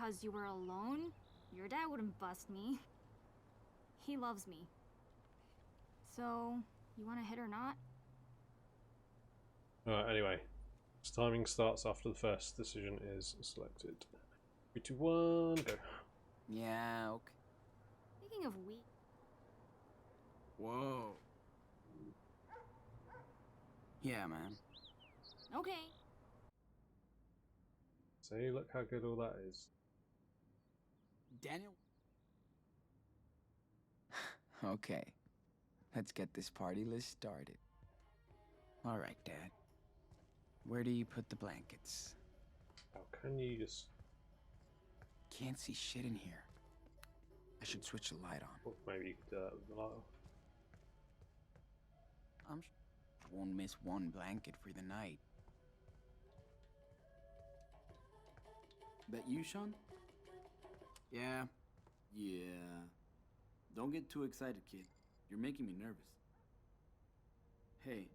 because you were alone, your dad wouldn't bust me. He loves me. So, you want to hit or not? Alright, anyway. Timing starts after the first decision is selected. 3, 2, 1, go. Yeah, okay. Speaking of we... Whoa. Yeah, man. Okay. See, look how good all that is. Daniel? Okay. Let's get this party list started. Alright, Dad. Where do you put the blankets? How can you just... Can't see shit in here. I should switch the light on. Well, maybe you could do that with the light off. I'm sure I won't miss one blanket for the night. That you, Sean? Yeah. Don't get too excited, kid. You're making me nervous. Hey,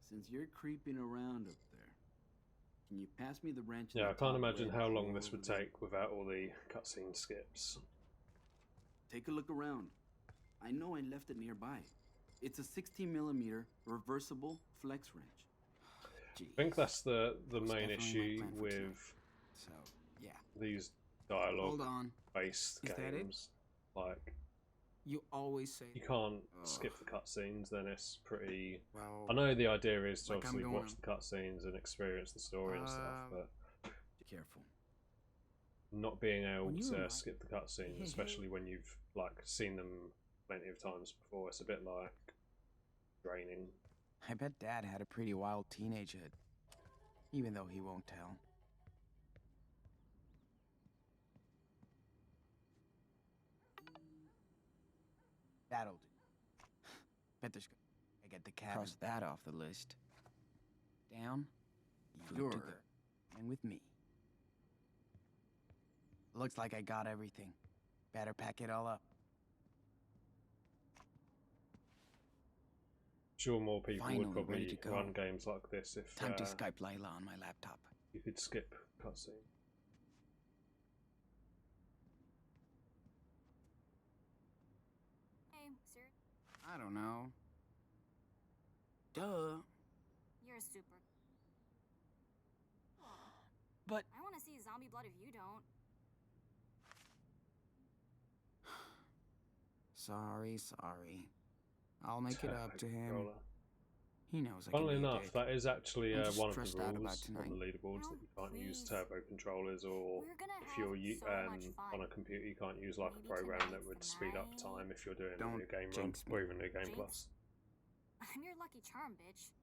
since you're creeping around up there, can you pass me the wrench? Yeah, I can't imagine how long this would take without all the cutscene skips. Take a look around. I know I left it nearby. It's a 16mm reversible flex wrench. Jeez. I think that's the main definitely issue my plan for with tonight. So, yeah. these Hold on. dialogue-based Is that it? games. Like, You always say you can't skip the cutscenes, then it's pretty... Well, I know the idea is to like I'm obviously going- watch the cutscenes and experience the story and stuff, but Be careful. not being able When you to remind- skip the cutscenes, especially when you've like seen them plenty of times before, it's a bit like draining. I bet Dad had a pretty wild teenagehood. Even though he won't tell. That'll do. Bet there's... I get the cabinet. Cross that off the list. Down. You're and with me. Looks like I got everything. Better pack it all up. Sure, more people Finally would probably ready to go. run games like this if Time to Skype Layla on my laptop. you could skip cutscene. Hey, sir. I don't know. Duh. You're a super. But I want to see zombie blood if you don't. sorry. I'll make it up to him. Controller. He knows I can Funnily be a enough, dick. that is actually I'm just one of the stressed out about rules on tonight. the leaderboards No, that you can't use please. turbo controllers, or We're gonna if have you're so much fun. on a computer, you can't use like Maybe a program that tonight's would the speed up night. time if you're doing a Don't new game run, jinx me. or even New Game Jinx? Plus. I'm your lucky charm, bitch.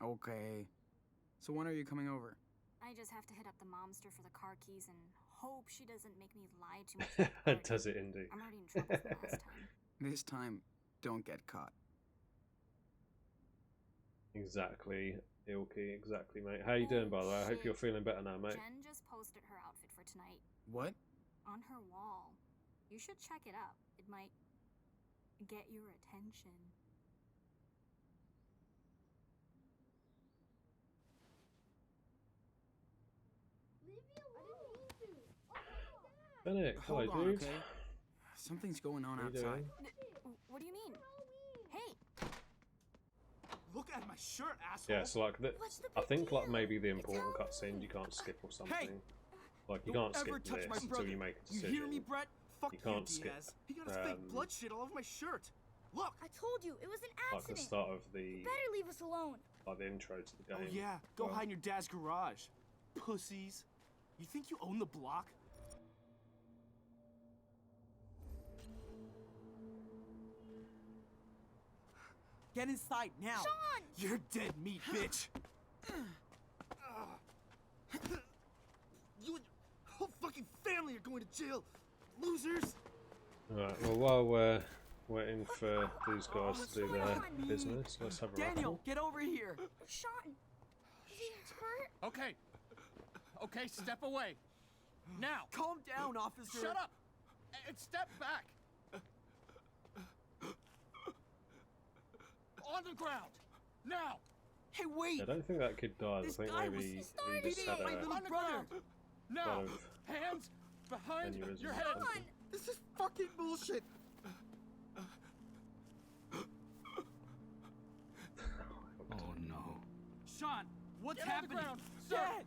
Okay. So when are you coming over? I just have to hit up the momster for the car keys and hope she doesn't make me lie too much. at the party. Does it indeed? I'm already in trouble from last time. This time, don't get caught. Exactly, Ilky, exactly, mate. How you doing, by the way? I hope shit. you're feeling better now, mate. Jen just posted her outfit for tonight What? on her wall. You should check it out. It might get your attention. Bennett, hello, Hold on, dude. okay? Something's going on How you outside. doing? What do you mean? Hey, Look at my shirt, asshole. Yeah, so like, What's the I big think like deal? maybe the It's important Halloween. cutscenes you can't skip or something. Like you Don't can't skip ever touch this my until brother. you make a You decision. hear me, Brett? Fuck You you, can't Diaz. skip, He got his fake blood shit all over my shirt. Look. I told you, it was an Like the accident. start of the Better leave us alone. like the intro to the Oh game. yeah, go Well, hide in your dad's garage. Pussies. You think you own the block? Get inside now. Sean! You're dead meat, bitch. You and your whole fucking family are going to jail. Losers. Alright, well while we're waiting for these guys to do their business, let's have a Daniel, raffle. get over here. Sean! Is he hurt? Okay. Okay, step away. Now. Calm down, officer. Shut up. And step back. On the ground. Now. Hey, wait. I don't think that kid died. I This think guy maybe was he beating just had up my a little On the brother. ground. Now, kind of hands behind aneurysm your or head. something. This is fucking bullshit. Oh no. Sean, what's Get on the happening? ground, Sir. Dad,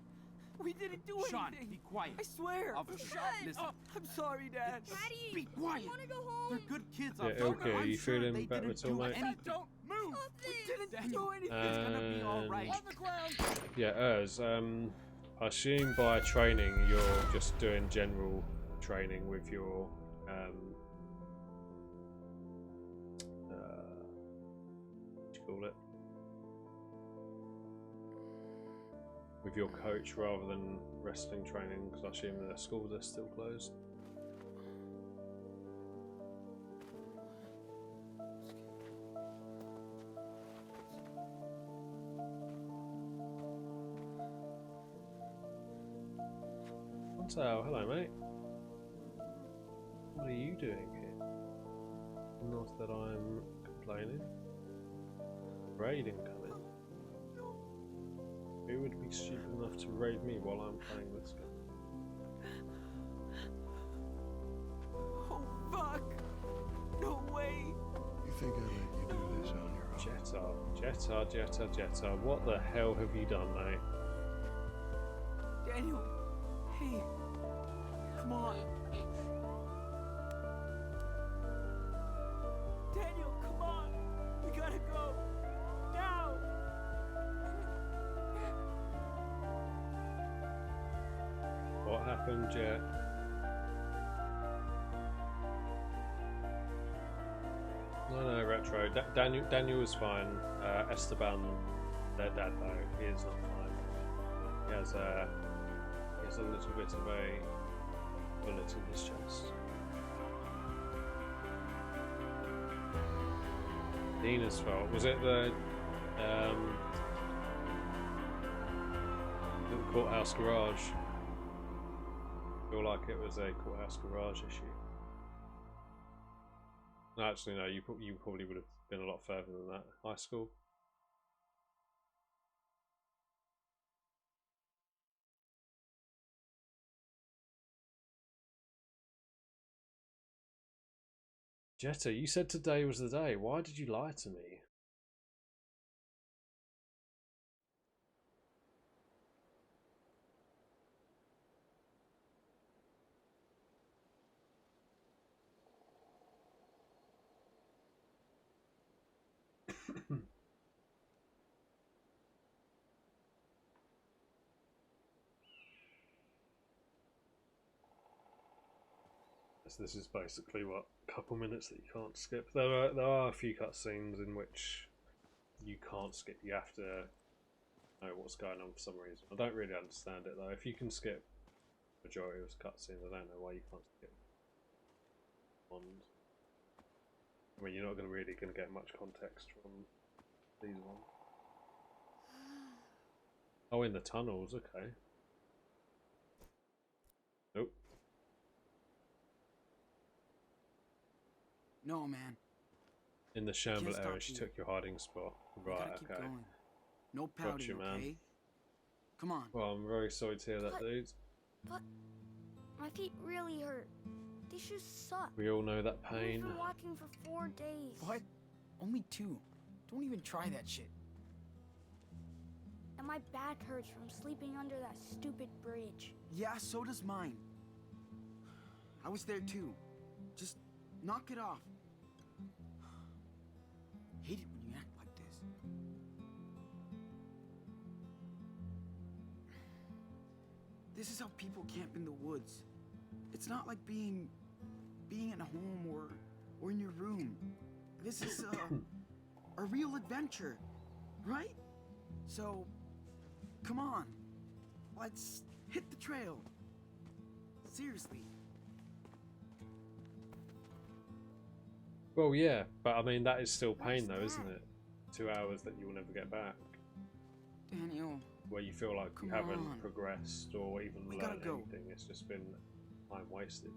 we didn't do Sean, anything. be quiet. I swear. Officer, Dad. listen. I'm sorry, Dad. Daddy, Be quiet. I want to go home. They're good kids. Yeah, Officer. okay, are I'm you sure feeling they better didn't at all, do mate? anything. Don't move. Stop We this. didn't Daniel, do anything. it's gonna be all right. On the ground. Yeah, I assume by training you're just doing general training with your what do you call it? With your coach rather than wrestling training, because I assume the schools are still closed. So, hello mate. What are you doing here? Not that I'm complaining. Raid incoming. Who would be stupid enough to raid me while I'm playing this game? Oh fuck! No way! You think I let you do this on your own? Jetta, what the hell have you done, mate? Daniel, hey, come on. Daniel, come on. We gotta go. Now. What happened, Jet? No, Retro. Daniel was fine. Esteban, their dad, though, he is not fine. He has a little bit of a bullet in his chest. Nina's fault. Was it the courthouse garage? I feel like it was a courthouse garage issue. No, actually, no. You probably would have been a lot further than that. High school. Jetta, you said today was the day. Why did you lie to me? So this is basically what, a couple minutes that you can't skip. There are a few cutscenes in which you can't skip. You have to know what's going on for some reason. I don't really understand it though. If you can skip the majority of cutscenes, I don't know why you can't skip one. I mean, you're not really going to get much context from these ones. Oh, in the tunnels, okay. Nope. No, man. In the can't Shamble stop area, she you. took your hiding spot. We Right, gotta keep okay. going. No pouting, Gotcha, man. okay? Come on. Well, I'm very sorry to hear that, But- dude. But my feet really hurt. These shoes suck. We all know that We've pain. been walking for 4 days. What? Only 2. Don't even try that shit. And my back hurts from sleeping under that stupid bridge. Yeah, so does mine. I was there too. Just knock it off. Hate it when you act like this. This is how people camp in the woods. It's not like being in a home or in your room. This is a real adventure, right? So, come on. Let's hit the trail. Seriously. Well, yeah, but I mean, that is still pain Where's though, isn't Dad? it? 2 hours that you'll never get back. Daniel, Where you feel like you Come haven't on. progressed or even We gotta learned go. anything. It's just been time wasted.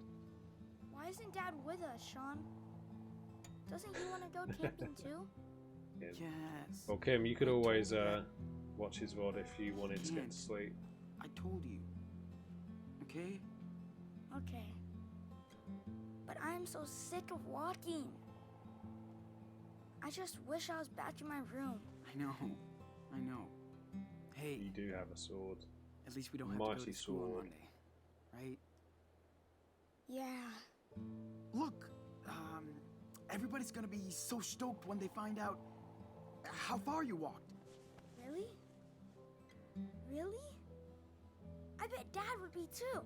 Why isn't Dad with us, Sean? Doesn't he want to go camping too? Yeah. yes. Well, Kim, you could I told always you that. watch his VOD if you wanted to get Can't. to sleep. I told you. okay? Okay. But I am so sick of walking. I just wish I was back in my room. I know. Hey, You do have a sword. at least we don't have to go Mighty to school on sword. Monday, right? Yeah. Look, everybody's gonna be so stoked when they find out how far you walked. Really? Really? I bet Dad would be too.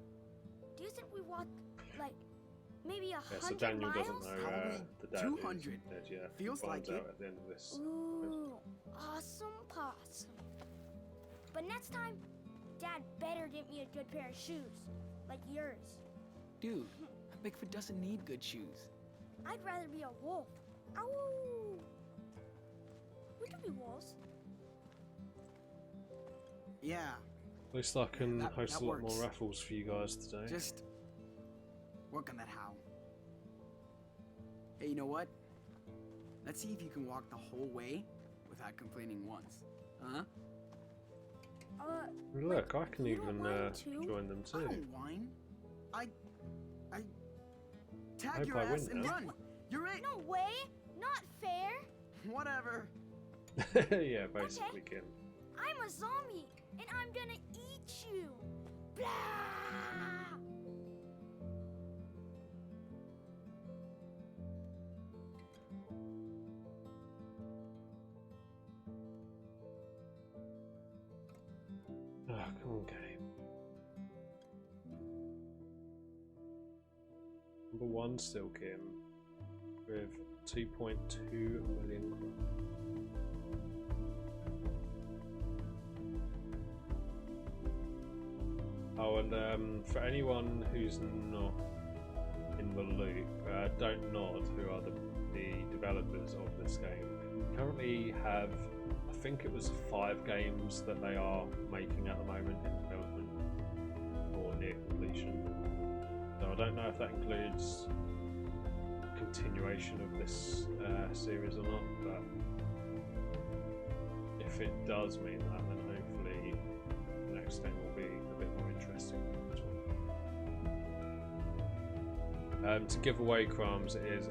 Do you think we walked, like, maybe 100 Yeah, so Daniel miles? doesn't know Probably the dad 200. is dead yet. Feels He finds like out it. at the end of this. Ooh, awesome possum. But next time, Dad better get me a good pair of shoes, like yours. Dude, Bigfoot doesn't need good shoes. I'd rather be a wolf. Ow! We could be wolves. Yeah, At least I can That- host that a lot more works. raffles for you guys today. just work on that how. Hey, you know what? Let's see if you can walk the whole way without complaining once. Huh? Look, I can you don't even mind too? join them I too. don't whine. I tag Hope your I ass win and now. run. You're it. No way! Not fair! Whatever. Yeah, basically, Kim. I'm a zombie, and I'm gonna eat you! Blah! Oh, come on, game. Number one still, Kim, with 2.2 million crowns. Oh, and for anyone who's not in the loop, Don't Nod, who are the developers of this game, currently have, I think it was 5 games that they are making at the moment in development or near completion. So I don't know if that includes continuation of this series or not, but if it does mean that, then hopefully the next game will be a bit more interesting. To give away crumbs is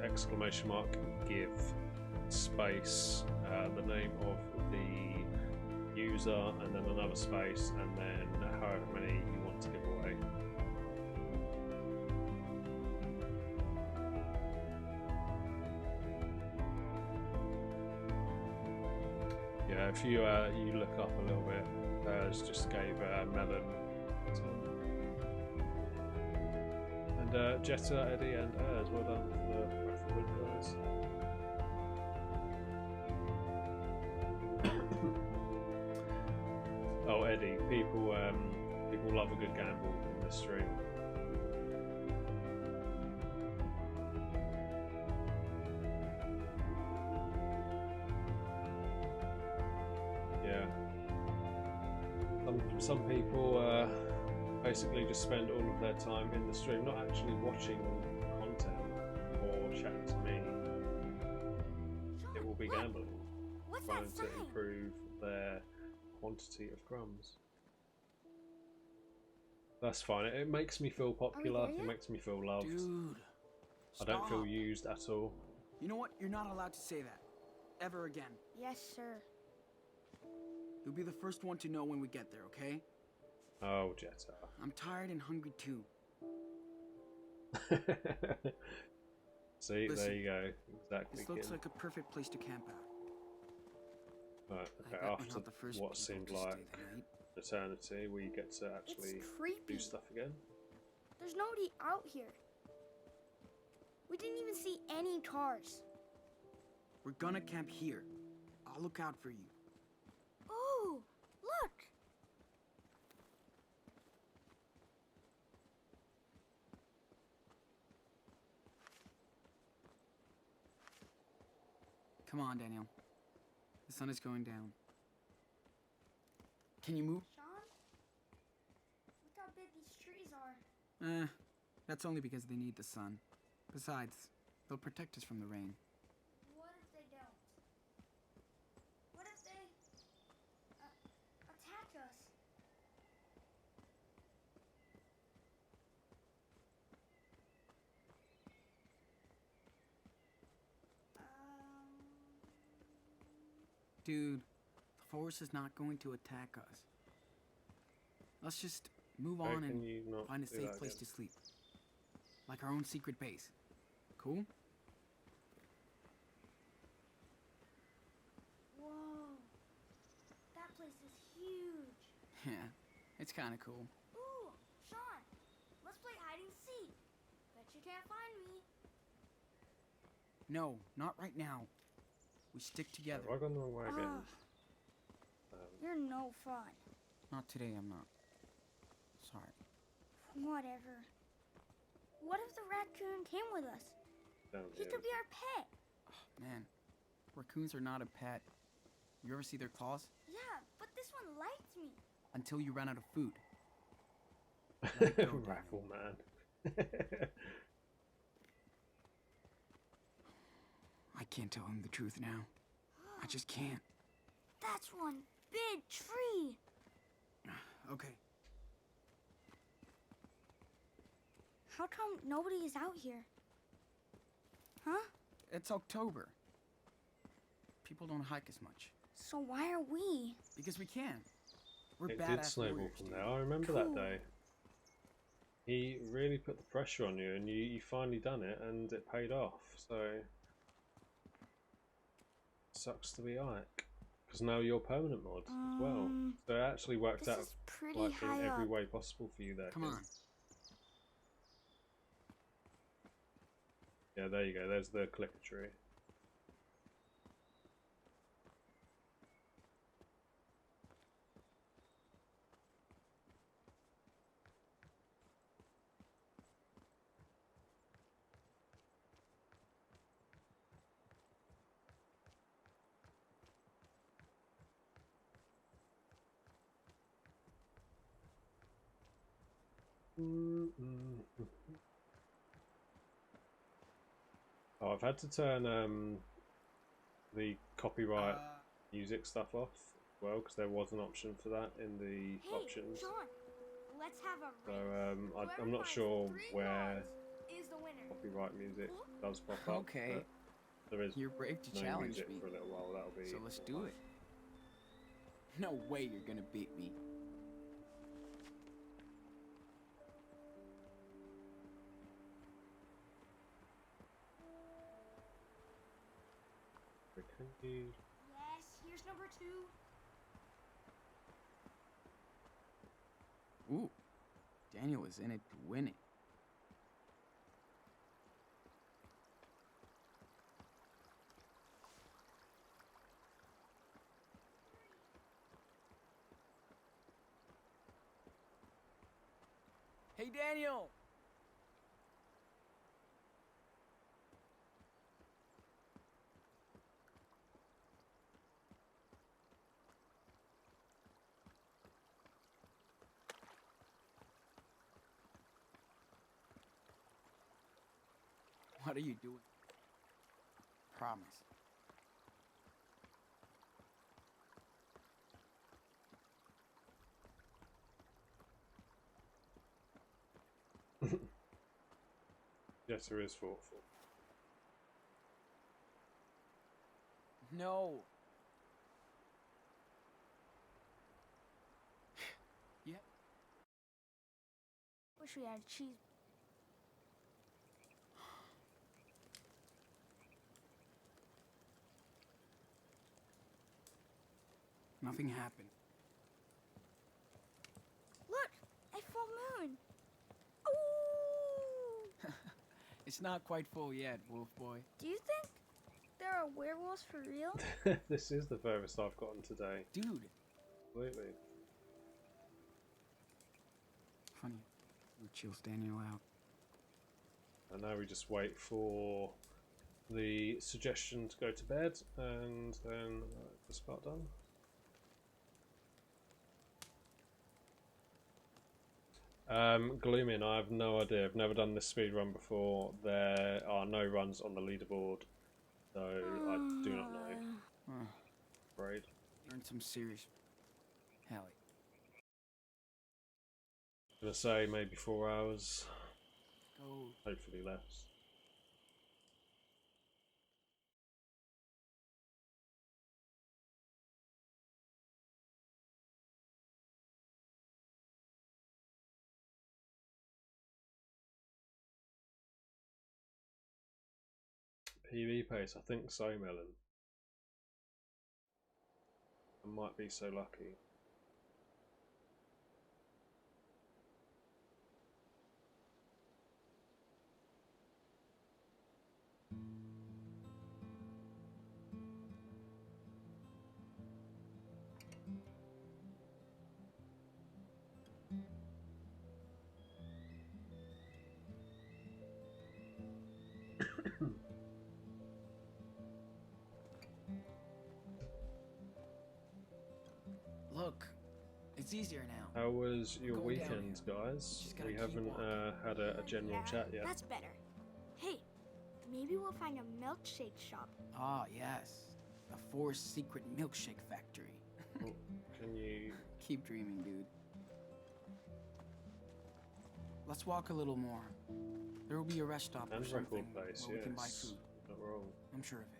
!give space the name of the user and then another space and then however many you want to give away. Yeah, if you you look up a little bit, just gave Melon and Jetta, Eddie, and as well done for the raffle win, guys. Oh, Eddie, people love a good gamble in this stream. Yeah. Some people basically just spend all of their time in the stream, not actually watching content or chatting to me. It will be Look, gambling, What's trying that to sign? improve their quantity of crumbs. That's fine. It makes me feel popular. there It yet? makes me feel loved. Dude. I don't feel stop. used at all. You know what? You're not allowed to say that. Ever again. Yes, sir. You'll be the first one to know when we get there, okay? Oh, Jetta. I'm tired and hungry too. See, Listen, there you go. Exactly. This looks Kim. like a perfect place to camp out. Right, I okay, bet we're after not the first what people seemed to stay like the night. eternity, we get to actually It's creepy. do stuff again. There's nobody out here. We didn't even see any cars. We're gonna camp here. I'll look out for you. Oh, look! Come on, Daniel. The sun is going down. Can you move? Sean? Look how big these trees are. That's only because they need the sun. Besides, they'll protect us from the rain. What if they don't? What if they attack us? Dude, the force is not going to attack us. Let's just move Hey, on can and you not find a do safe that place again? to sleep. Like our own secret base. Cool? Whoa. That place is huge. Yeah, it's kind of cool. Ooh, Sean, let's play hide and seek. Bet you can't find me. No, not right now. We stick together. Have I gone the wrong way again? You're no fun. Not today, I'm not. Sorry. Whatever. What if the raccoon came with us? Down He here. could be our pet. Man, raccoons are not a pet. You ever see their claws? Yeah, but this one liked me. Until you run out of food. Let it go, Daniel. Raffle man. I can't tell him the truth now. I just can't. That's one big tree. Okay. How come nobody is out here? Huh? It's October. People don't hike as much. So why are we? Because we can. We're It badass did snowball warriors, from dude. there. I remember Cool. that day. He really put the pressure on you, and you finally done it, and it paid off. So sucks to be Ike, because now you're permanent mod as well. So it actually worked This out is pretty like in high every up. way possible for you there. Come kid. on. Yeah, there you go. There's the clicker tree. Oh, I've had to turn the copyright music stuff off as well, because there was an option for that in the Hey, options. Sean, let's have a So race. I'm Whoever not finds sure 3 where mods is the winner. copyright music does pop up. Okay. But there is You're brave to no challenge music me. for a little while. That'll be. So let's do it. No way you're gonna beat me. Can you? Yes, here's number 2. Ooh. Daniel is in it to win it. Hey, Daniel! What are you doing? Promise. Yes, there is thoughtful. No. Yeah. Wish we had cheese. Nothing happened. Look, a full moon. Ooh! It's not quite full yet, Wolf Boy. Do you think there are werewolves for real? This is the furthest I've gotten today. Dude. Absolutely. Funny. You chills Daniel out. And now we just wait for the suggestion to go to bed, and then the part done. Glooming, I have no idea. I've never done this speed run before. There are no runs on the leaderboard, so I do not know. Afraid. You're in some serious hell. I'm gonna say maybe 4 hours, Go. hopefully less. PB pace? I think so, Melon. I might be so lucky. Look, it's easier now. How was your Going down weekend, here. guys? Just gotta We keep haven't walking. had a general Yeah, chat yet. That's better. Hey, maybe we'll find a milkshake shop. Ah, yes. The Forest Secret Milkshake Factory. Oh, can you? Keep dreaming, dude. Let's walk a little more. There will be a rest stop or And something record place, where we can buy yes. food. Not wrong. I'm sure of it.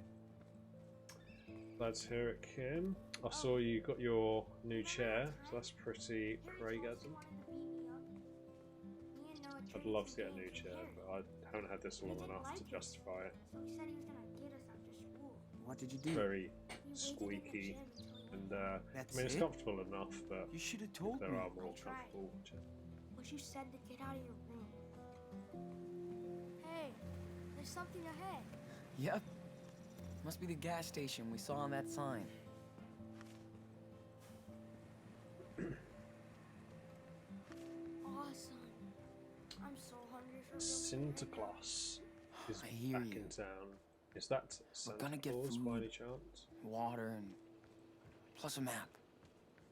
Glad to hear it, Kim. I saw you got your new chair, so that's pretty praygasm. I'd love to get a new chair, but I haven't had this long enough to justify it. So he said he was gonna get us after school. What did you It's do? very He waited in the squeaky, gym until he and went. I That's mean it's it? comfortable enough, but You should have told there me. are more I tried. comfortable chairs. But you said to get out of your room. Hey, there's something ahead. Yep. Must be the gas station we saw on that sign. Awesome. I'm so hungry for real Santa today. Claus is I hear back you. in town. Is that Santa gonna get Claus by food. any chance? Water and plus a map,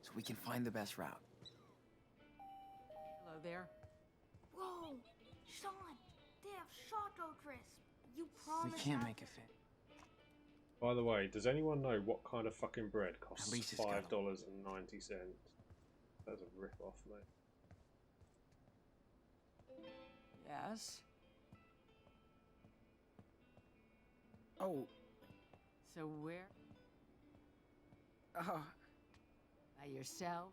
so we can find the best route. Hello there. Whoa, Sean, they have Choco Crisp. You We promised. can't make it fit. By the way, does anyone know what kind of fucking bread costs least it's got 'em. $5.90? That's a rip off, mate. Yes. Oh, So where? uh, By yourself?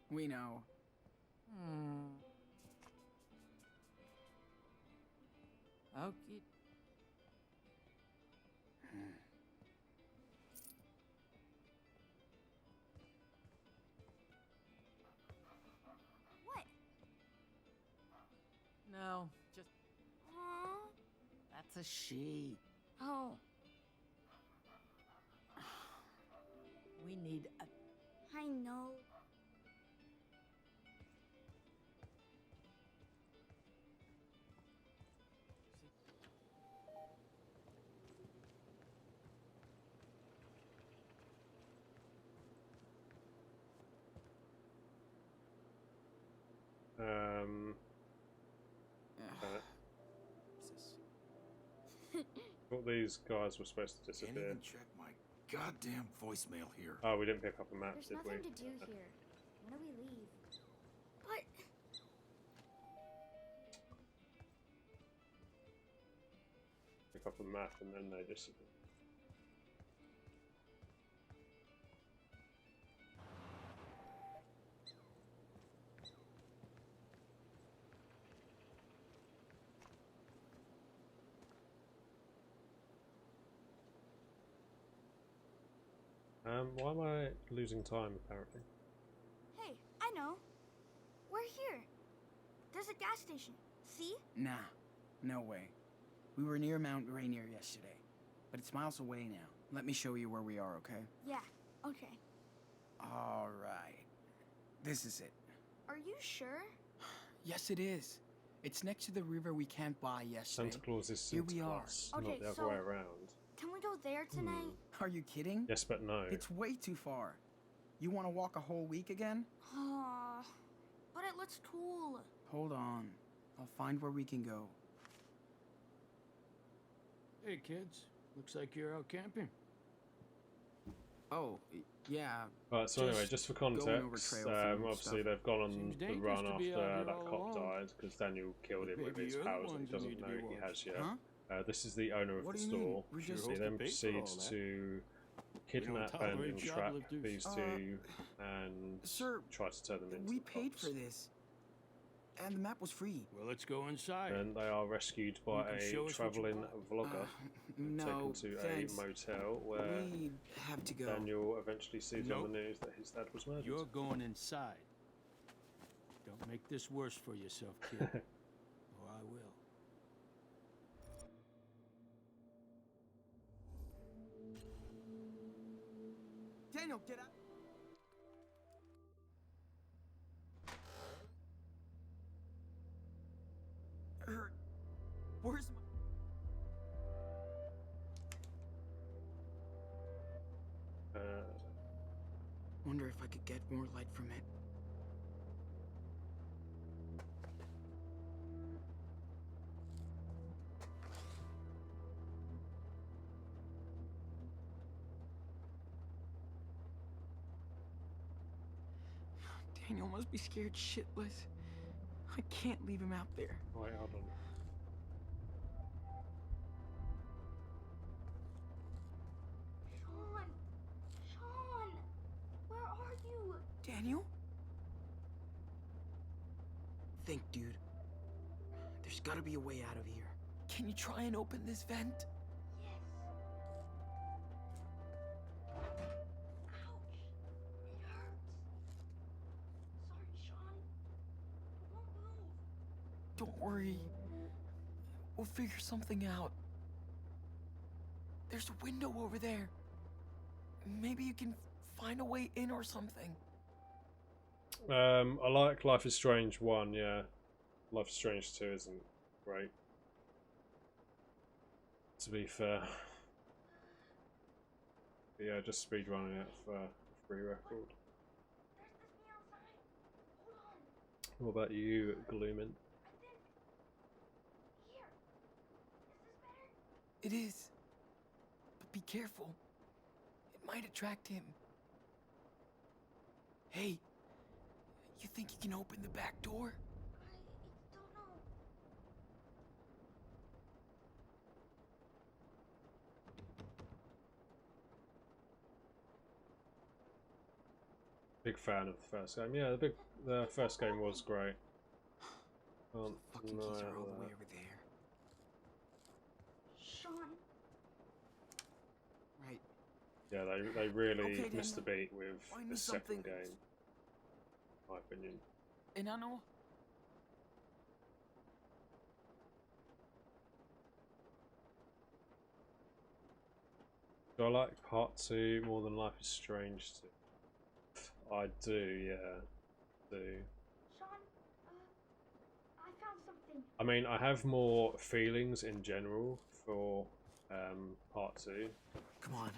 we know. Okay. What? No, just Huh? that's a she. Oh, We need a I know. Thought these guys were supposed to Can't disappear. even check my goddamn voicemail here. Oh, we didn't pick up a map, There's did we? nothing to do here. When do we leave? But Pick up a map and then they disappear. Why am I losing time, apparently? hey, I know. We're here. There's a gas station. See? Nah, no way. We were near Mount Rainier yesterday, but it's miles away now. Let me show you where we are, okay? Yeah. Okay. All right. This is it. Are you sure? Yes, it is. It's next to the river we camped by yesterday. Santa Claus is Here Santa we are. Claus, Okay, not the other so- way around. Can we go there tonight? Are you kidding? Yes, but no. It's way too far. You want to walk a whole week again? But it looks cool. Hold on. I'll find where we can go. Hey, kids. Looks like you're out camping. Oh, yeah. Right, so anyway, just for going over context, trail food obviously stuff. they've gone on Seems the dangerous run to after be out here that all cop alone. died, because Daniel killed him with Maybe his you're the powers that he ones who doesn't need to know be he has watched. yet. Huh? This is the owner of What the do you mean? store. We're Sure just- hope He then the bait for all proceeds that. to kidnap and tolerate entrap shoplifters. these two and Sir, try to turn them into We the paid cops. for this. And the map was free. Well, let's go inside. And they are rescued by You can show a us what you travelling bought. vlogger, No, taken to thanks. a motel where We have to go. Daniel eventually sees on Nope. the news that his dad was murdered. You're going inside. Don't make this worse for yourself, kid. Or I will. Daniel, get out. Where's my... Wonder if I could get more light from it. Daniel must be scared shitless. I can't leave him out there. Wait, hold on. Sean! Sean! Where are you? Daniel? Think, dude. There's gotta be a way out of here. Can you try and open this vent? Yes. Ouch. It hurts. Sorry, Sean. It won't move. Don't worry. We'll figure something out. There's a window over there. Maybe you can find a way in or something. I like Life is Strange 1, yeah. Life is Strange 2 isn't great, to be fair. But yeah, just speedrunning it for a free record. There's this me outside. Hold on. What about you, Gloomin? I think. Here. Is this better? It is. But be careful. It might attract him. Hey, you think you can open the back door? I don't know. Big fan of the first game. Yeah, the first game was great. Fucking keys are all the way over there. Sean. Right. Yeah, they really Okay, missed the Daniel. beat with Find me the second something. game, in my opinion. Enano? Do I like part 2 more than Life is Strange 2? I do, yeah. Do. Sean, I found something. I mean, I have more feelings in general for part 2. Come on.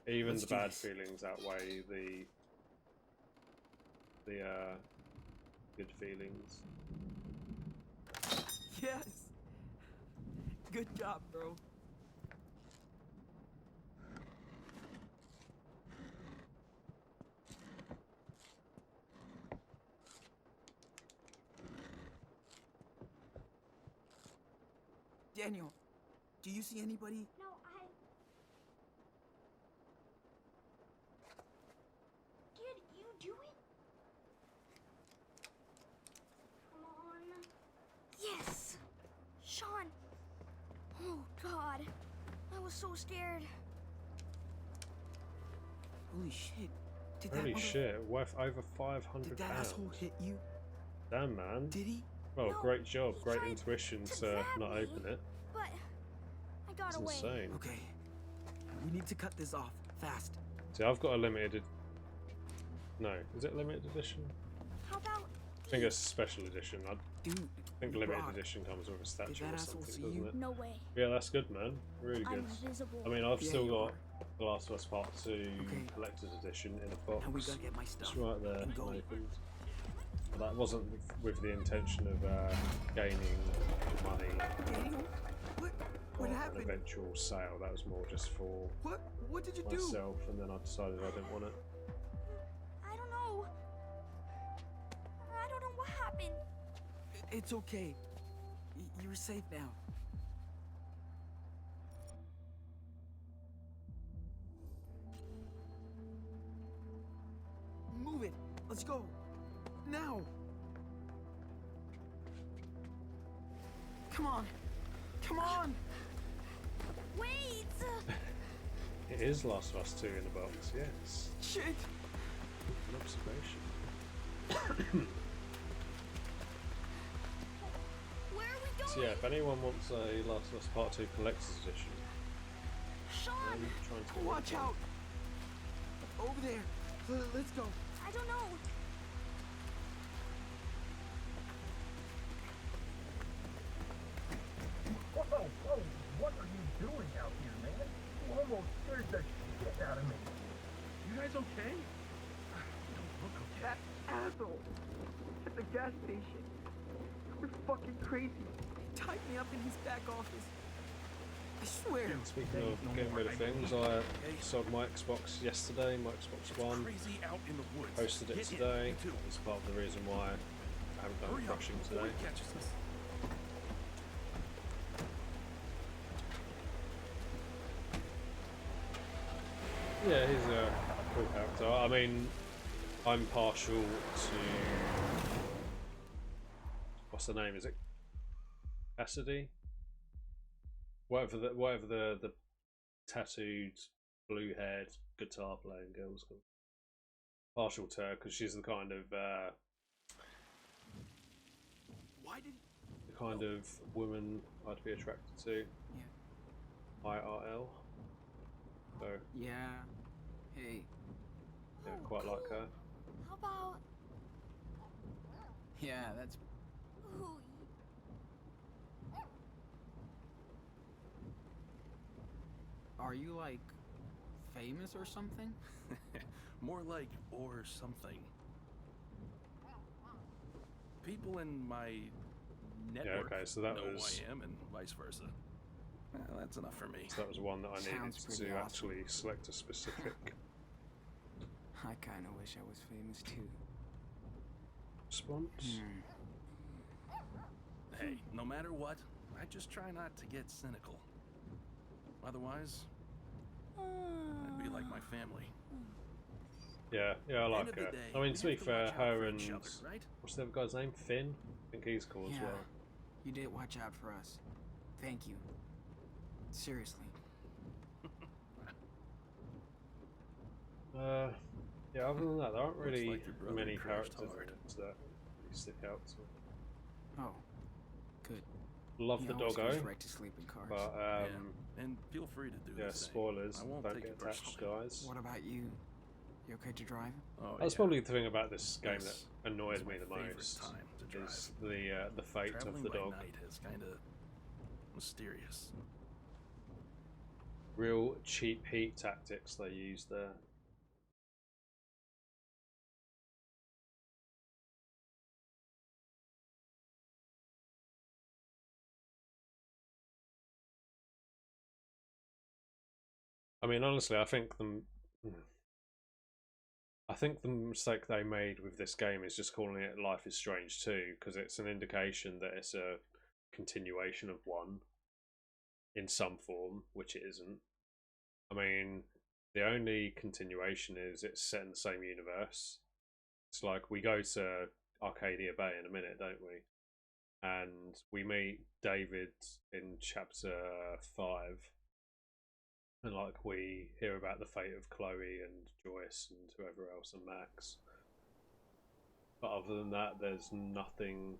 Even Let's the do bad this. feelings outweigh the good feelings. Yes. Good job, bro. Daniel, do you see anybody? No, Kid, you do it? Come on. Yes! Sean! Oh, God. I was so scared. Holy shit. Did Holy that shit, worth over 500 Did that pounds. asshole hit you? Damn, man. Did he? Well, No, great job, he great tried intuition to to grab not me. open it. But I got It's away. insane. Okay. We need to cut this off. Fast. See, I've got a limited... No, is it limited edition? How about I think it's special edition. I Dude, think you limited rock. edition comes with a Did statue that or asshole something, see doesn't you? it? No way. Yeah, that's good, man. Really I'm good. invisible. I mean, I've Yeah, still you got are. The Last of Us Part 2 Okay. collector's edition in a box. Now we gotta get my stuff. It's right there, and go. unopened. But that wasn't with the intention of gaining money Daniel, what or an happened? eventual sale. That was more just for What did you do? myself, and then I decided I didn't want it. I don't know. I don't know what happened. It's okay. You're safe now. Move it. Let's go. Now. Come on. Come on. Wait! It is Last of Us 2 in the box, yes. Shit. An observation. Where are we going? So yeah, if anyone wants a Last of Us Part 2 Collector's Edition, Sean! then try and get Watch one. out. Over there. Let's go. I don't know. Whoa, what are you doing out here, man? You almost scared the shit out of me. You guys okay? You don't look okay. That asshole at the gas station. We're fucking crazy. Tied me up in his back office. I swear. Speaking of getting rid of things, I sold my Xbox yesterday, my Xbox One. Crazy out in the woods. Posted it Get in, today. you too. It's part of the reason why I haven't done Hurry up crushing before today. he catches us. Yeah, he's a cool character. I mean, I'm partial to... What's the name? Is it Cassidy? Whatever the tattooed, blue-haired, guitar-playing girl's called. Partial to her because she's the kind of Why did... the kind of woman I'd be attracted to. Yeah. IRL. So Yeah. Hey. yeah, Oh, quite like cool. her. How about... Yeah, that's... Ooh, Are you, like, famous or something? More like or something. People in my network okay, so that know was- who I am and vice versa. Well, that's enough for me. So that was one that I needed Sounds pretty to awesome. actually select a specific I kinda wish I was famous too. response. Hey, no matter what, I just try not to get cynical. Otherwise, I'd be like my family. Yeah, I End like of the her. day, I mean, we to be have to fair, watch out her for and each other, right? what's the other guy's name? Finn. I think he's cool as Yeah. well. You did watch out for us. Thank you. Seriously. Yeah. Other than that, there aren't Looks really like your brother many crashed characters hard. in it that really stick out to me. Oh, good. Love He the always goes doggo, right to sleep in cars. but And feel free to do yeah, the same. spoilers. I won't Don't take get it attached, personally. guys. What about you? You okay to drive? Oh, That's yeah. probably the thing about this game This that annoys is me my the favorite most. time to drive. Is the fate Traveling of the by dog. night is kind of mysterious. Real cheap heat tactics they use there. I mean, honestly, I think the mistake they made with this game is just calling it Life is Strange 2, because it's an indication that it's a continuation of one in some form, which it isn't. I mean, the only continuation is it's set in the same universe. It's like we go to Arcadia Bay in a minute, don't we? And we meet David in chapter 5. And like we hear about the fate of Chloe and Joyce and whoever else and Max. But other than that, there's nothing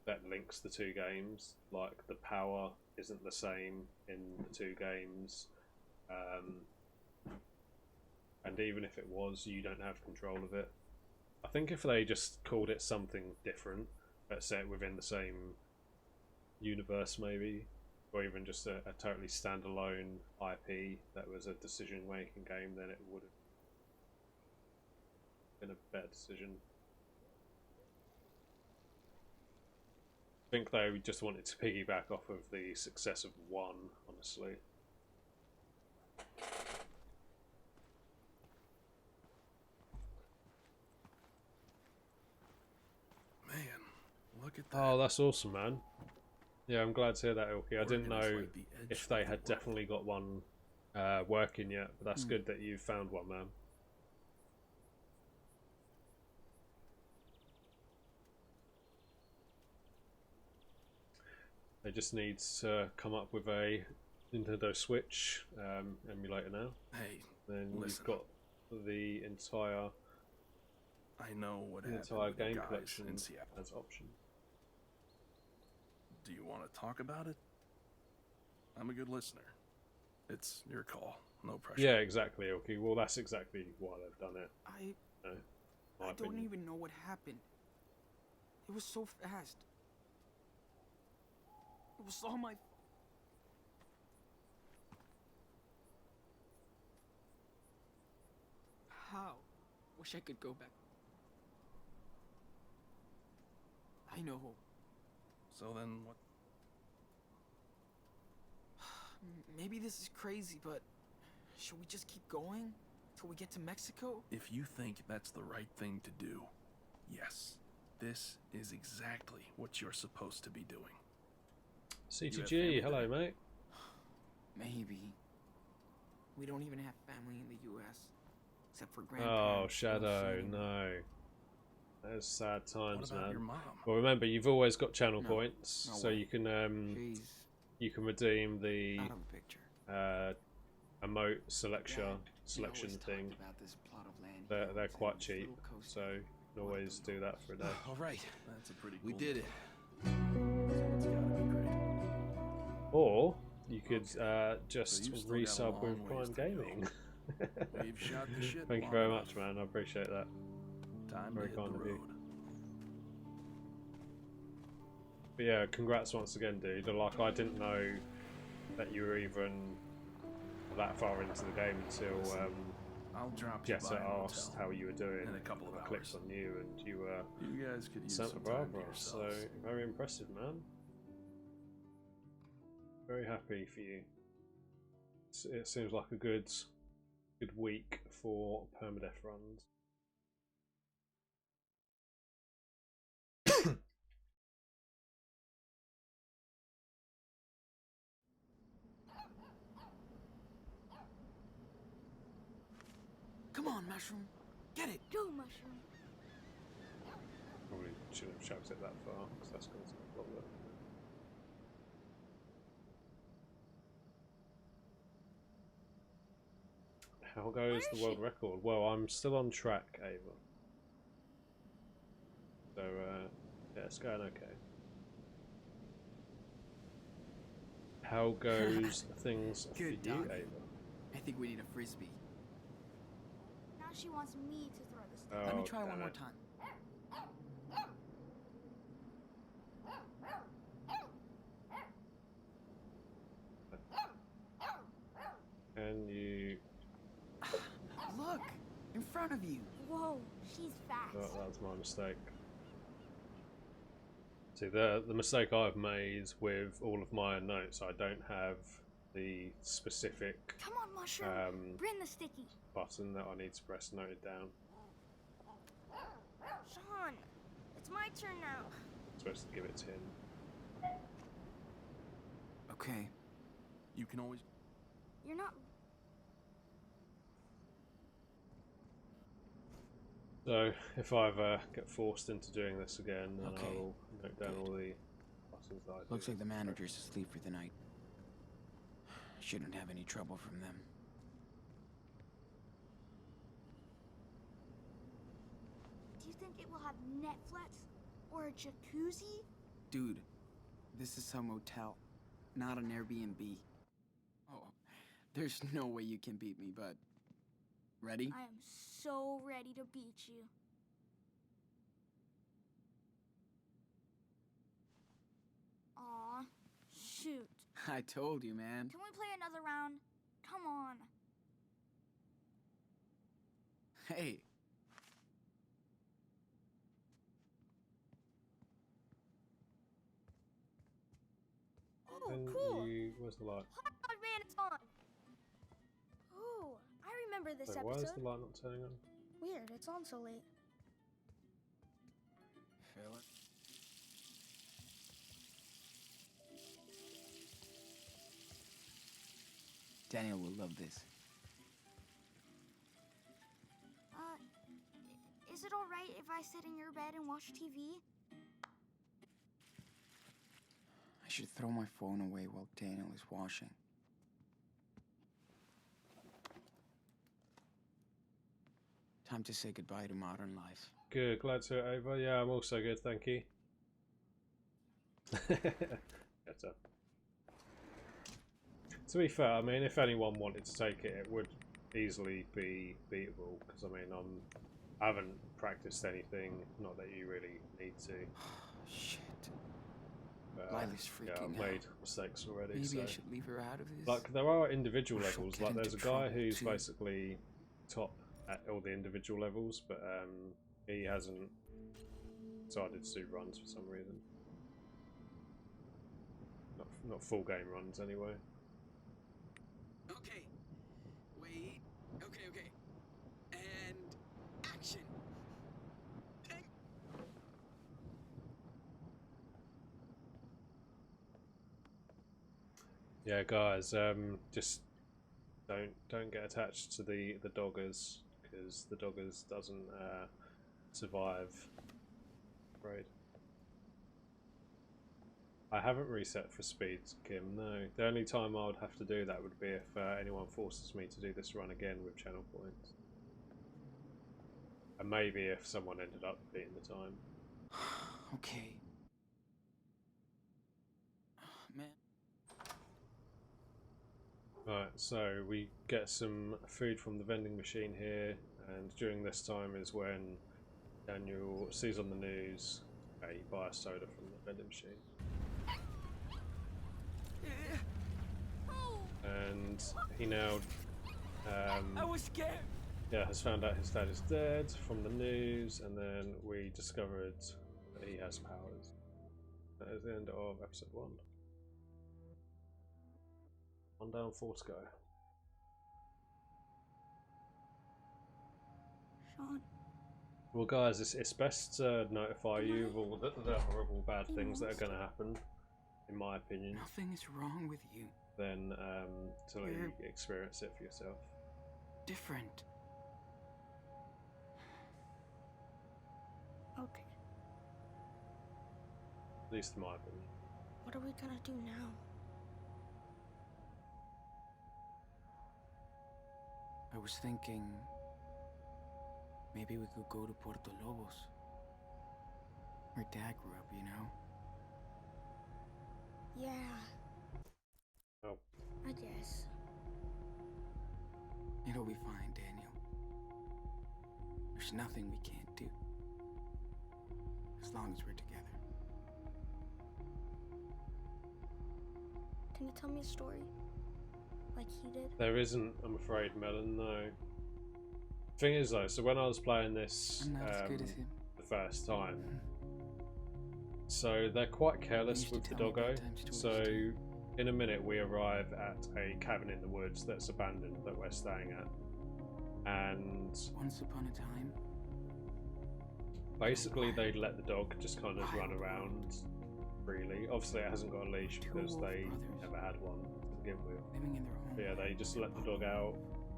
that links the two games. Like the power isn't the same in the two games. And even if it was, you don't have control of it. I think if they just called it something different, but set within the same universe maybe, or even just a totally standalone IP that was a decision-making game, then it would have been a better decision. I think they just wanted to piggyback off of the success of 1, honestly. Man, look at that. Oh, that's awesome, man. Yeah, I'm glad to hear that, Ilky. I didn't Oregon is know like the edge if of they the had world. definitely got one working yet, but that's good that you've found one, man. They just need to come up with a Nintendo Switch emulator now. Hey, Then listen. you've got the entire what the happened entire with the game guys collection in Seattle. as option. Do you want to talk about it? I'm a good listener. It's your call. No pressure. Yeah, exactly. Okay, well that's exactly why they've done it. I don't even know what happened. It was so fast. It was all my... How? Wish I could go back. I know. So then what? Maybe this is crazy, but should we just keep going till we get to Mexico? If you think that's the right thing to do, yes. This is exactly what you're supposed to be doing. CTG, hello mate. Maybe. We don't even have family in the US, except for Oh, grandparents. Shadow, no. Those sad times, What about man. your mom? Well, remember, you've always got channel No, points, no so way. you can She's redeem the out of the picture. emote selection always thing. talked about this plot of land They're hills quite and this cheap, little coast. so you can always do that for a day. All right, That's a pretty we cool did it. It's gotta be great. Or you could just you've still got a resub with long Prime ways to go. Gaming. We've shot the shit Thank you long very enough. much, man. I appreciate that. Time Very to hit kind the of you. road. But yeah, congrats once again, dude. Like, I didn't know that you were even that far into the game until I'll drop you by Jetta an asked hotel how you were doing. in a couple of I clicked hours. on you, and you were You guys could use Santa some time to Barbara. So yourselves. very impressive, man. Very happy for you. It seems like a good week for permadeath runs. Come on, Mushroom. Get it. Go, Mushroom. Probably shouldn't have shoved it that far, because that's going to take a lot of work. How goes the world record? Well, I'm still on track, Ava. So, yeah, it's going okay. How goes things for Good you, dog. Ava? I think we need a frisbee. Now she wants me to throw the stick. Let me Oh, try one damn more it. time. And you... Look, in front of you. Whoa, she's fast. Oh, that's my mistake. See, the mistake I've made with all of my notes, I don't have the specific Come on, Mushroom. Bring the sticky. button that I need to press noted down. Sean, it's my turn now. I'm supposed to give it to him. Okay. You can always. You're not. So, if I ever get forced into doing this again, then Okay. I will note down Good. all the buttons that I do. Looks like the manager's asleep for the night. Shouldn't have any trouble from them. Do you think it will have Netflix or a jacuzzi? Dude, this is some motel, not an Airbnb. Oh, there's no way you can beat me, but... Ready? I am so ready to beat you. Aw, shoot. I told you, man. Can we play another round? Come on. Hey. Oh, Then cool. where's the light? Hot Dog Man, it's on. Oh, I remember this Wait, why is episode. the light not turning on? Weird, it's on so late. Feel it? Daniel will love this. Is it alright if I sit in your bed and watch TV? should throw my phone away while Daniel is washing. Time to say goodbye to modern life. Good, glad to hear it over. Yeah, I'm also good, thank you. Better. To be fair, I mean, if anyone wanted to take it, it would easily be beatable, because I mean, I haven't practiced anything, not that you really need to. Shit. But, Lila's freaking yeah, I've out. made mistakes already. Maybe So. I should leave her out of this. Like, there are individual Or she'll levels. get Like, there's a into guy trouble, who's too. basically top at all the individual levels, but he hasn't decided to do runs for some reason. Not full game runs anyway. Okay. Wait. Okay. And action. Yeah, guys, just don't get attached to the doggers, because the doggers doesn't survive. Right. I haven't reset for speed, Kim. No, the only time I would have to do that would be if anyone forces me to do this run again with channel points, and maybe if someone ended up beating the time. Okay. Man. Right, so we get some food from the vending machine here, and during this time is when Daniel sees on the news you buy a soda from the vending machine. And he now I was scared. yeah, has found out his dad is dead from the news, and then we discovered that he has powers. That is the end of episode 1. One down, 4 to go. Sean. Well, guys, it's best to notify you of all the horrible bad things that are going to happen, in my opinion. Nothing is wrong with you. Then to let you experience it for yourself. Different. Okay. At least in my opinion. What are we gonna do now? I was thinking maybe we could go to Puerto Lobos, where Dad grew up, you know? Yeah. Oh. I guess. It'll be fine, Daniel. There's nothing we can't do. As long as we're together. Can you tell me a story? Like he did? There isn't, I'm afraid, Melon, no. Thing is though, so when I was playing this I'm not as good as him. the first time, so they're quite careless with the doggo. So in a minute we arrive at a cabin in the woods that's abandoned that we're staying at, and once upon a time, basically they let the dog just kind of run around freely. Obviously it hasn't got a leash because they never had one to begin with. Living in their home. But yeah, they just let the dog out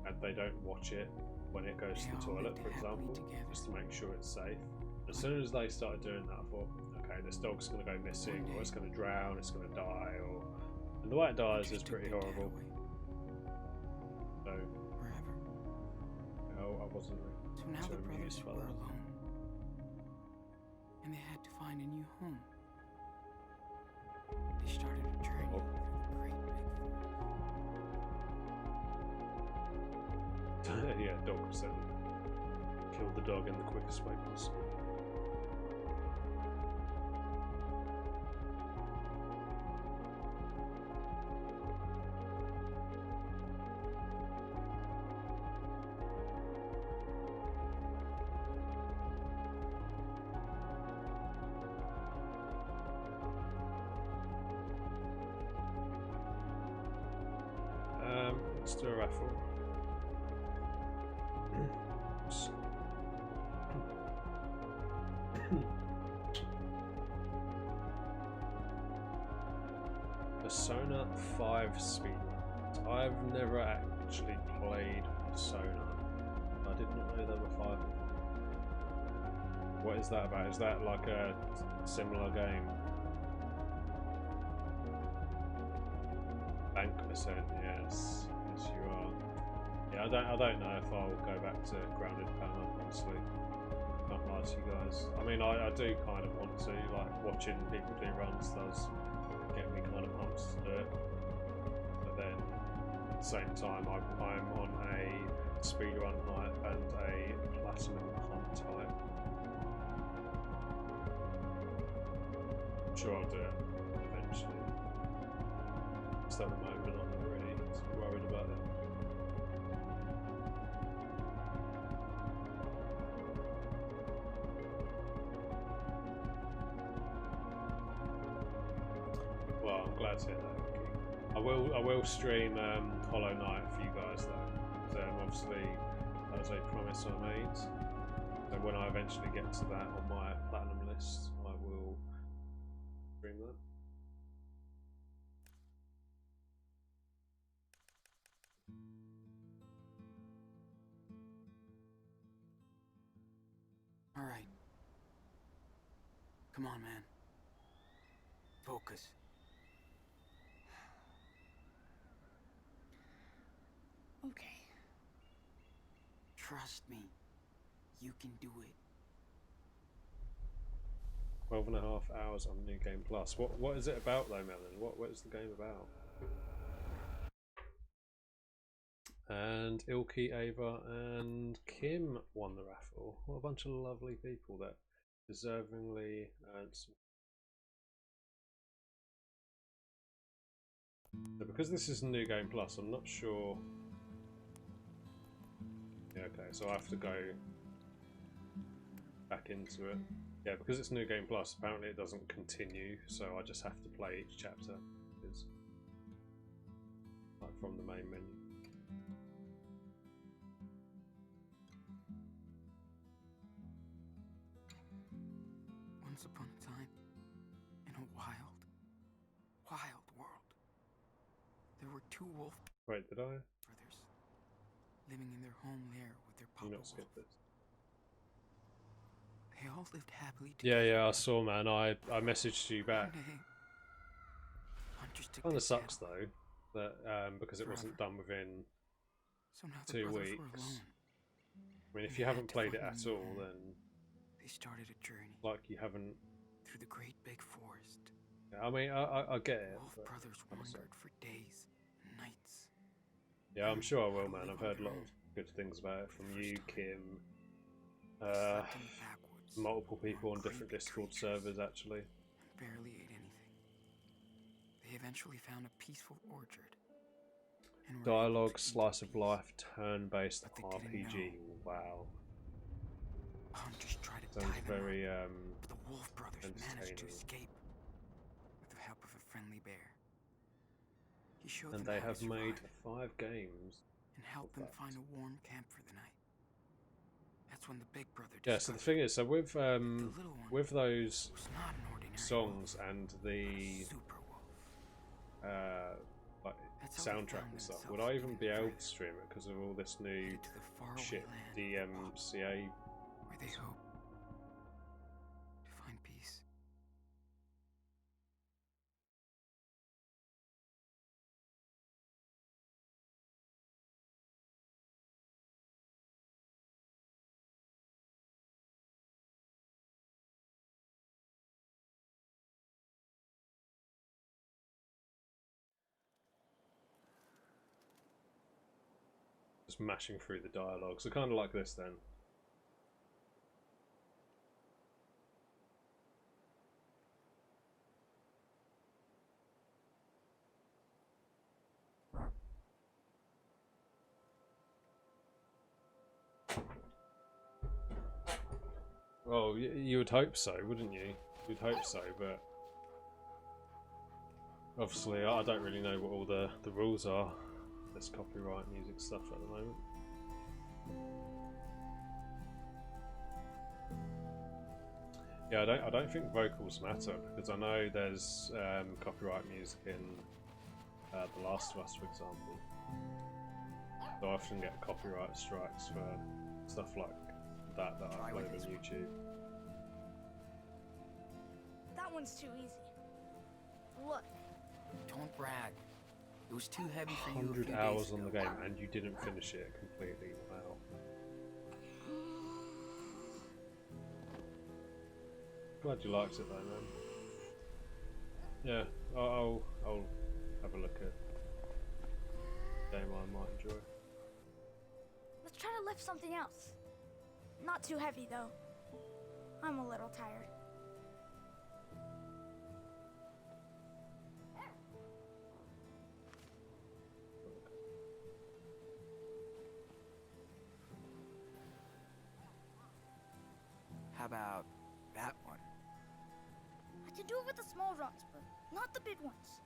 and they don't watch it when it goes to the toilet, for example, just to make sure it's safe. As soon as they started doing that, I thought, okay, this dog's going to go missing, or it's going to drown, it's going to die, or... And the way it dies is pretty horrible. So... Forever. No, I wasn't So now too the brothers amused by were that. alone. And they had to find a new home. They started a journey through the great big forest. Yeah, dog said killed the dog in the quickest way possible. Let's do a raffle. Oops. Persona 5 speedrun. I've never actually played Persona. I did not know there were 5 of them. What is that about? Is that like a similar game? Bank percent, yes. Yes, you are. Yeah, I don't know if I'll go back to grounded power, honestly. Can't lie to you guys. I mean, I do kind of want to, like, watching people do runs does get me kind of pumped to do it. But then, at the same time, I'm on a speedrun hype and a platinum hunt hype. I'm sure I'll do it eventually. Just at the moment, I'm not really too worried about it. Well, I'm glad to hear that. I will stream Hollow Knight for you guys though. Obviously that was a promise I made. So when I eventually get to that on my platinum list, I will stream that. All right. Come on, man. Focus. Okay. Trust me. You can do it. 12.5 hours on New Game Plus. What is it about though, Melon? What is the game about? And Ilky, Ava, and Kim won the raffle. What a bunch of lovely people that deservingly earned some. So because this is New Game Plus, I'm not sure. Yeah, okay, so I have to go back into it. Yeah, because it's New Game Plus, apparently it doesn't continue, so I just have to play each chapter. It's like from the main menu. Once upon a time, in a wild world, there were two wolf Wait, did I? brothers living in their home lair with their papa wolf. Skip this. They all lived happily together. Yeah, I saw, man. I messaged you back. Kind of sucks though that because it wasn't done within 2 weeks. I mean, if you haven't played it at all, then they started a journey. Like you haven't through the great big forest. Yeah, I mean, I get it. Wolf brothers wandered for days and nights. Yeah, I'm sure I will, man. I've heard a lot of good things about it from you, Kim, multiple people on different Discord servers, actually. And barely ate anything. They eventually found a peaceful orchard. Dialogue, slice of life, turn-based RPG. Wow. Hunters tried to Sounds tie them very up, but the Wolf brothers managed to entertaining. escape with the help of a friendly bear. He showed And them they how have to made survive 5 games. and helped them find a warm camp for the night. That's when the big brother Yeah, so the thing is, so with those was not an ordinary songs and the super wolf. like That's how they soundtrack found and stuff, themselves would I even being be able adrift. to stream it because of all this new Headed to the faraway shit land DMCA? where they hope to find peace. Just mashing through the dialogue, so kind of like this then. Well, you would hope so, wouldn't you? You'd hope so, but obviously I don't really know what all the rules are. This copyright music stuff at the moment. Yeah, I don't think vocals matter because I know there's copyright music in The Last of Us, for example. So I often get copyright strikes for stuff like that I upload on YouTube. That one's too easy. Look. Don't brag. It was too heavy for you a 100 few hours days on the ago. game and you didn't finish it completely. Wow. Glad you liked it though, man. Yeah, I'll have a look at a game I might enjoy. Let's try to lift something else. Not too heavy, though. I'm a little tired. How about that one? I can do it with the small runs, but not the big ones.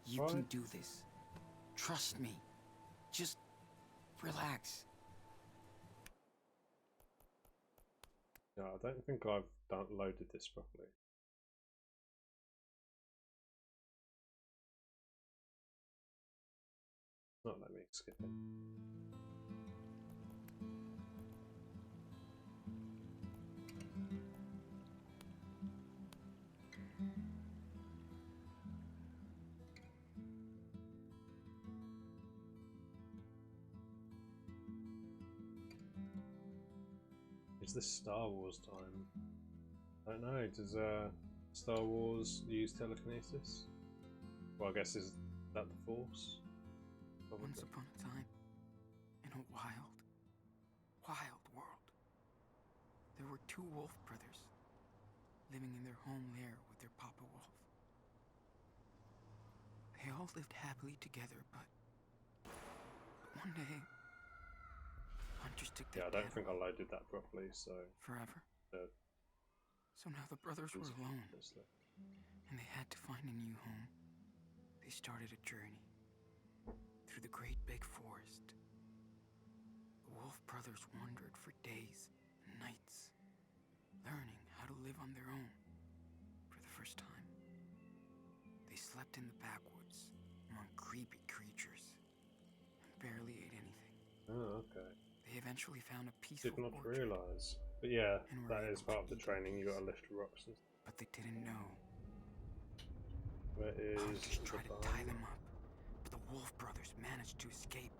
You can do this. Trust me. Just relax. No, I don't think I've loaded this properly. Not let me skip it. Is this Star Wars time? I don't know. Does Star Wars use telekinesis? Well, I guess is that the Force? Probably. Once upon a time, in a wild, wild world, there were two wolf brothers living in their home lair with their papa wolf. They all lived happily together, but one day, hunters took their Yeah, I don't pet think I loaded that properly, so forever. uh, So now the brothers were alone, and they had to find a new home. They started a journey through the great big forest. The wolf brothers wandered for days and nights, learning how to live on their own for the first time. They slept in the backwoods among creepy creatures and barely ate anything. Oh, okay. They eventually found a peaceful Did not orchard, realise. But yeah, and were that is able part of to the eat training. You in got to peace. lift rocks. But they didn't know. Where is Hunters the tried to barn? tie them up, but the wolf brothers managed to escape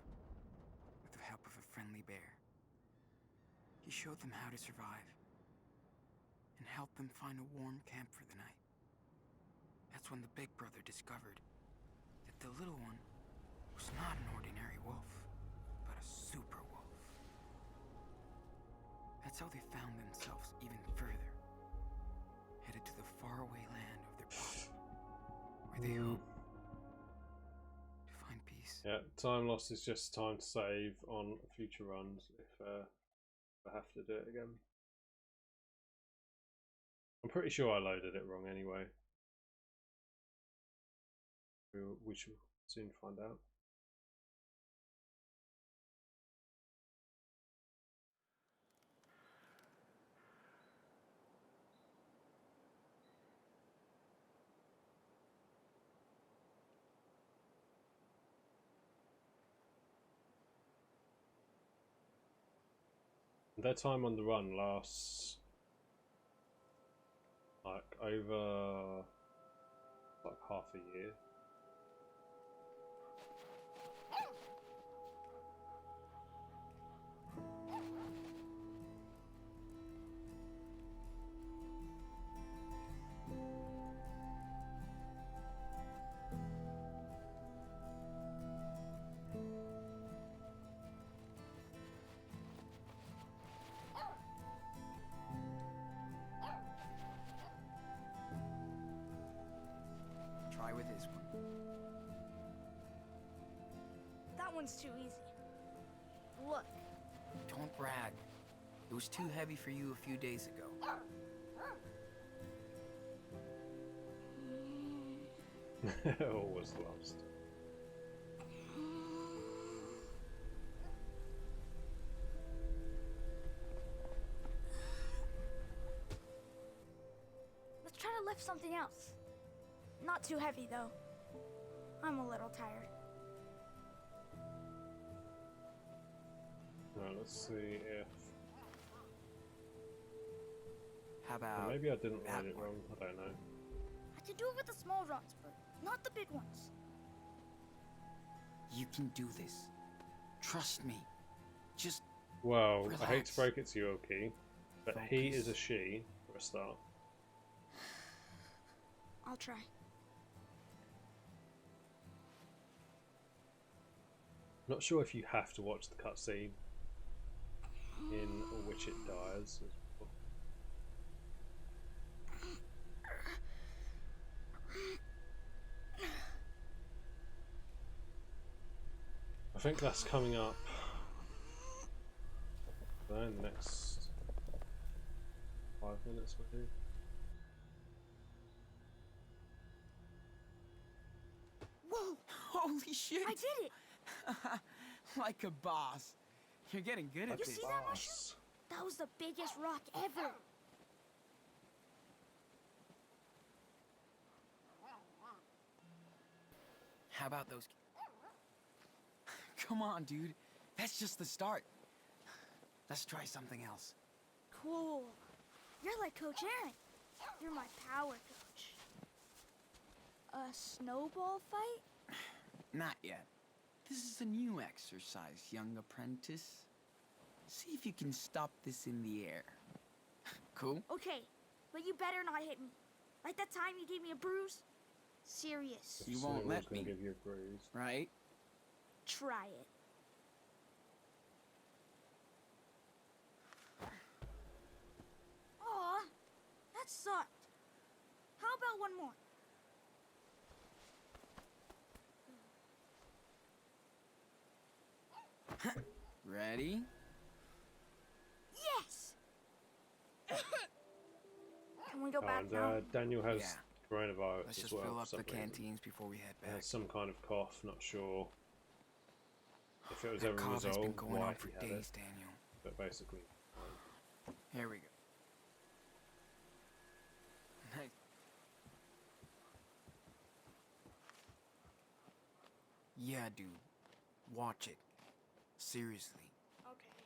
with the help of a friendly bear. He showed them how to survive and helped them find a warm camp for the night. That's when the big brother discovered that the little one was not an ordinary wolf, but a super wolf. That's how they found themselves even further, headed to the faraway land of their papa, where they hope to find peace. Yeah, time lost is just time to save on future runs if I have to do it again. I'm pretty sure I loaded it wrong anyway. We shall soon find out. Their time on the run lasts like over like half a year. Try with this one. That one's too easy. Look. Don't brag. It was too heavy for you a few days ago. Always lost. Let's try to lift something else. Not too heavy, though. I'm a little tired. Right, let's see if How about maybe I didn't that write it one? wrong. I don't know. I can do it with the small runs, but not the big ones. You can do this. Trust me. Just Well, I hate to relax. break it to you, Oki, but he is a Focus. she for a start. I'll try. Not sure if you have to watch the cutscene in which it dies. I think that's coming up in the next 5 minutes, maybe. Whoa! Holy shit! I did it! Like a boss. You're getting good at You this. see that mushroom? That was the biggest rock ever. How about those? Come on, dude. That's just the start. Let's try something else. Cool. You're like Coach Aaron. You're my power coach. A snowball fight? Not yet. This is a new exercise, young apprentice. See if you can stop this in the air. Cool? Okay, but you better not hit me. Like that time you gave me a bruise? Serious. You won't Someone's let gonna me. give you a bruise. Right? Try it. Aw, that sucked. How about one more? Ready? Yes! Can we go Oh, back and now? Daniel has Yeah. coronavirus Let's as just well. fill for up some the reason. canteens before we head He back. has some kind of cough, not sure if it was That ever cough has been resolved, going why on for he had days, it, Daniel. but basically. Here we go. Nice. Yeah, dude. Watch it. Seriously. Okay.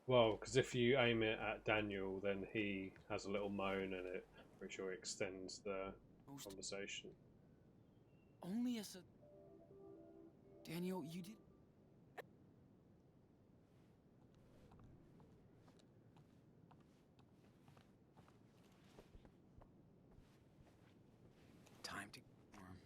Well, because if you aim it at Daniel, then he has a little moan and it pretty sure extends the Most conversation. only as a... Daniel, you did... Time to get warm.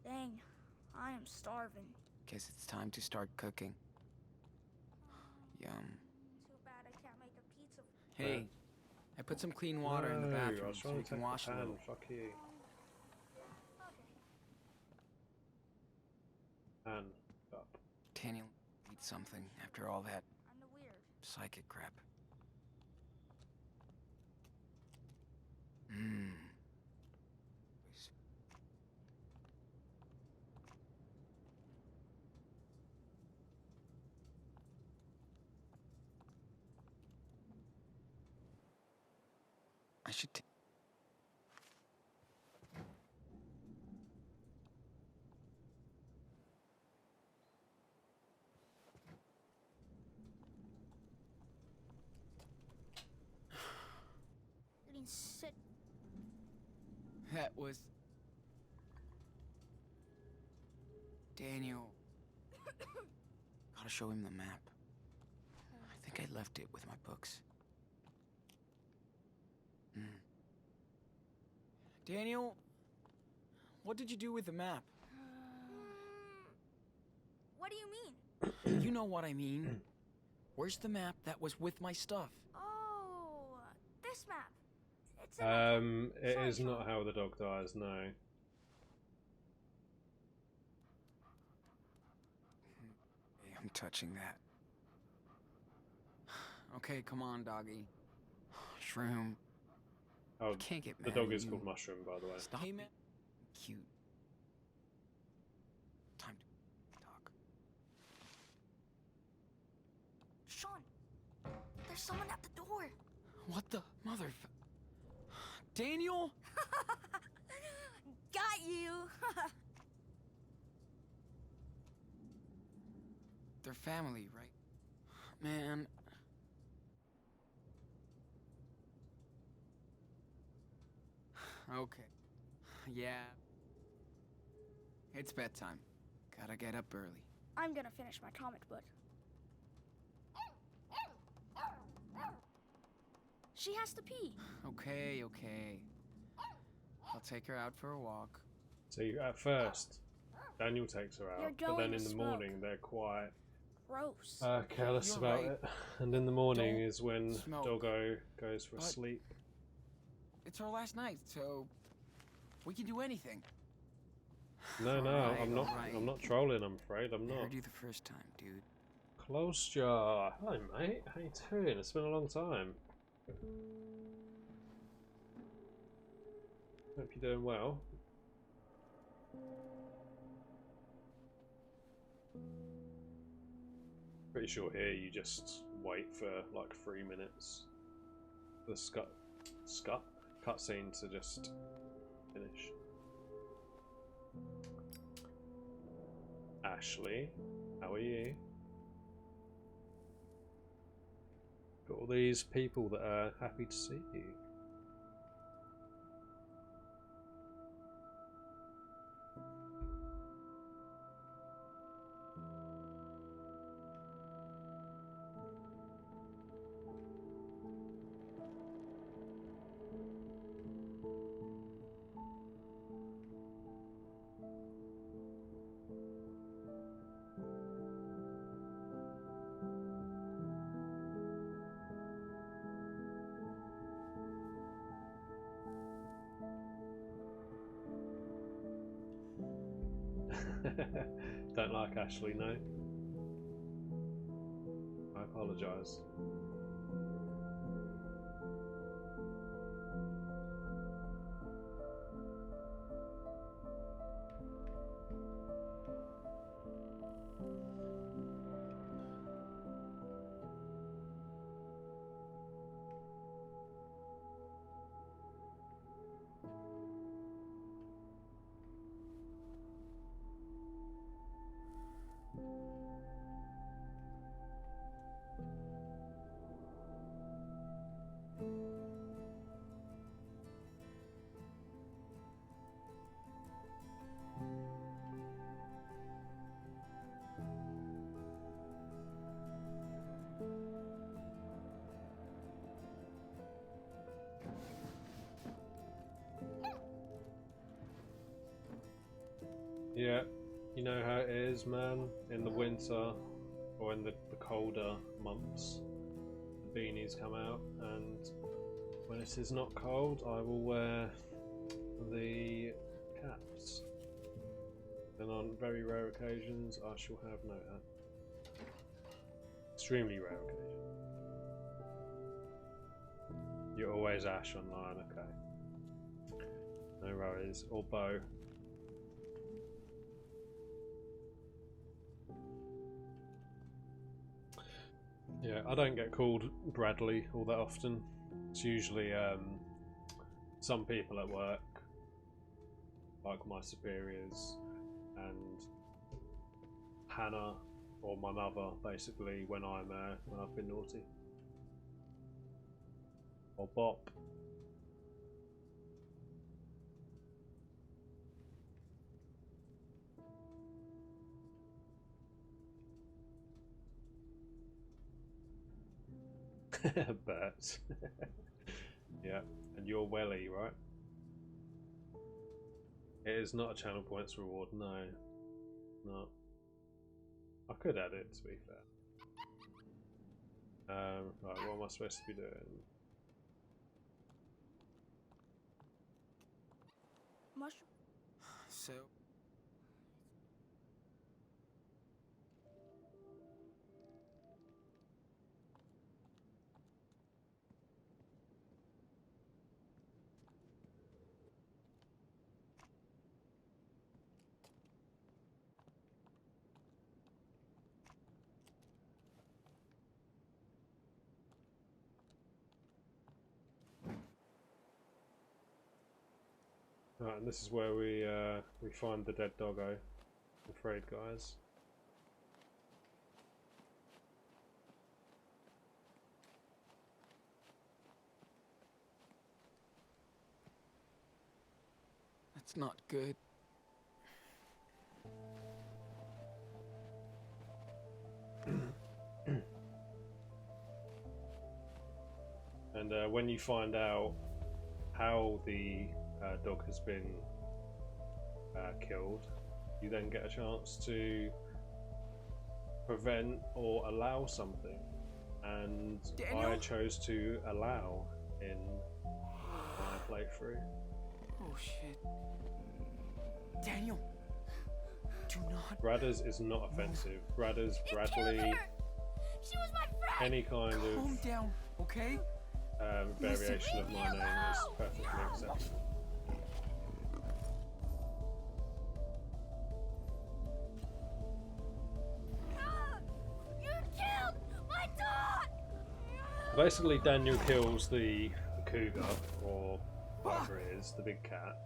Dang, I am starving. Guess it's time to start cooking. Yum. Too bad I can't make a pizza. Hey, I put some clean water in the No, I bathroom was so trying you to can take the wash a pan, little. fuck you. Okay. Pan up. Daniel, eat something after all that I'm the weird. psychic crap. Mmm. I should Getting sick. That was... Daniel. Gotta show him the map. I think I left it with my books. Daniel, what did you do with the map? What do you mean? You know what I mean. Where's the map that was with my stuff? Oh, this map. It's in my It Sorry, is Sean. not how the dog dies, no. Hey, I'm touching that. Okay, come on, doggy. Shroom. Oh, Can't get the mad dog at is you. called Mushroom, by the way. Stop. Hey, man. Cute. Time to talk. Sean, there's someone at the door. What the mother? Daniel? Got you. They're family, right? Man. Okay. Yeah. It's bedtime. Gotta get up early. I'm gonna finish my comic book. She has to pee. Okay, okay. I'll take her out for a walk. So at first, Daniel takes her out, You're but then going in to the smoke. morning they're quite Gross. careless You're about right. it. And in the morning Don't is when smoke. Doggo goes for a But- sleep. It's our last night, so we can do anything. No, Alright, I'm not. alright. I'm not trolling. I'm afraid I'm I not. heard you the first time, dude. Close jaw. Hello, mate. How you doing? It's been a long time. Hope you're doing well. Pretty sure here you just wait for like 3 minutes for the cutscene to just finish. Ashley, how are you? Got all these people that are happy to see you. Don't like Ashley, no. I apologise. Yeah, you know how it is, man. In the winter, or in the colder months, the beanies come out, and when it is not cold, I will wear the caps. And on very rare occasions, I shall have no hat. Extremely rare occasion. You're always Ash online, okay. No worries. Or Bo. Yeah, I don't get called Bradley all that often. It's usually some people at work, like my superiors, and Hannah or my mother, basically, when I've been naughty. Or Bop. Bert. Yeah, and you're Welly, right? It is not a channel points reward, no. No. I could add it, to be fair. Right, what am I supposed to be doing? Mushroom. So, Right, and this is where we find the dead doggo. I'm afraid, guys. That's not good. And when you find out how the dog has been killed, you then get a chance to prevent or allow something. And Daniel? I chose to allow in my playthrough. Oh shit. Daniel, do not. Bradders is not offensive. Bradders, Bradley, She was my friend. any kind Calm of down, okay? variation of my name is perfectly acceptable. You killed my dog. Basically, Daniel kills the cougar, or whatever it is, the big cat,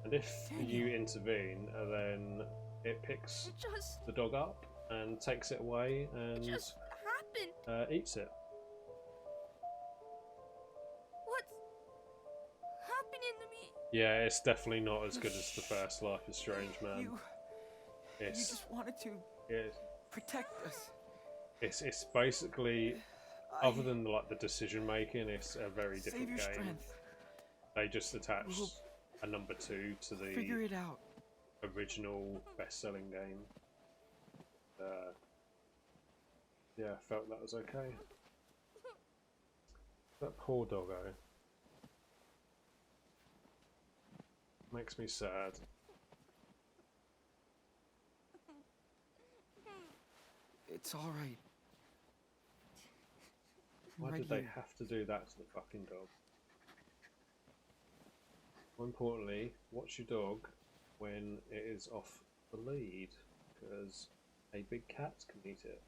and if you intervene, then it picks It just the dog up and takes it away and happened. eats it. What's happening to me? Yeah, it's definitely not as good as the first Life is Strange, man. You It's just wanted to protect us. it's basically, other than like the decision making, it's a very different Save your game. strength. They just attached a number 2 to the Figure it out. original best-selling game. Yeah, I felt that was okay. That poor doggo makes me sad. It's all right. Why Right did they here. have to do that to the fucking dog? More importantly, watch your dog when it is off the lead, because a big cat can eat it.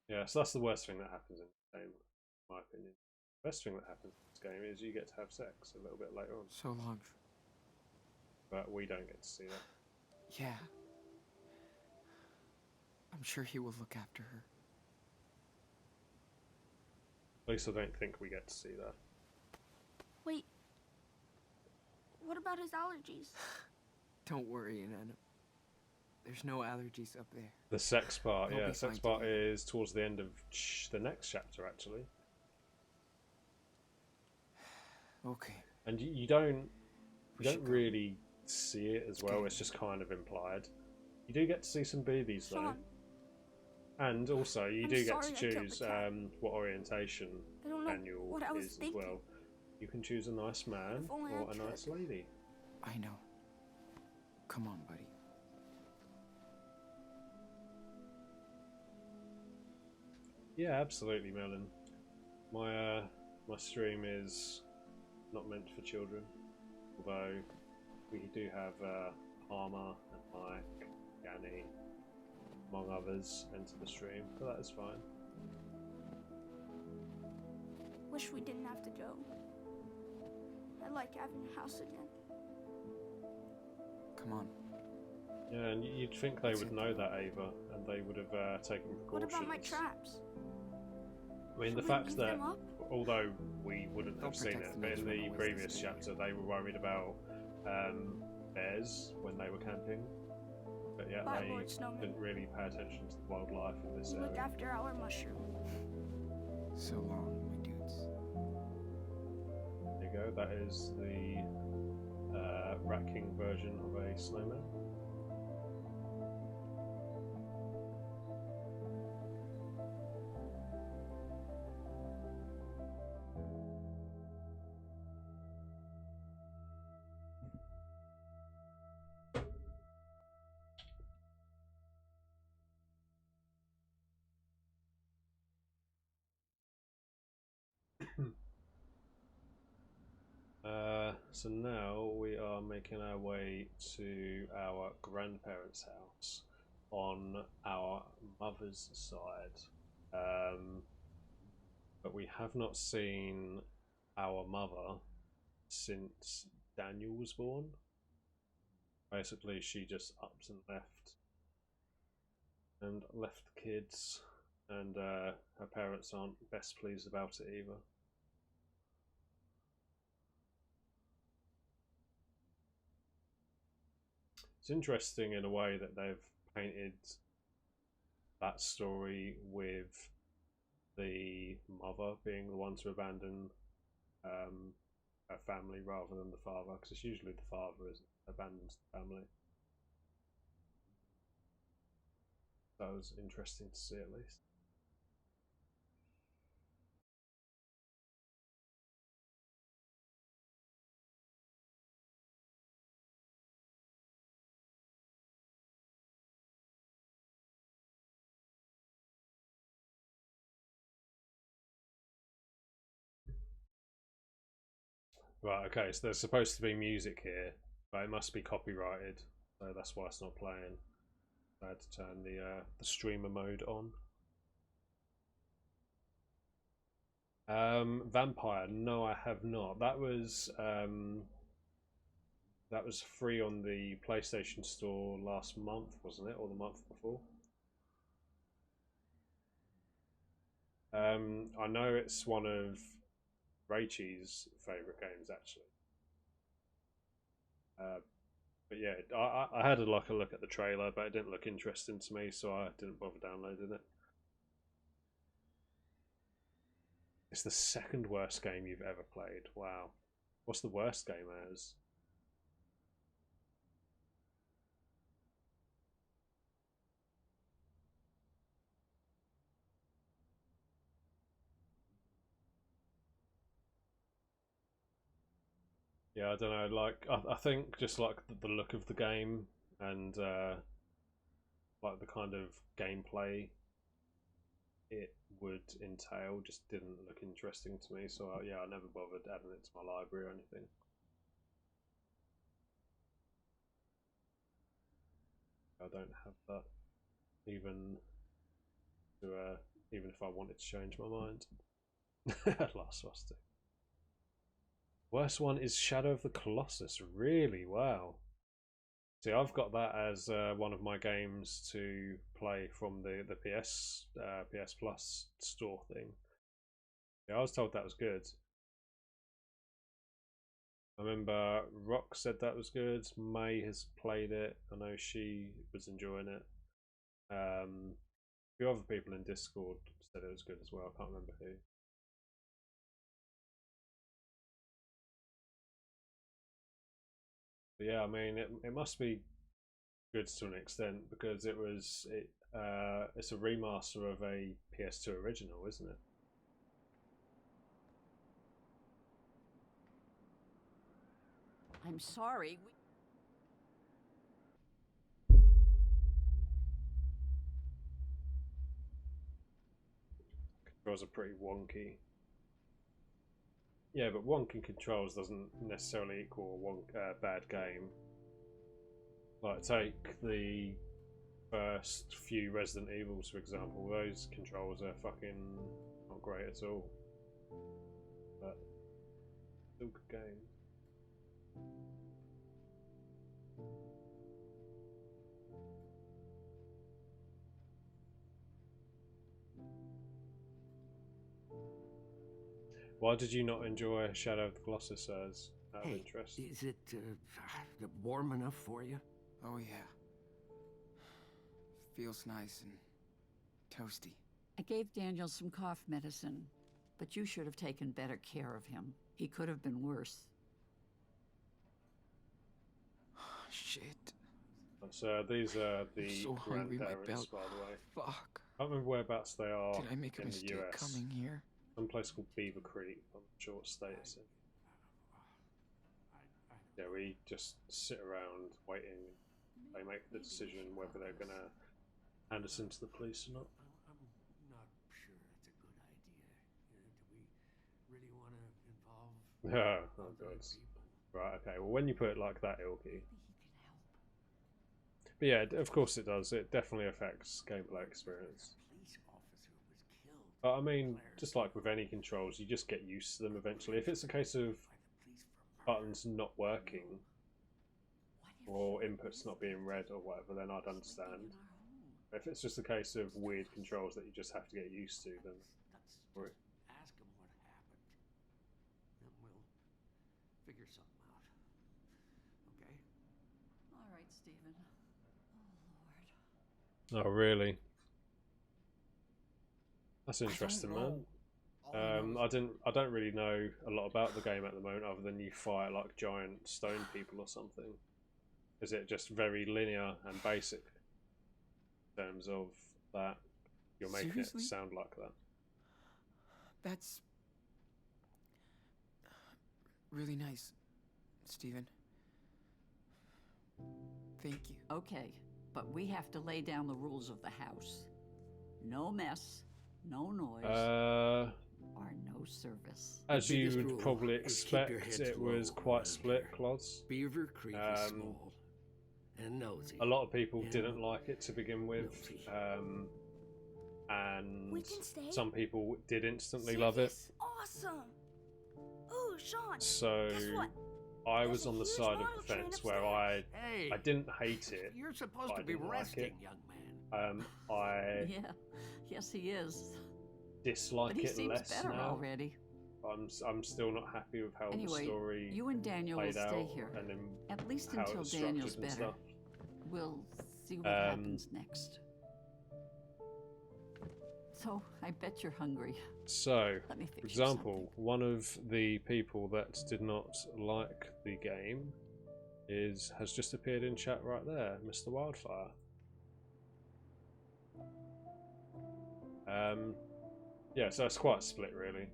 Yeah, so that's the worst thing that happens in the game, in my opinion. The best thing that happens in this game is you get to have sex a little bit later on. So long. But we don't get to see that. Yeah. I'm sure he will look after her. At least I don't think we get to see that. Wait. What about his allergies? Don't worry, Nana. There's no allergies up there. The sex part, He'll yeah, be sex fine part is towards the end of the next chapter, actually. Okay. And you don't should go. really see it as well. It's just kind of implied. You do get to see some boobies though, Sean, and also you I'm do get sorry to I killed choose the cat. What orientation I don't know Daniel what I was is as thinking. well. You can choose a nice man If only I or a could. nice lady. I know. Come on, buddy. Yeah, absolutely, Melon. My stream is not meant for children, although we do have Palmer and Mike, Yanni, among others, enter the stream, but that is fine. Wish we didn't have to go. I like having a house again. Come on. Yeah, and you'd think they would know that, Ava, and they would have taken What precautions. about my traps? I mean, the Should we fact leave that, them up? although we wouldn't They'll have seen protect it, the but next in the runaways previous that chapter they were worried about bears when they were camping. But yeah, Bye, they Lord Snowman. didn't really pay attention to the wildlife in this Look area. after our mushroom. So long, my dudes. There you go, that is the Rat King version of a snowman. So now we are making our way to our grandparents' house on our mother's side, but we have not seen our mother since Daniel was born. Basically, she just upped and left the kids, and her parents aren't best pleased about it either. It's interesting in a way that they've painted that story with the mother being the one to abandon her family rather than the father, because it's usually the father who abandons the family. That was interesting to see, at least. Right, okay, so there's supposed to be music here, but it must be copyrighted, so that's why it's not playing. I had to turn the streamer mode on. Vampire, no, I have not. That was free on the PlayStation Store last month, wasn't it, or the month before? I know it's one of Raichi's favourite games, actually. But yeah, I had a look at the trailer, but it didn't look interesting to me, so I didn't bother downloading it. It's the second worst game you've ever played. Wow. What's the worst game as? Yeah, I don't know. Like, I think just like the look of the game and like the kind of gameplay it would entail just didn't look interesting to me. So yeah, I never bothered adding it to my library or anything. I don't have that even if I wanted to change my mind. Last Rusty. Worst one is Shadow of the Colossus. Really? Wow. See, I've got that as one of my games to play from the PS Plus store thing. Yeah, I was told that was good. I remember Rock said that was good. May has played it. I know she was enjoying it. A few other people in Discord said it was good as well. I can't remember who. But yeah, I mean, it must be good to an extent because it's a remaster of a PS2 original, isn't it? I'm sorry. Controls are pretty wonky. Yeah, but wonky controls doesn't necessarily equal a bad game. Like, take the first few Resident Evils, for example. Those controls are fucking not great at all. But still good game. Why did you not enjoy Shadow of the Colossus as out of interest? Is it warm enough for you? Oh, yeah. Feels nice and toasty. I gave Daniel some cough medicine, but you should have taken better care of him. He could have been worse. Shit. So these are the so hungry, grandparents, by the way. Fuck. I can't remember whereabouts they are. Did I make a in mistake the US. coming here? Some place called Beaver Creek. I'm not sure what state it's in. Yeah, we just sit around waiting. They make the decision whether they're gonna hand us into the police or not. I'm not sure that's a good idea. Do we really want to involve? Yeah, oh god. Right, okay. Well, when you put it like that, Ilky. But yeah, of course it does. It definitely affects gameplay experience. A police officer was killed. But I mean, just like with any controls, you just get used to them eventually. If it's a case of buttons not working or inputs not being read or whatever, then I'd understand. If it's just a case of weird controls that you just have to get used to, then worry. Ask him what happened. Then we'll figure something out. Okay? All right, Stephen. Oh, Lord. Oh, really? That's interesting, man. I don't really know a lot about the game at the moment, other than you fight like giant stone people or something. Is it just very linear and basic in terms of that? You're making Seriously? it sound like that. That's really nice, Stephen. Thank you. Okay, but we have to lay down the rules of the house. No mess, no noise, or no service. As The you biggest would rule probably is keep your expect, heads it was low quite around split, here. Clods. Beaver Creek is small and nosy. A lot of people and didn't like it to begin with, nosy. and We can stay? some people did instantly love it. Awesome! Ooh, Sean! So Guess what? I There's was a on the huge side of model the train fence where upstairs. Hey, I didn't hate it. you're supposed I to be didn't like resting, it. young man. I Yeah, yes he is. dislike But he it seems less better now. already. I'm still not happy with how the Anyway, story you and Daniel will played stay out here. and then At least how it until was Daniel's structured and better. stuff. We'll see what happens next. So, I bet you're hungry. So, Let me fix for you example, one of the people that did not like the game has just appeared in chat right there, Mr. Wildfire. Yeah, so it's quite split, really.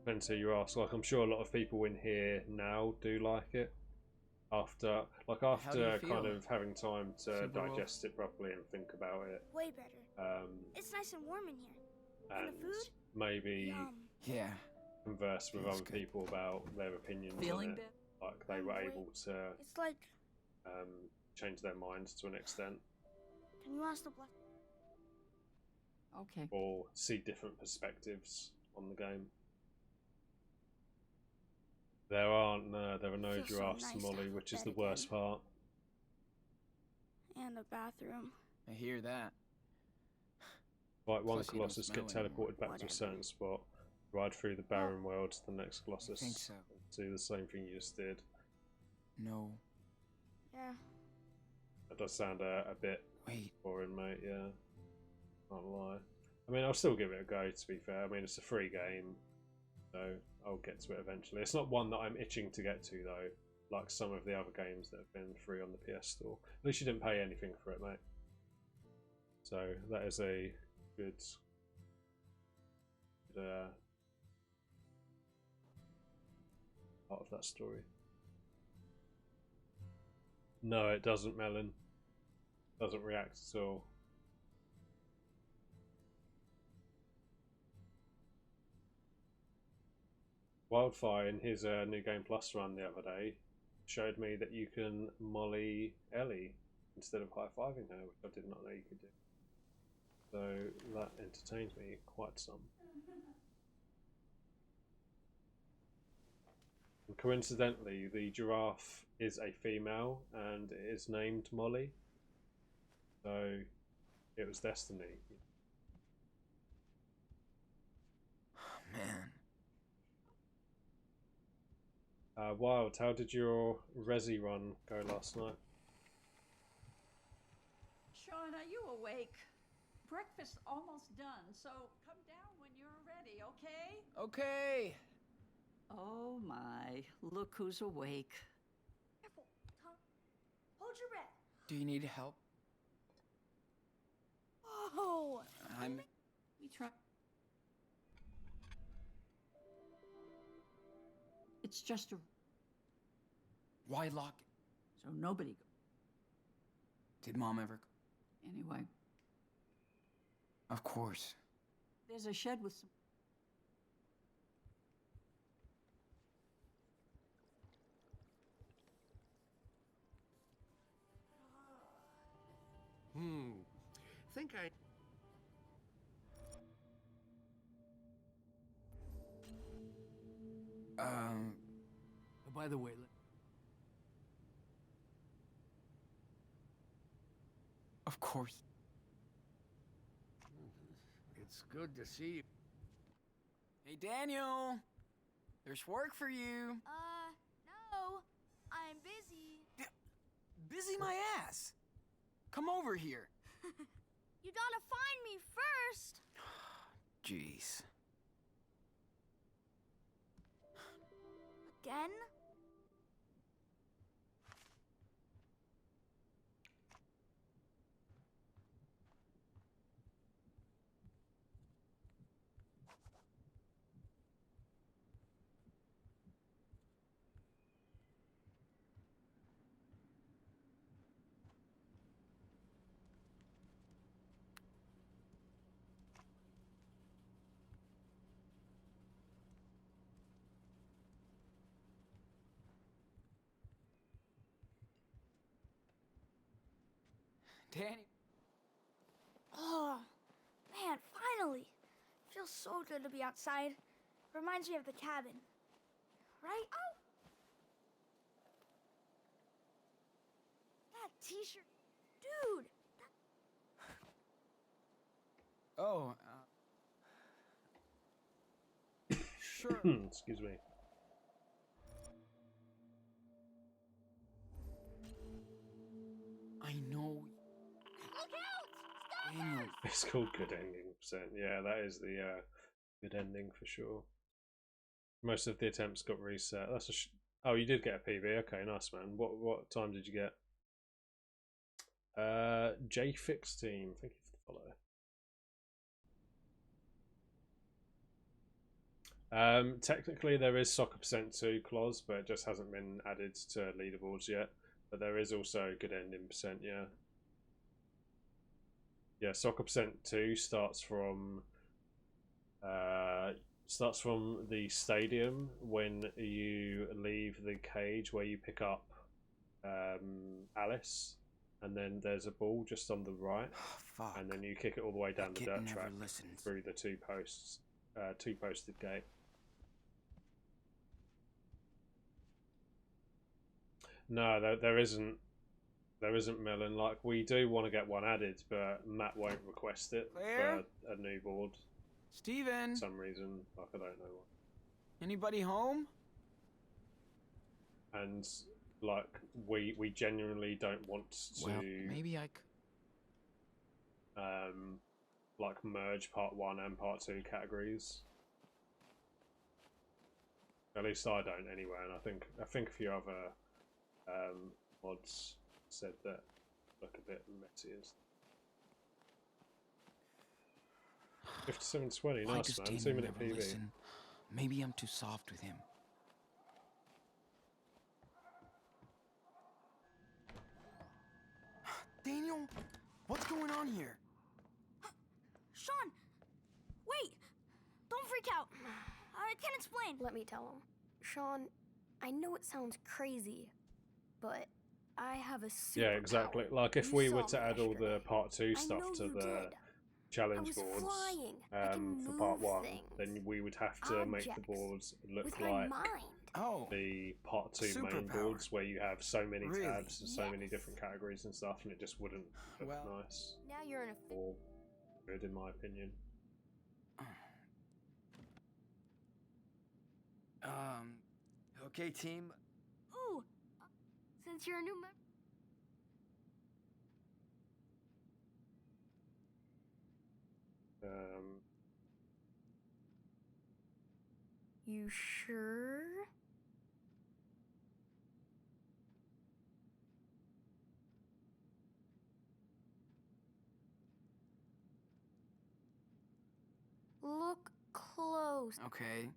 Depends who you ask. Like, I'm sure a lot of people in here now do like it. After How do you kind feel? of having time to Superworld? digest it properly and think about it, Way better. It's nice and warm in here. And and the food? maybe Yum. Yeah. converse with Feels other good. people about their opinions Feeling on it. better? Like they were Wait. able to It's like, change their minds to an extent, can you ask the black? Okay. or see different perspectives on the game. There are no Feels so giraffes nice to to Molly, have a which is bed the worst again. part. And a bathroom. I hear that. Like one Plus you don't Colossus get smell anymore. teleported back to a Whatever. certain spot, ride through the barren world to the next Colossus, think so. do the same thing you just did. No. Yeah. That does sound a bit Wait. boring, mate, yeah. Can't lie. I mean, I'll still give it a go, to be fair. I mean, it's a free game, so I'll get to it eventually. It's not one that I'm itching to get to, though, like some of the other games that have been free on the PS Store. At least you didn't pay anything for it, mate. So that is a good part of that story. No, it doesn't, Melon. Doesn't react at all. Wildfire in his New Game Plus run the other day showed me that you can molly Ellie instead of high-fiving her, which I did not know you could do. So that entertained me quite some. And coincidentally, the giraffe is a female and it is named Molly. So it was destiny. Man. Wild, how did your Resi run go last night? Sean, are you awake? Breakfast's almost done, so come down when you're ready, okay? Okay. Oh my, look who's awake. Careful, Tom. Hold your breath. Do you need help? Oh. I'm. We try. It's just a. Why lock it? So nobody. Did Mom ever? Anyway, Of course. there's a shed with some. think I... Oh, by the way, Of course. It's good to see you. Hey, Daniel. There's work for you. No. I'm busy. Busy my ass. Come over here. You gotta find me first. Jeez. Again? Danny. Oh, man, finally. Feels so good to be outside. Reminds me of the cabin. Right? Oh! That t-shirt. Dude! Oh, sure. Excuse me. I know. Look out! Daniel. It's called good ending percent. Yeah, that is the good ending for sure. Most of the attempts got reset. That's a oh, you did get a PB. Okay, nice man. What time did you get? JFix team. Thank you for the follow. Technically there is soccer percent 2 clause, but it just hasn't been added to leaderboards yet. But there is also good ending percent, yeah. Yeah, soccer percent 2 starts from the stadium when you leave the cage where you pick up Alice, and then there's a ball just on the right, and then you kick it all the way down the dirt track through the two posted gate. No, there isn't Melon. Like, we do want to get one added, but Matt won't request it Claire? for a new board. Steven? For some reason, like, I don't know what. Anybody home? And like, we genuinely don't want to. Well, maybe I could. Like, merge part 1 and part 2 categories. At least I don't anyway, and I think a few other mods said that look a bit messy. 5720, nice man. 2-minute PB. Listen? Maybe I'm too soft with him. Daniel, what's going on here? Sean! Wait! Don't freak out. I can explain. Let me tell him. Sean, I know it sounds crazy, but I have a superpower. Yeah, exactly. Like, if we were to add all the part 2 stuff to the challenge boards for part 1, then we would have to make the boards look like the part 2 main boards, where you have so many tabs and so many different categories and stuff, and it just wouldn't look nice. Now you're in a or good, in my opinion. Okay, team. Ooh! Since you're a new member. You sure? Look close. Okay.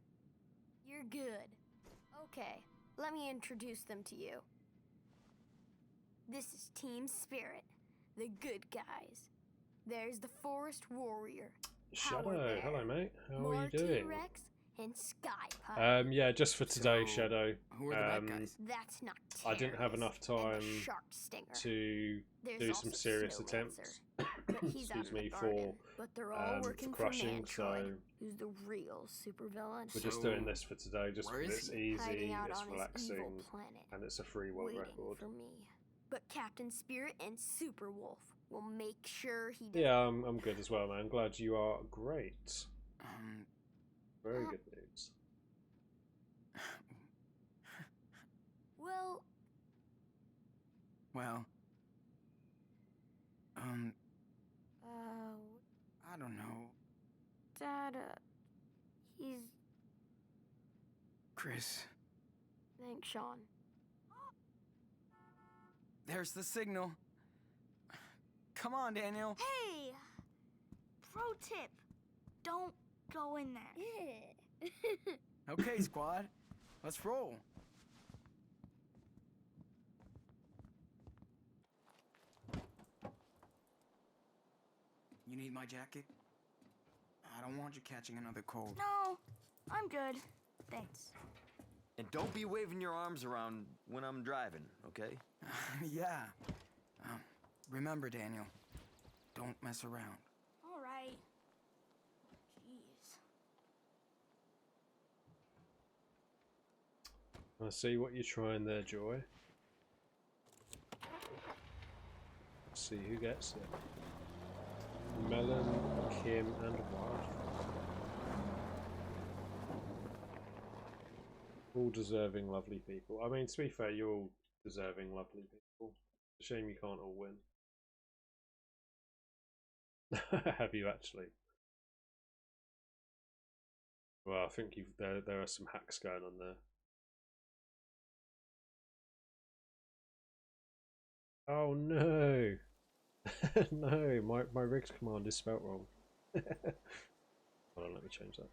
You're good. Okay, let me introduce them to you. This is Team Spirit, the good guys. There's the Forest Warrior, Shadow, hello mate. How are you doing? T-Rex, and Sky Pirate. Yeah, just for today, Shadow. Who are the bad guys? That's not I didn't have enough terrorists and the time Shark Stinger. to There's do also some serious Snowmancer, attempts. but he's out Excuse in the me, garden. But they're all working for crushing. for So Mantroid, who's the real supervillain. we're just doing this for today, just where because is it's he? easy, Hiding out it's on his relaxing, evil planet, and it's a free world waiting record. for me. But Captain Spirit and Super Wolf will make sure he does. Yeah, I'm good as well, man. Glad you are great. Very good news. Well, I don't know. Dad, he's... Chris, Thanks, Sean. there's the signal. Come on, Daniel. Hey! Pro tip. Don't go in there. Yeah. Okay, squad. Let's roll. You need my jacket? I don't want you catching another cold. No, I'm good. Thanks. And don't be waving your arms around when I'm driving, okay? Yeah. Remember, Daniel, don't mess around. All right. Jeez. I see what you're trying there, Joy. See who gets it. Melon, Kim, and Wildfire. All deserving, lovely people. I mean, to be fair, you're all deserving, lovely people. It's a shame you can't all win. Have you actually? Well, I think there are some hacks going on there. Oh no! No, my rigs command is spelt wrong. Hold on, let me change that.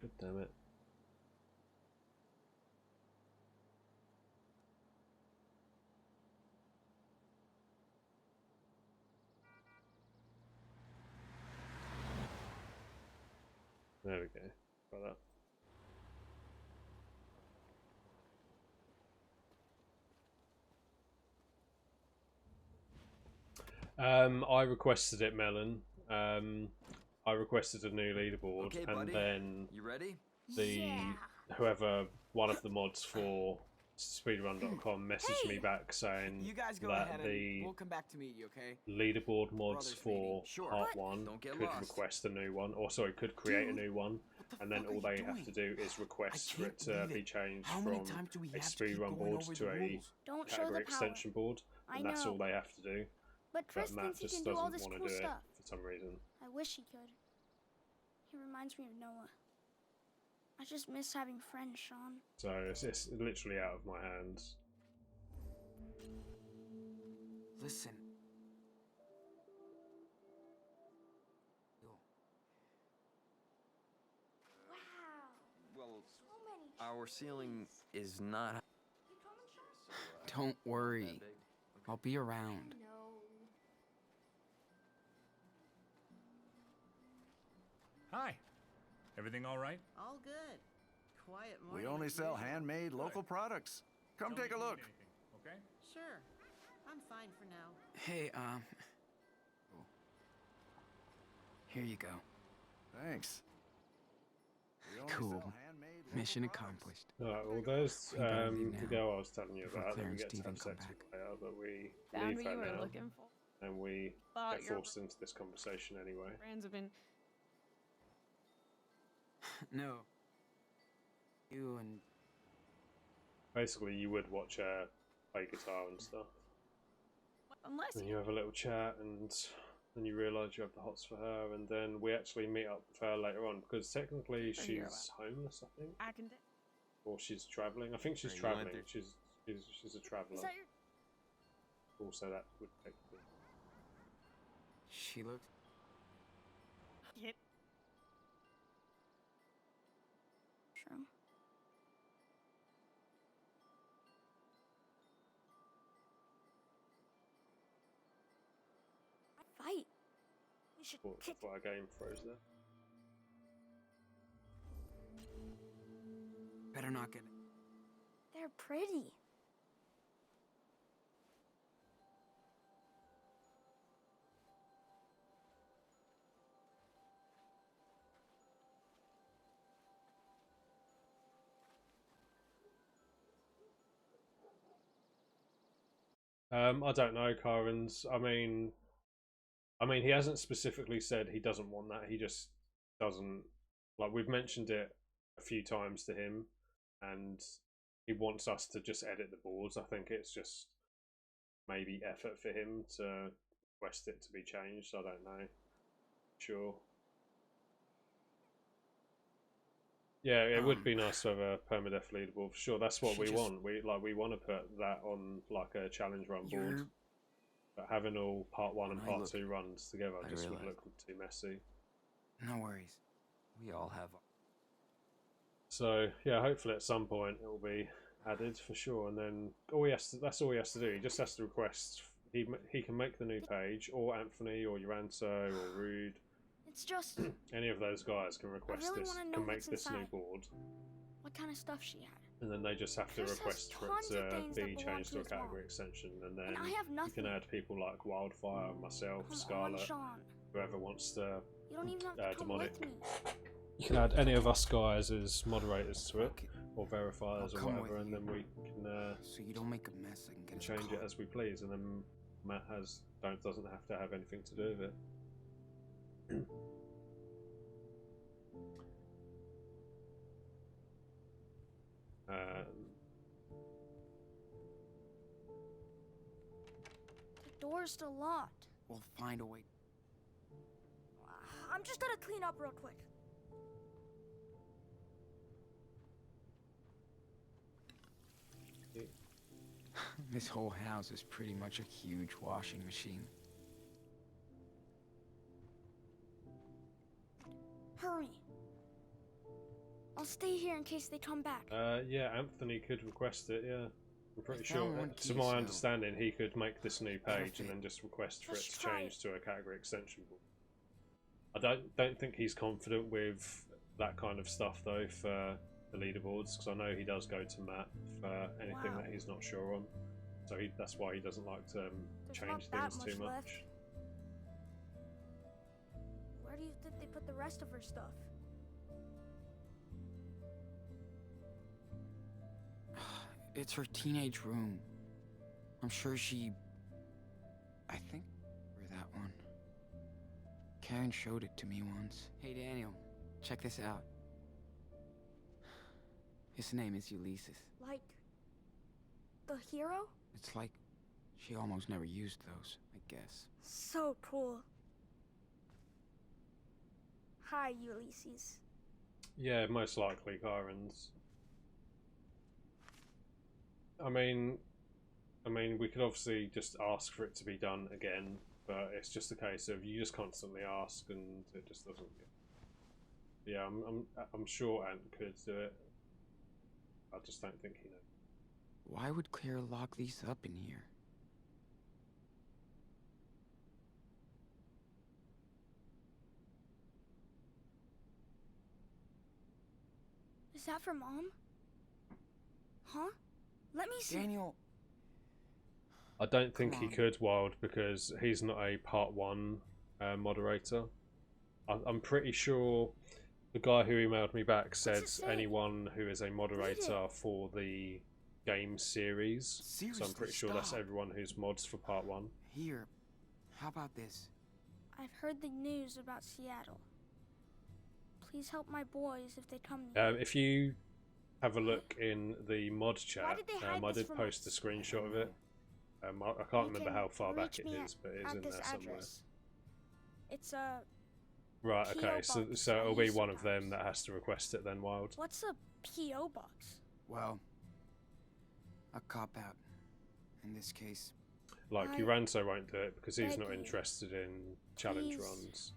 God damn it. There we go. Got that. I requested it, Melon. I requested a new leaderboard, Okay, and buddy. then You ready? whoever one of the mods for speedrun.com messaged me back saying You guys go that ahead and we'll come back to meet you, okay? leaderboard mods for Sure. part What? 1 Don't get could lost. request a new one, or sorry, could create a new one, and then fuck all are they you have to do is request for it can't to believe be it. changed How from many times do we a have to keep speedrun going board over to the a rules? Don't show category the power. extension board, I and that's know. all they have to do. But Chris Matt thinks he just can do all doesn't this want to cool do it stuff. for some reason. I wish he could. He reminds me of Noah. I just miss having friends, Sean. So it's literally out of my hands. Listen. Well, our ceiling is not... Don't worry. I'll be around. Hi. Everything all right? All good. Quiet We morning. only as sell usual. handmade local products. Come Tell me take a if you need look. anything, okay? Sure. I'm fine for now. Hey, here you go. Thanks. We only Cool. sell handmade local Mission products. accomplished. Alright, well there's We better leave the now, girl I was telling you before about that Claire we and get to Steven have come sex back. with later, but we Found leave what her you were now, looking for. and we Thought get your forced into this conversation anyway. brands have been. No. You and Basically, you would watch her play guitar and stuff. Unless And you have a little chat, and then you realise you have the hots for her, and then we actually meet up with her later on, because technically she's homeless, I think, I can. or she's travelling. I think she's Right, you went travelling. there. She's a traveller. Is that your... Also, that would take me. she looked. Get. True. should I kick. thought our game froze there. Better not get. They're pretty. I don't know, Karens. I mean, he hasn't specifically said he doesn't want that. He just doesn't. Like, we've mentioned it a few times to him, and he wants us to just edit the boards. I think it's just maybe effort for him to request it to be changed. I don't know. Sure. Yeah, it would be nice to have a permadeath leaderboard for sure. That's what we want. We want to put that on like a challenge run board. But having all part 1 and part 2 runs together just would look too messy. No worries. We all have. So yeah, hopefully at some point it will be added for sure. And then that's all he has to do. He just has to request. He can make the new page, or Anthony, or Uranto, or Rude. It's just any of those guys can request really this. Can make this new board. What kind of stuff she had? And then they just have to request for it to be changed to a category extension, and then you can add people like Wildfire, myself, Scarlet, whoever wants to. You don't even have to come with me. You can add any of us guys as moderators to it, or verifiers, or whatever, and then we can. So you don't make a mess. I can get change it as we please, and then Matt doesn't have to have anything to do with it. The door's still locked. We'll find a way. I'm just gonna clean up real quick. This whole house is pretty much a huge washing machine. Hurry. I'll stay here in case they come back. Yeah, Anthony could request it, yeah. I'm pretty sure, to my understanding, he could make this new page and then just request for it to change to a category extension board. I don't think he's confident with that kind of stuff, though, for the leaderboards, because I know he does go to Matt for anything that he's not sure on. So that's why he doesn't like to change things too much. Left. Where do you think they put the rest of her stuff? It's her teenage room. I'm sure I think that one. Karen showed it to me once. Hey Daniel, check this out. His name is Ulysses. Like the hero? It's like she almost never used those, I guess. So cool. Hi, Ulysses. Yeah, most likely, Kyrens. I mean, we could obviously just ask for it to be done again, but it's just a case of you just constantly ask, and it just doesn't. Yeah, I'm sure Ant could do it. I just don't think he knows. Why would Claire lock these up in here? Is that for Mom? Huh? Let me see. Daniel. I don't think he could, Wild, because he's not a part 1 moderator. I'm pretty sure the guy who emailed me back said anyone who is a moderator for the game series. Seriously, so I'm pretty sure that's everyone who's mods for part 1. Here, how about this? I've heard the news about Seattle. Please help my boys if they come near. If you have a look in the mod chat, I did post a screenshot of it. I can't remember how far back it is, but it is in there somewhere. It's a right. Okay, so it'll be one of them that has to request it then, Wild. What's a P.O. box? Well, a cop-out in this case. Like, Uranto won't do it because he's not interested in challenge runs.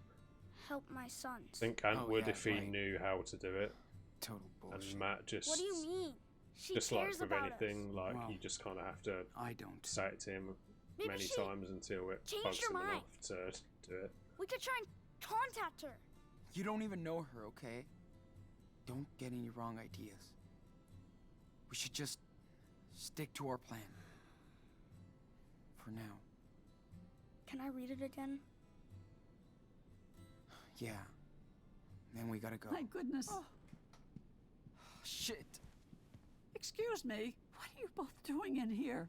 Help my sons. I think Ant would if he knew how to do it. Total bullshit. And Matt just... What do you mean? She just cares like with about anything, us. like you just kind of have to say it to him many times until it bugs him enough to do it. We could try and contact her. You don't even know her, okay? Don't get any wrong ideas. We should just stick to our plan. For now. Can I read it again? Yeah. Then we gotta go. My goodness. Oh. Shit. Excuse me. What are you both doing in here?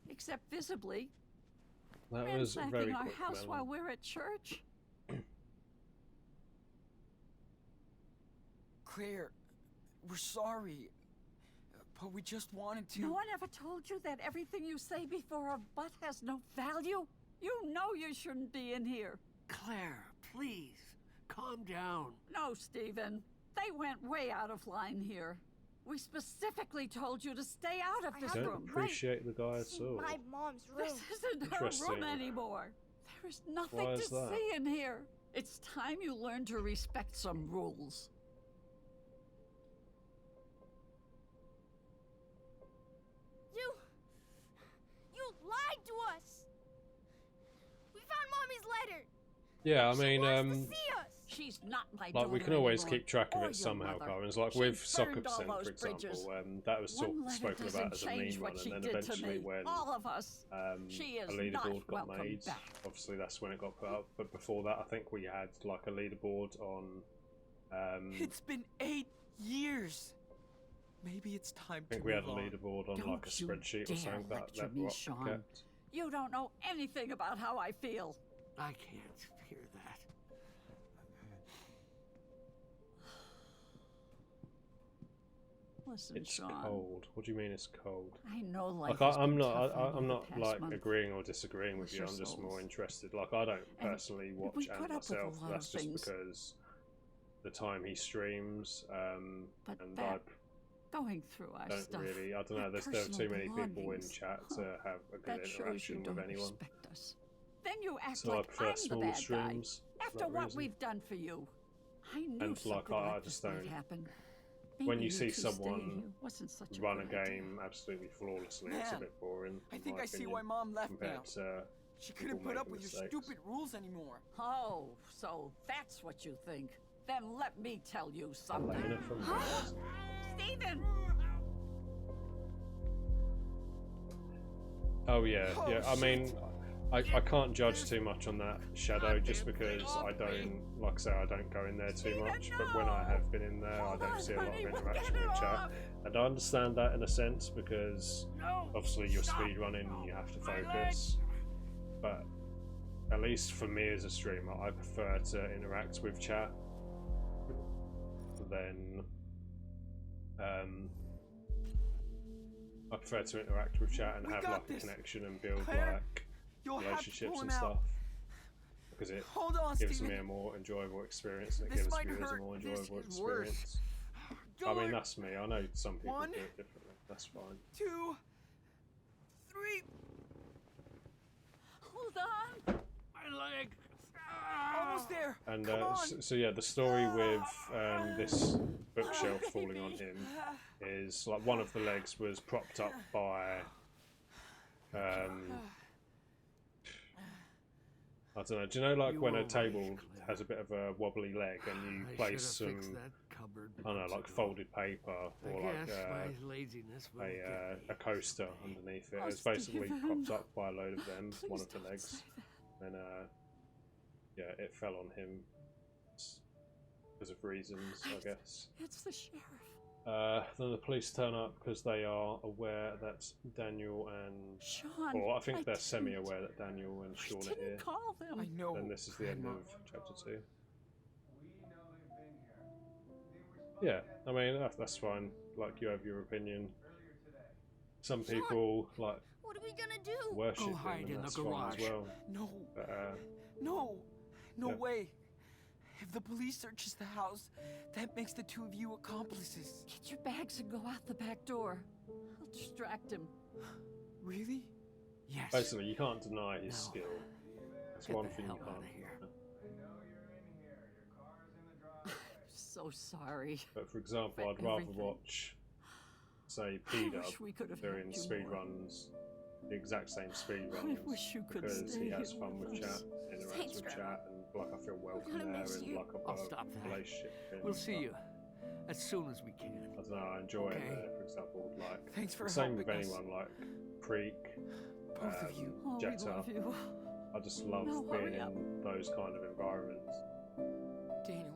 Except visibly. That was ransacking very our quick, house Melanie. while we're at church. Claire, we're sorry. But we just wanted to... No one ever told you that everything you say before a butt has no value? You know you shouldn't be in here. Claire, please, calm down. No, Stephen. They went way out of line here. We specifically told you to stay out of this Don't room. appreciate the guy at all. My mom's room. This isn't her Interesting. room anymore. There is nothing Why to is that? see in here. It's time you learn to respect some rules. You lied to us. We found Mommy's letter. Yeah, I She mean, wants to see us. She's not my like daughter we can always anymore, keep track of or it your somehow, mother. Karen. It's like She with Soccer burned all Percent, those for example, bridges. that was One letter spoken doesn't about as a change mean what one, she and then did to eventually me. when All of us. She is a leaderboard not got welcome made, back. obviously that's when it got put up. But before that, I think we had like a leaderboard on. It's been 8 years. Maybe it's time I think to we had a move on. leaderboard on Don't like a you spreadsheet or dare something that lecture that me, Rock Sean. kept. You don't know anything about how I feel. I can't hear that. Listen, It's Sean. cold. What do you mean it's cold? I know life Like has I'm been not. tough on I'm you not the past like month. agreeing or disagreeing with Bless you. your I'm just more souls. interested. Like I don't And personally we watch put and up with a myself. lot That's of just things. because the time he streams. But And that, going through our don't stuff, really. I don't know. our There are personal too many people in belongings, chat to have a good that shows you interaction don't with anyone. respect us. Then you act So I like prefer I'm the smaller bad streams. guy. for After that what reason. we've done for you, I knew And, like, something I like just this might don't- happen. When Maybe you see two staying someone here wasn't such a run a good idea. game absolutely flawlessly, it's a Man, bit boring. I in think my I see opinion, why Mom left compared now. to She people couldn't put up making with your mistakes. stupid rules anymore. Oh, so that's what you think. Then let me tell you something. Elena from Wales. Stephen! Oh yeah, yeah. I mean, I can't judge too much on that shadow just because I don't, like I say, I don't go in there too much. But when I have been in there, I don't see a lot of interaction with chat. And I understand that in a sense because obviously you're speedrunning and you have to focus. But at least for me as a streamer, I prefer to interact with chat than I prefer to interact with chat and We have got like a this. connection and build Claire, like you'll have to relationships pull and him out. stuff because it Hold on, gives Steven. me a more enjoyable experience and it This gives might viewers a hurt. more This enjoyable is worse. experience. Do I mean it. that's me. I know some people One, do it differently. That's fine. 2, 3. Hold on. My leg. Almost there. And Come on. so yeah, the story with this bookshelf falling on him is like one of the legs was propped up by I don't know. Do you know like You when a were right, table Claire. has a bit of a wobbly leg and you I place should have some fixed that cupboard I don't know months like ago. folded paper I or guess like my laziness will get a coaster underneath it. Oh, It's basically Stephen. propped up by a load of them, Please one of the don't legs, say that. and yeah, it fell on him because of reasons, I guess. It's the sheriff. Then the police turn up because they are aware that Daniel and Sean, or I think they're didn't- semi-aware that Daniel and Sean are didn't here. call them. I know. And this is the end Grandma. of chapter 2. Yeah, I mean that's fine. Like you have your opinion. Some people like What are we gonna do? worship Go him, hide and in the that's fine garage. as well. No. But, No. No Yeah. way. If the police searches the house, that makes the two of you accomplices. Get your bags and go out the back door. I'll distract him. Really? Yes. basically, you can't deny his No. skill. That's Get one the thing you hell can't. outta here. I'm so sorry. But for example, For I'd rather everything. watch, say, I P-Dub wish we could have doing helped you more. speedruns the exact same speed I runs wish you could because stay he has here fun with with chat, us. interacts Thanks, with Trevor. chat, and like I feel welcome gonna there miss and you. like I'll a stop that. relationship. We'll see you as soon as we can. I don't know, I enjoy it Okay. there, for example, like Thanks for the same with helping us. anyone, like Creek, Both of you. Oh, we Jetta. love you. I just love No, being hurry up. in those kind of environments. Daniel,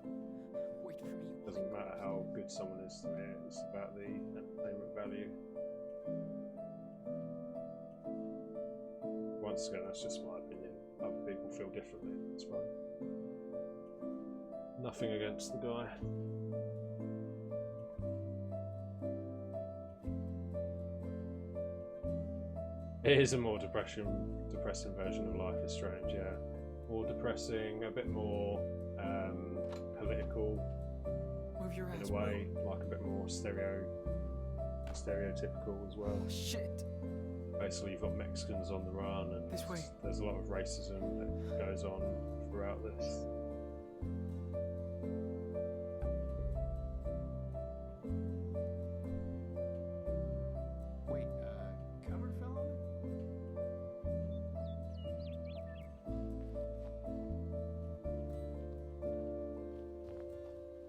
wait for me. Doesn't matter how good someone is to me, it's about the entertainment value. Once again, that's just my opinion. Other people feel differently, that's fine. Nothing against the guy. It is a more depressing version of Life is Strange, yeah. More depressing, a bit more political Move your in ass, a way, like a bit more stereotypical as well. Oh, shit. Basically, you've got Mexicans on the run, and This way. there's a lot of racism that goes on throughout this. Wait, cover fell on him?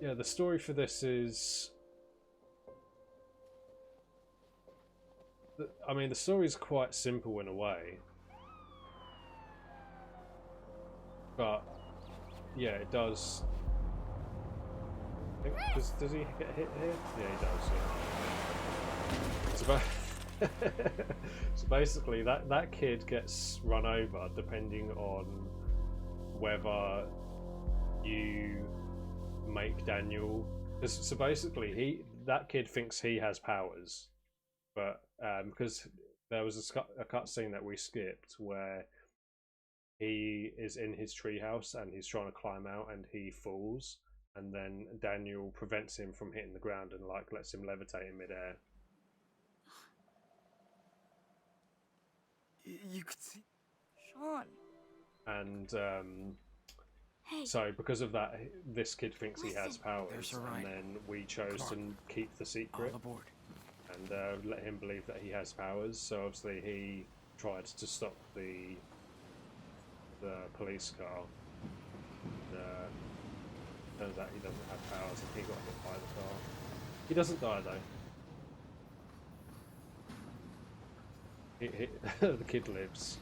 Yeah, the story for this is... I mean, the story is quite simple in a way. But, yeah, it does... Does he get hit here? Yeah, he does, yeah. So basically, that kid gets run over depending on whether you make Daniel... So basically, that kid thinks he has powers. But because there was a cutscene that we skipped where he is in his treehouse and he's trying to climb out and he falls, and then Daniel prevents him from hitting the ground and like lets him levitate in midair. You could see. Sean. And Hey. so because of that, this kid thinks he has Listen. powers, There's a and ride. then we chose Come to on. keep the secret. All aboard. And let him believe that he has powers. So obviously he tried to stop the police car. Turns out he doesn't have powers, and he got hit by the car. He doesn't die though. The kid lives.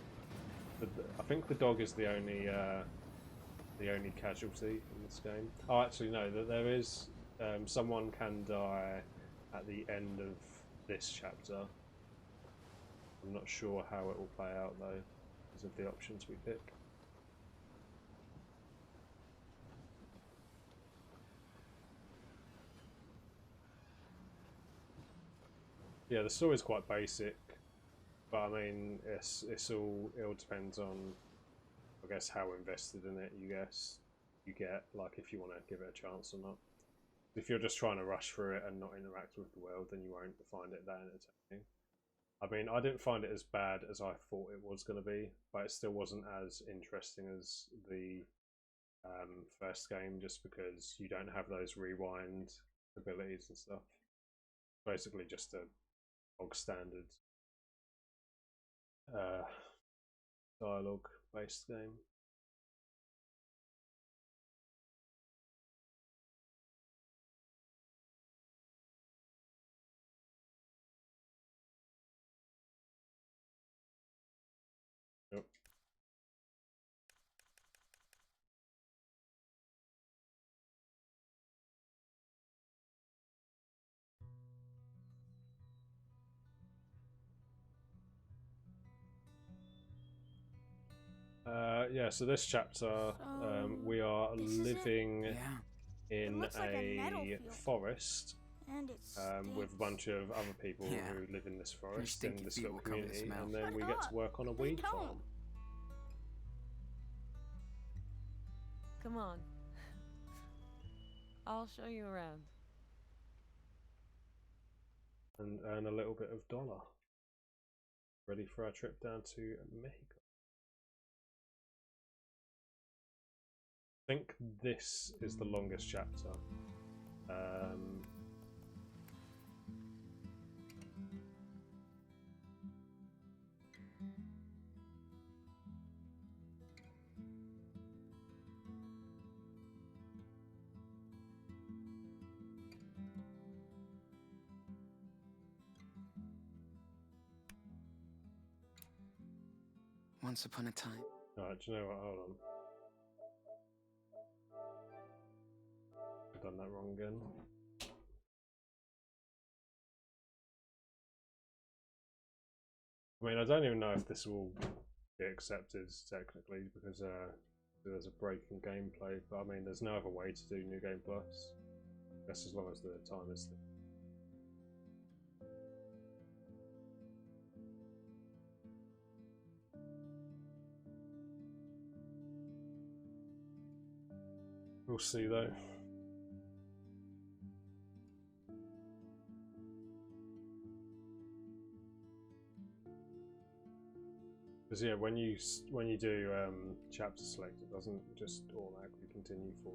I think the dog is the only casualty in this game. Oh, actually no. There is someone can die at the end of this chapter. I'm not sure how it will play out though, because of the options we pick. Yeah, the story's quite basic, but I mean, it all depends on, I guess, how invested in it you get, like if you want to give it a chance or not. If you're just trying to rush through it and not interact with the world, then you won't find it that entertaining. I mean, I didn't find it as bad as I thought it was going to be, but it still wasn't as interesting as the first game, just because you don't have those rewind abilities and stuff. Basically just a bog standard dialogue based game. Yep. Yeah, so this chapter, we are living in looks like a meadow a field. forest And it's with a bunch of other people Yeah. who live in this forest stinky in this feet little will cover the community, smell. and then Shut we get to up. work on a They weed don't. farm. Come on. I'll show you around. And earn a little bit of dollar. Ready for our trip down to Mexico. I think this is the longest chapter. Once upon a time. Alright, do you know what? Hold on. I've done that wrong again. I mean, I don't even know if this will be accepted technically because there's a break in gameplay, but I mean, there's no other way to do New Game Plus. I guess as long as the time is there. We'll see though. Because yeah, when you do chapter select, it doesn't just automatically continue for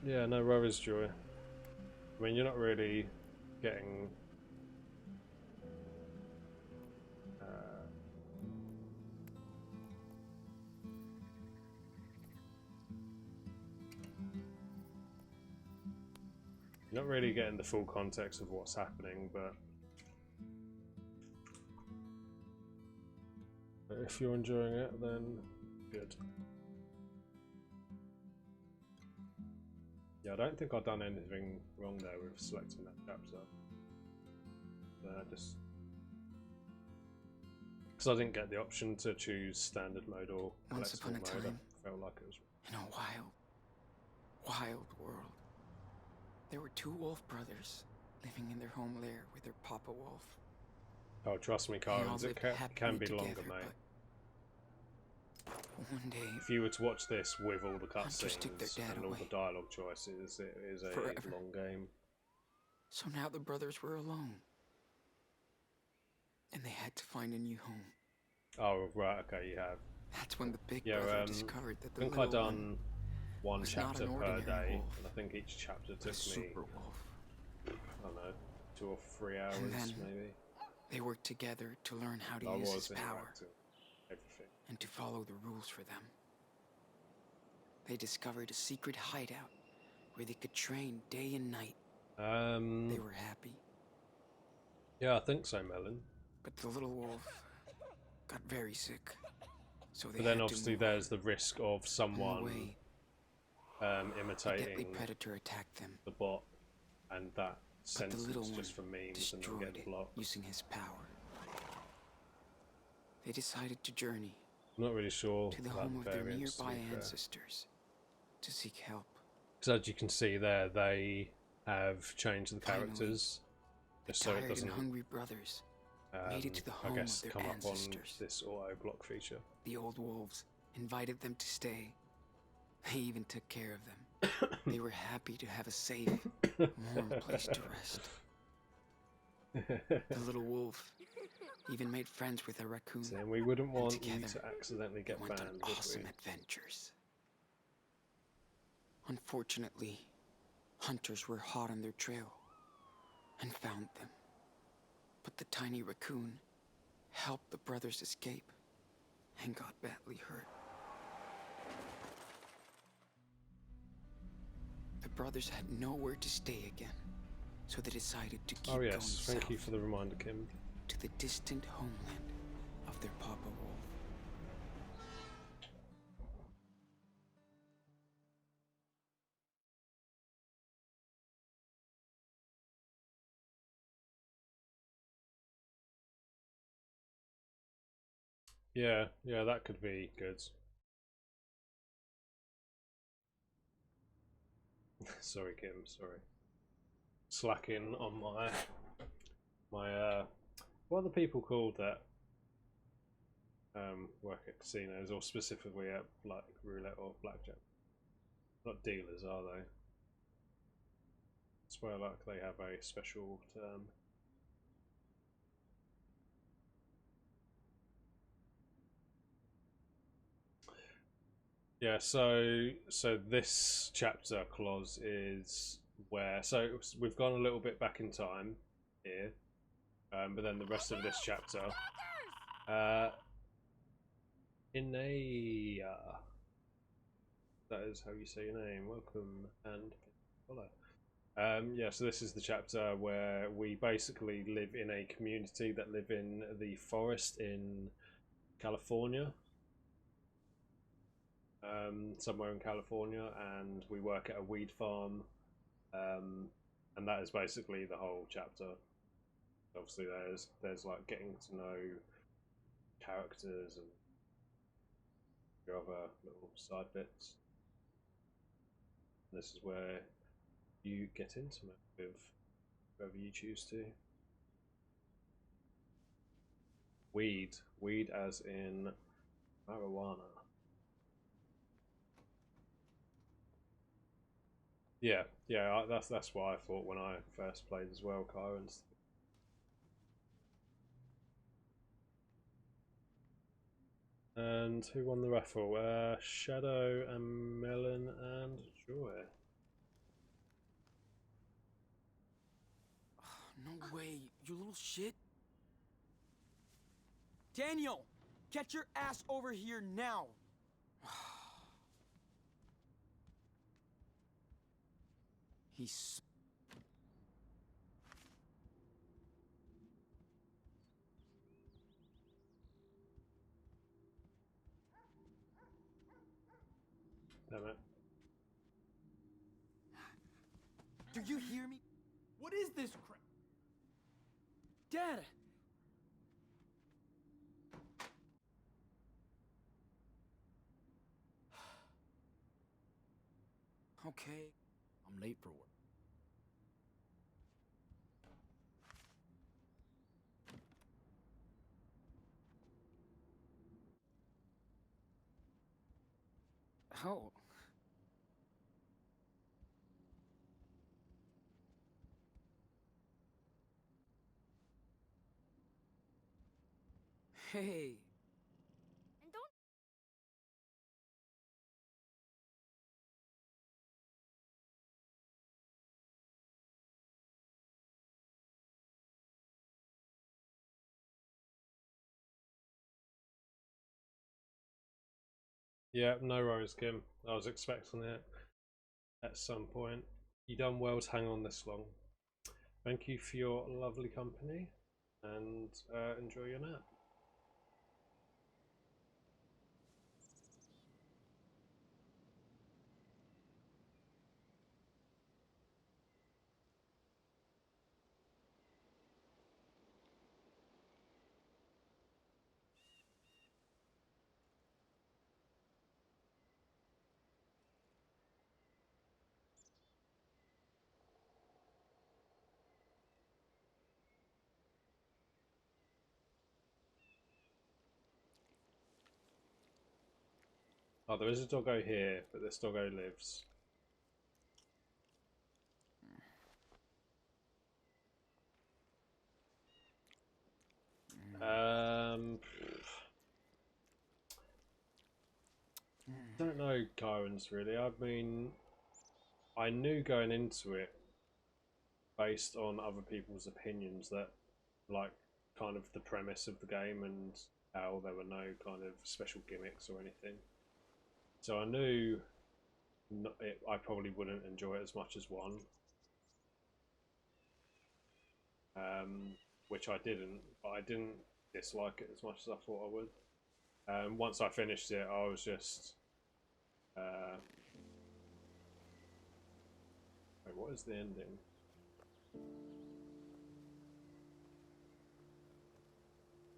you. Yeah, no worries, Joy. I mean, you're not really getting you're not really getting the full context of what's happening, but if you're enjoying it, then good. Yeah, I don't think I've done anything wrong there with selecting that chapter. Just because I didn't get the option to choose standard mode or collectible mode, I felt like it was in a wild world. There were two wolf brothers living in their home lair with their papa wolf. Oh, trust me, Carlins, it can be longer, mate. One day, if you were to watch this with all the cutscenes and all away. the dialogue choices, it is a Forever. long game. So now the brothers were alone. And they had to find a new home. Oh, right, okay, you have. That's when the big brother discovered that the I think little I've done one chapter per day, wolf, and I think each chapter took me, I don't know, 2 or 3 hours, and then maybe. They worked together to learn how to use his power and to follow the rules for them. They discovered a secret hideout where they could train day and night. They were happy. Yeah, I think so, Melon. But the little wolf got very sick. So they but then had obviously to move there's the risk of someone imitating a deadly predator attacked them. the bot, and that But the sentence little just for one memes and then destroyed get it blocked. using his power. They decided to journey I'm not really sure to the about home of their variants, to nearby be fair. ancestors to seek help. Because as you can see there, they have changed the Finally, characters just so it Tired doesn't, and hungry brothers made it to the I home guess, of their come up on ancestors. this auto block feature. The old wolves invited them to stay. They even took care of them. They were happy to have a safe, warm place to rest. The little wolf even made friends with a raccoon. And we wouldn't want you together, to accidentally get they went banned, on would awesome we? adventures. Unfortunately, hunters were hot on their trail and found them. But the tiny raccoon helped the brothers escape and got badly hurt. The brothers had nowhere to stay again, so they decided to keep Oh going yes, thank south you for the reminder, Kim. to the distant homeland of their papa wolf. Yeah, that could be good. Sorry, Kim, sorry. Slacking on my what are the people called that work at casinos, or specifically at like roulette or blackjack? Not dealers, are they? I swear like they have a special term. Yeah, so this chapter clause is where, so we've gone a little bit back in time here, but then the rest of this chapter, in a that is how you say your name. Welcome and follow. Yeah, so this is the chapter where we basically live in a community that live in the forest in California. Somewhere in California, and we work at a weed farm. And that is basically the whole chapter. Obviously there's like getting to know characters and your other little side bits. This is where you get intimate with whoever you choose to. Weed as in marijuana. Yeah, that's what I thought when I first played as well, Kyron's. And who won the raffle? Shadow and Melon and Joy. No way, you little shit. Daniel, get your ass over here now. He's... Damn it. Do you hear me? What is this crap? Dad! Okay, I'm late for work. Oh. Hey. And don't. Yeah, no worries, Kim. I was expecting it at some point. You done well to hang on this long. Thank you for your lovely company, and enjoy your nap. Oh, there is a doggo here, but this doggo lives. Don't know Kyron's really. I mean, I knew going into it based on other people's opinions that, like, kind of the premise of the game and how there were no kind of special gimmicks or anything. So I knew I probably wouldn't enjoy it as much as 1. Which I didn't, but I didn't dislike it as much as I thought I would. Once I finished it, I was just... wait, what is the ending?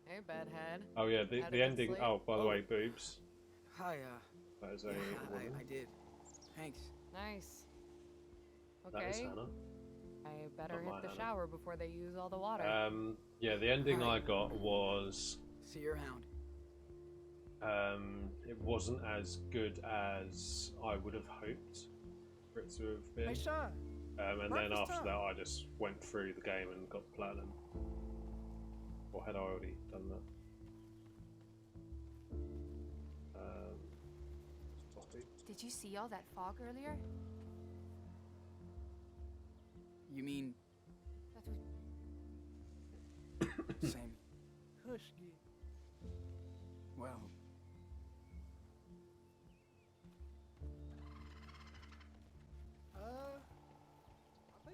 Hey, bedhead. Oh yeah, Had a the good ending. sleep? Oh, by the way, boobs. Hi, That is a yeah, woman. I did. Thanks. Nice. That is Okay. Hannah. I better Not my hit the Hannah. shower before they use all the water. Yeah, the ending Hi. I got was... See you around. it wasn't as good as I would have hoped for it to have been. Hey, Sean. And then Breakfast after time. that, I just went through the game and got platinum. Or had I already done that? Spotty. Did you see all that fog earlier? You mean That was Sammy? Kushki. Well,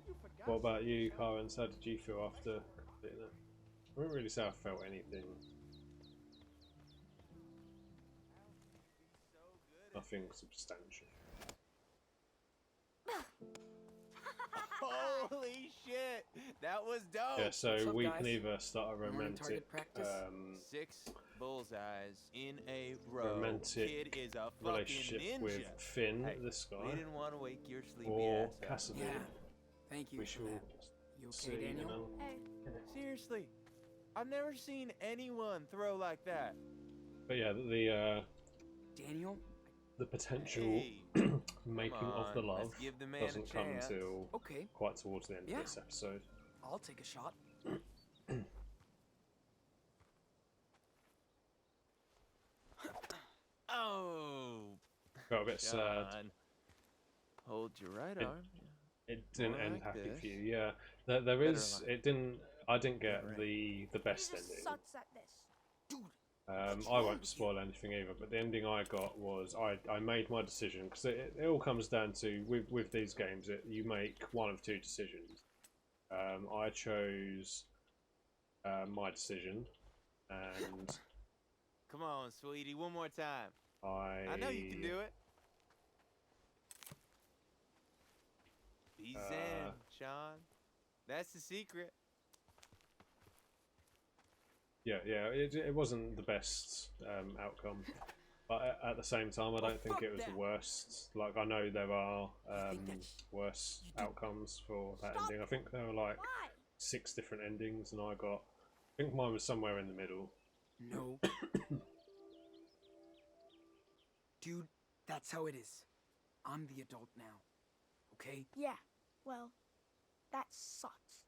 you forgot. What about you, Karen? How did you feel after completing it? I wouldn't really say I felt anything. Nothing substantial. Holy shit! That was dope! Yeah, so we can either start a romantic 6 bullseyes in a row. romantic Kid is a relationship fucking ninja. with Finn, Hey, this guy, we didn't want to wake your sleepy or ass up. Cassidy. Yeah. Thank you We for shall that. You see, okay, you Daniel? know. Seriously, I've never seen anyone throw like that. But yeah, Daniel? the potential Hey, making come of the on, love let's give the man a doesn't come chance. until Okay. quite towards the end Yeah. of this episode. I'll take a shot. Oh, Got a bit sad. Sean. Hold your right It- arm. It didn't More end like happy this. for you, yeah. There Better is. like- It didn't. I didn't get Right. the best He just ending. sucks at this. I won't spoil anything either, but the ending I got was I made my decision, because it all comes down to with these games you make one of two decisions. I chose my decision, and Come on, sweetie, one more time. I know you can do it. Be zen, Sean. That's the secret. Yeah, it wasn't the best outcome, but at the same time, I don't think it was the worst. Like, I know there are worse outcomes for that ending. I think there were like 6 different endings, and I think mine was somewhere in the middle. No. Dude, that's how it is. I'm the adult now. Okay? Yeah, well, that sucks.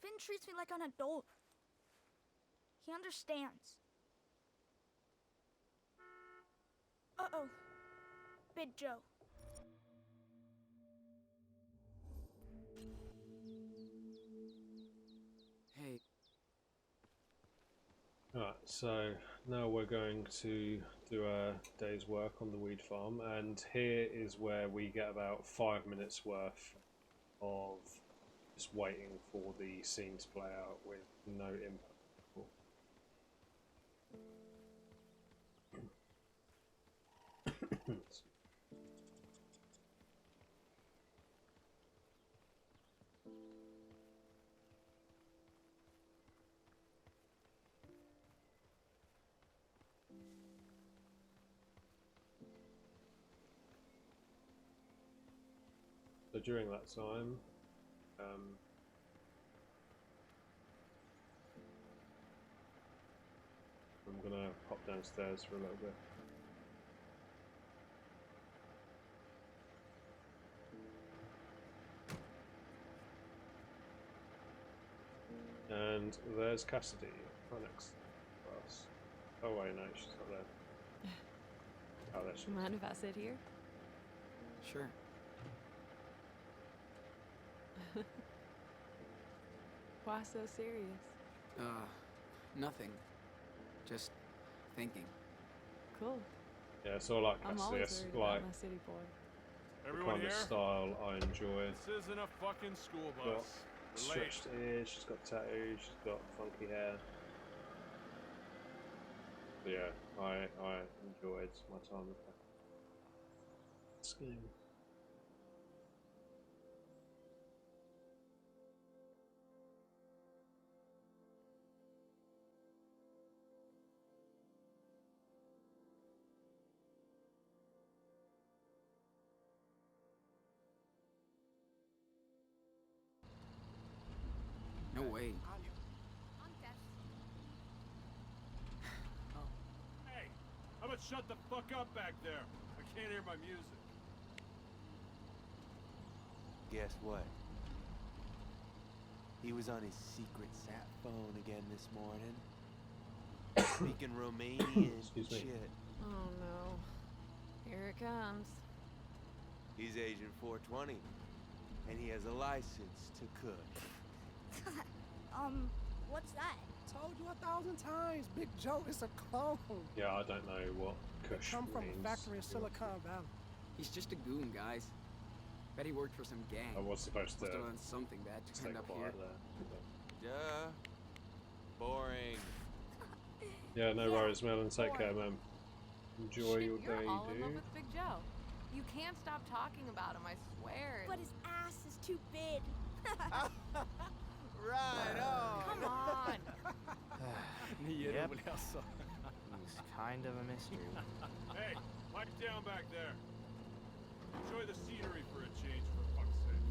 Finn treats me like an adult. He understands. Uh-oh. Big Joe. Hey. Alright, so now we're going to do a day's work on the weed farm, and here is where we get about 5 minutes worth of just waiting for the scene to play out with no input. So during that time, I'm gonna pop downstairs for a little bit. And there's Cassidy, right next to us. Oh wait, no, she's not there. Oh, there she is. Mind if I sit here? Sure. Why so serious? Nothing. Just thinking. Cool. Yeah, so I like I'm Cassidy. always It's worried like about my city boy. the Everyone kind of here? style I enjoy. This isn't a fucking school Got bus. We're late. stretched ears, she's got tattoos, she's got funky hair. So yeah, I enjoyed my time with her. Scheme. No way. Hey, how about shut the fuck up back there? I can't hear my music. Guess what? He was on his secret sat phone again this morning. Speaking Romanian Excuse me. shit. Oh no. Here it comes. He's Agent 420, and he has a license to cook. What's that? Told you 1,000 times, Big Joe is a clone. Yeah, I don't know what Kush Come from means. a factory in Silicon Valley. He's just a goon, guys. Bet he worked for some gang. I was supposed to Must have done something bad to stay end up quiet here. there. Duh. Boring. Yeah, no worries, Melon. Take care, man. Enjoy your You're day, all in love dude. with Big Joe. You can't stop talking about him, I swear. But his ass is too big. Right on. Come on. Yep. He's kind of a mystery. Hey, pipe down back there. Enjoy the scenery for a change, for fuck's sake.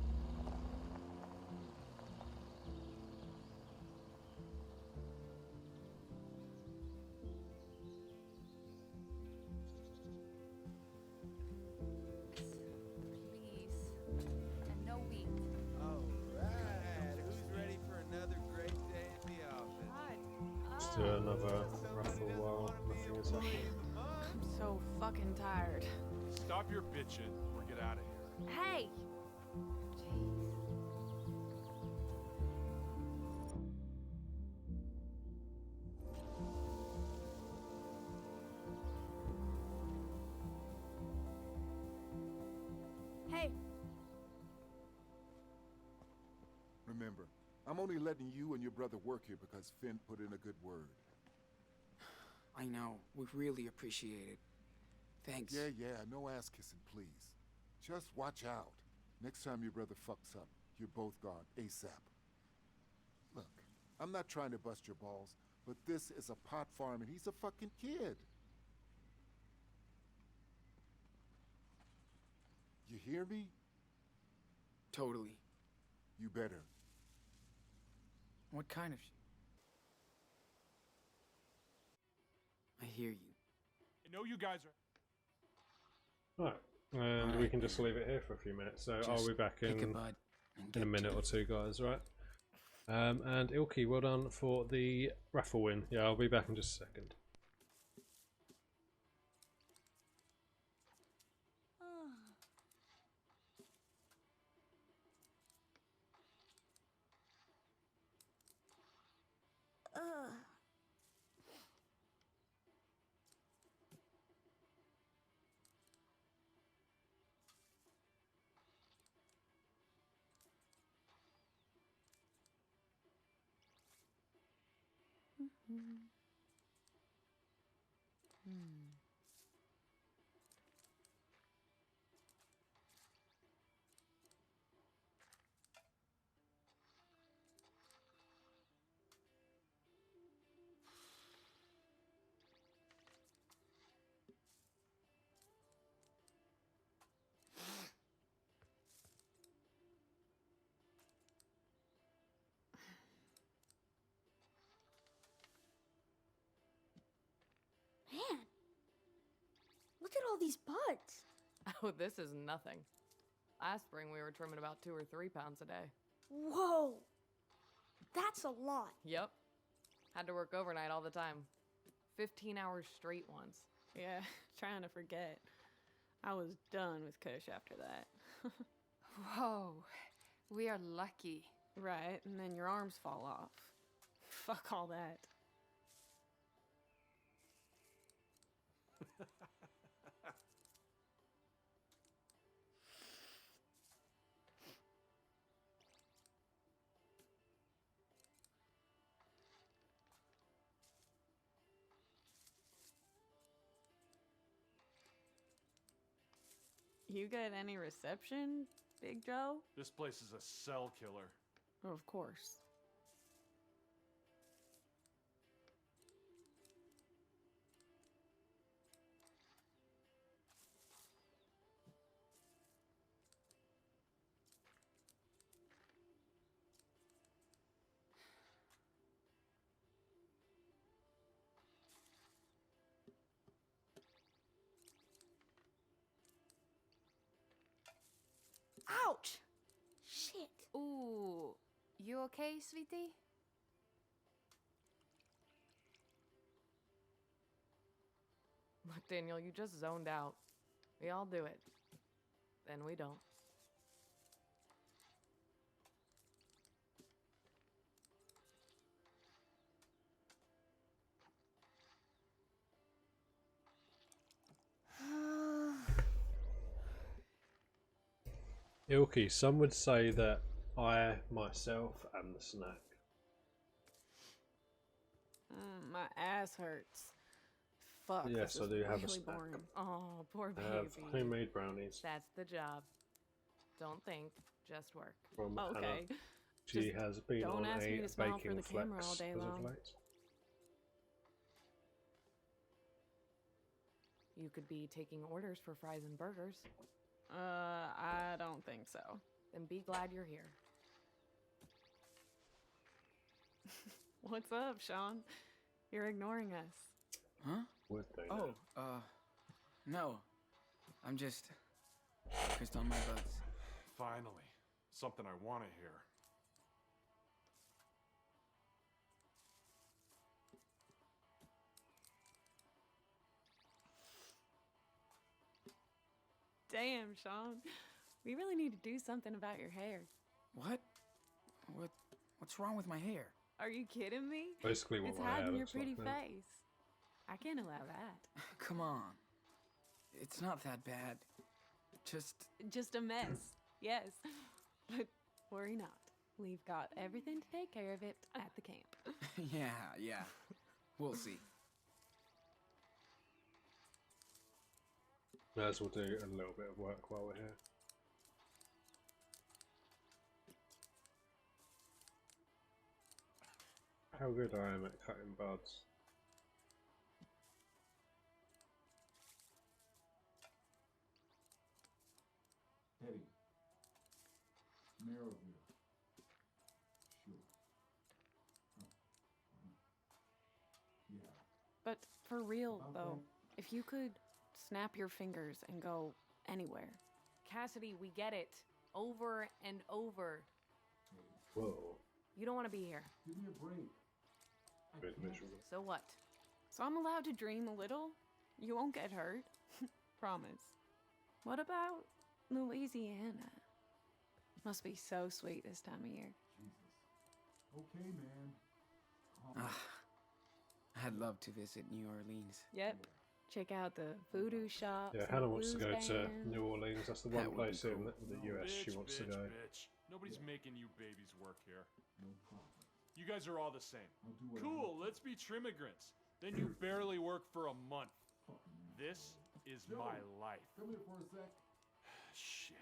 Please. And no wheat. Alright, who's ready for another great day at the office? Let's do another raffle while nothing is happening. I'm so fucking tired. Stop your bitching or get out of here. Hey! Hey, Remember, I'm only letting you and your brother work here because Finn put in a good word. I know. We really appreciate it. Thanks. Yeah, no ass kissing, please. Just watch out. Next time your brother fucks up, you're both gone ASAP. Look, I'm not trying to bust your balls, but this is a pot farm and he's a fucking kid. You hear me? Totally. You better. What kind of I hear you. I know you guys are... Right, and we can just leave it here for a few minutes. So I'll be back in a minute or two, guys. Right. And Ilky, well done for the raffle win. Yeah, I'll be back in just a second. man. Look at all these buds. Oh, this is nothing. Last spring we were trimming about 2 or 3 pounds a day. Whoa. That's a lot. Yep. Had to work overnight all the time. 15 hours straight once. Yeah, trying to forget. I was done with Kush after that. Whoa. We are lucky. Right, and then your arms fall off. Fuck all that. You get any reception, Big Joe? This place is a cell killer. Of course. Ouch! Shit. Ooh. You okay, sweetie? Look, Daniel, you just zoned out. We all do it. Then we don't. Ilky, some would say that I, myself, am the snack. My ass hurts. Fuck. Yes, this I is do have a really snack. boring. Oh, poor I have baby. homemade brownies That's the job. Don't think, just work. from Hannah. Okay. She Just has been don't on ask me a to smile for baking the camera flex all day as of long. late. You could be taking orders for fries and burgers. I don't think so. Then be glad you're here. What's up, Sean? You're ignoring us. Huh? Would they? Oh, no. I'm just focused on my butts. Finally, something I want to hear. Damn, Sean. We really need to do something about your hair. What? What's wrong with my hair? Are you kidding me? Basically what It's my hair hiding your looks like pretty now. face. I can't allow that. Come on. It's not that bad. Just a mess. Yes. But worry not. We've got everything to take care of it at the camp. Yeah. We'll see. May as well do a little bit of work while we're here. How good I am at cutting buds. Eddie. Merrillville. Sure. Yeah. But for real, though, if you could snap your fingers and go anywhere. Cassidy, we get it. Over and over. Whoa. You don't want to be here. Give me a break. Bit miserable. So what? So I'm allowed to dream a little? You won't get hurt. Promise. What about Louisiana? Must be so sweet this time of year. Jesus. Okay, man. I'd love to visit New Orleans. Yep. Check out the voodoo shops. Yeah, and Hannah the wants to blues go to band. New Orleans. That's the That one would be place in cool. the US she wants to go. Bitch. Nobody's making you babies work here. No problem. You guys are all the same. I'll do what I Cool, let's be trimmigrants. Then you barely work for a month. This is Joey, my life. Come here for a sec. Shit.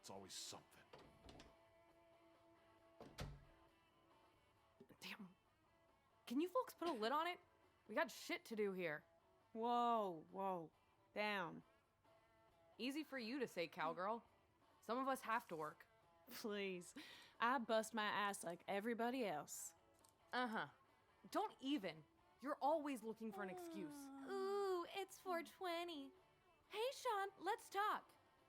It's always something. Damn. Can you folks put a lid on it? We got shit to do here. Whoa. Down. Easy for you to say, cowgirl. Some of us have to work. Please. I bust my ass like everybody else. Uh-huh. Don't even. You're always looking for an excuse. Ooh, it's 420. Hey, Sean, let's talk.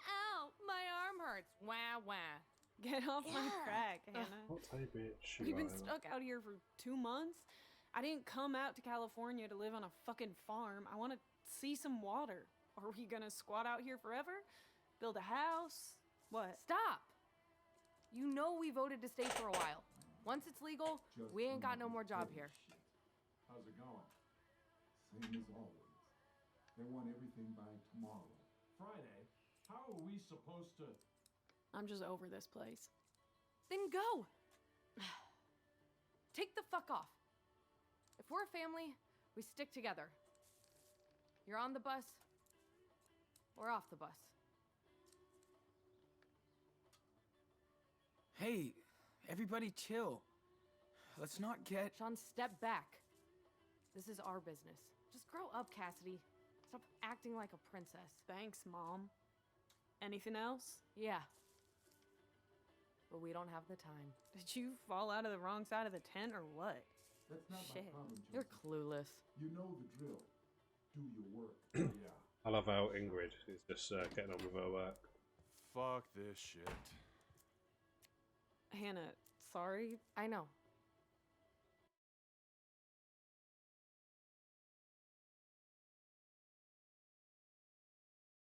Ow, my arm hurts. Wah, wah. Get off my crack, Hannah. What a bitch. We've been Hannah. stuck out here for 2 months. I didn't come out to California to live on a fucking farm. I want to see some water. Are we gonna squat out here forever? Build a house? What? Stop. You know we voted to stay for a while. Once it's legal, Just we ain't got no another more job petty here. shit. How's it going? Same as always. They want everything by tomorrow. Friday? How are we supposed to... I'm just over this place. Then go. Take the fuck off. If we're a family, we stick together. You're on the bus, we're off the bus. Hey, everybody chill. Let's not get... Sean, step back. This is our business. Just grow up, Cassidy. Stop acting like a princess. Thanks, Mom. Anything else? Yeah. But we don't have the time. Did you fall out of the wrong side of the tent or what? That's not Shit. my problem, You're Joseph. clueless. You know the drill. Do your work. Yeah. I love how Ingrid is just getting on with her work. Fuck this shit. Hannah, sorry. I know.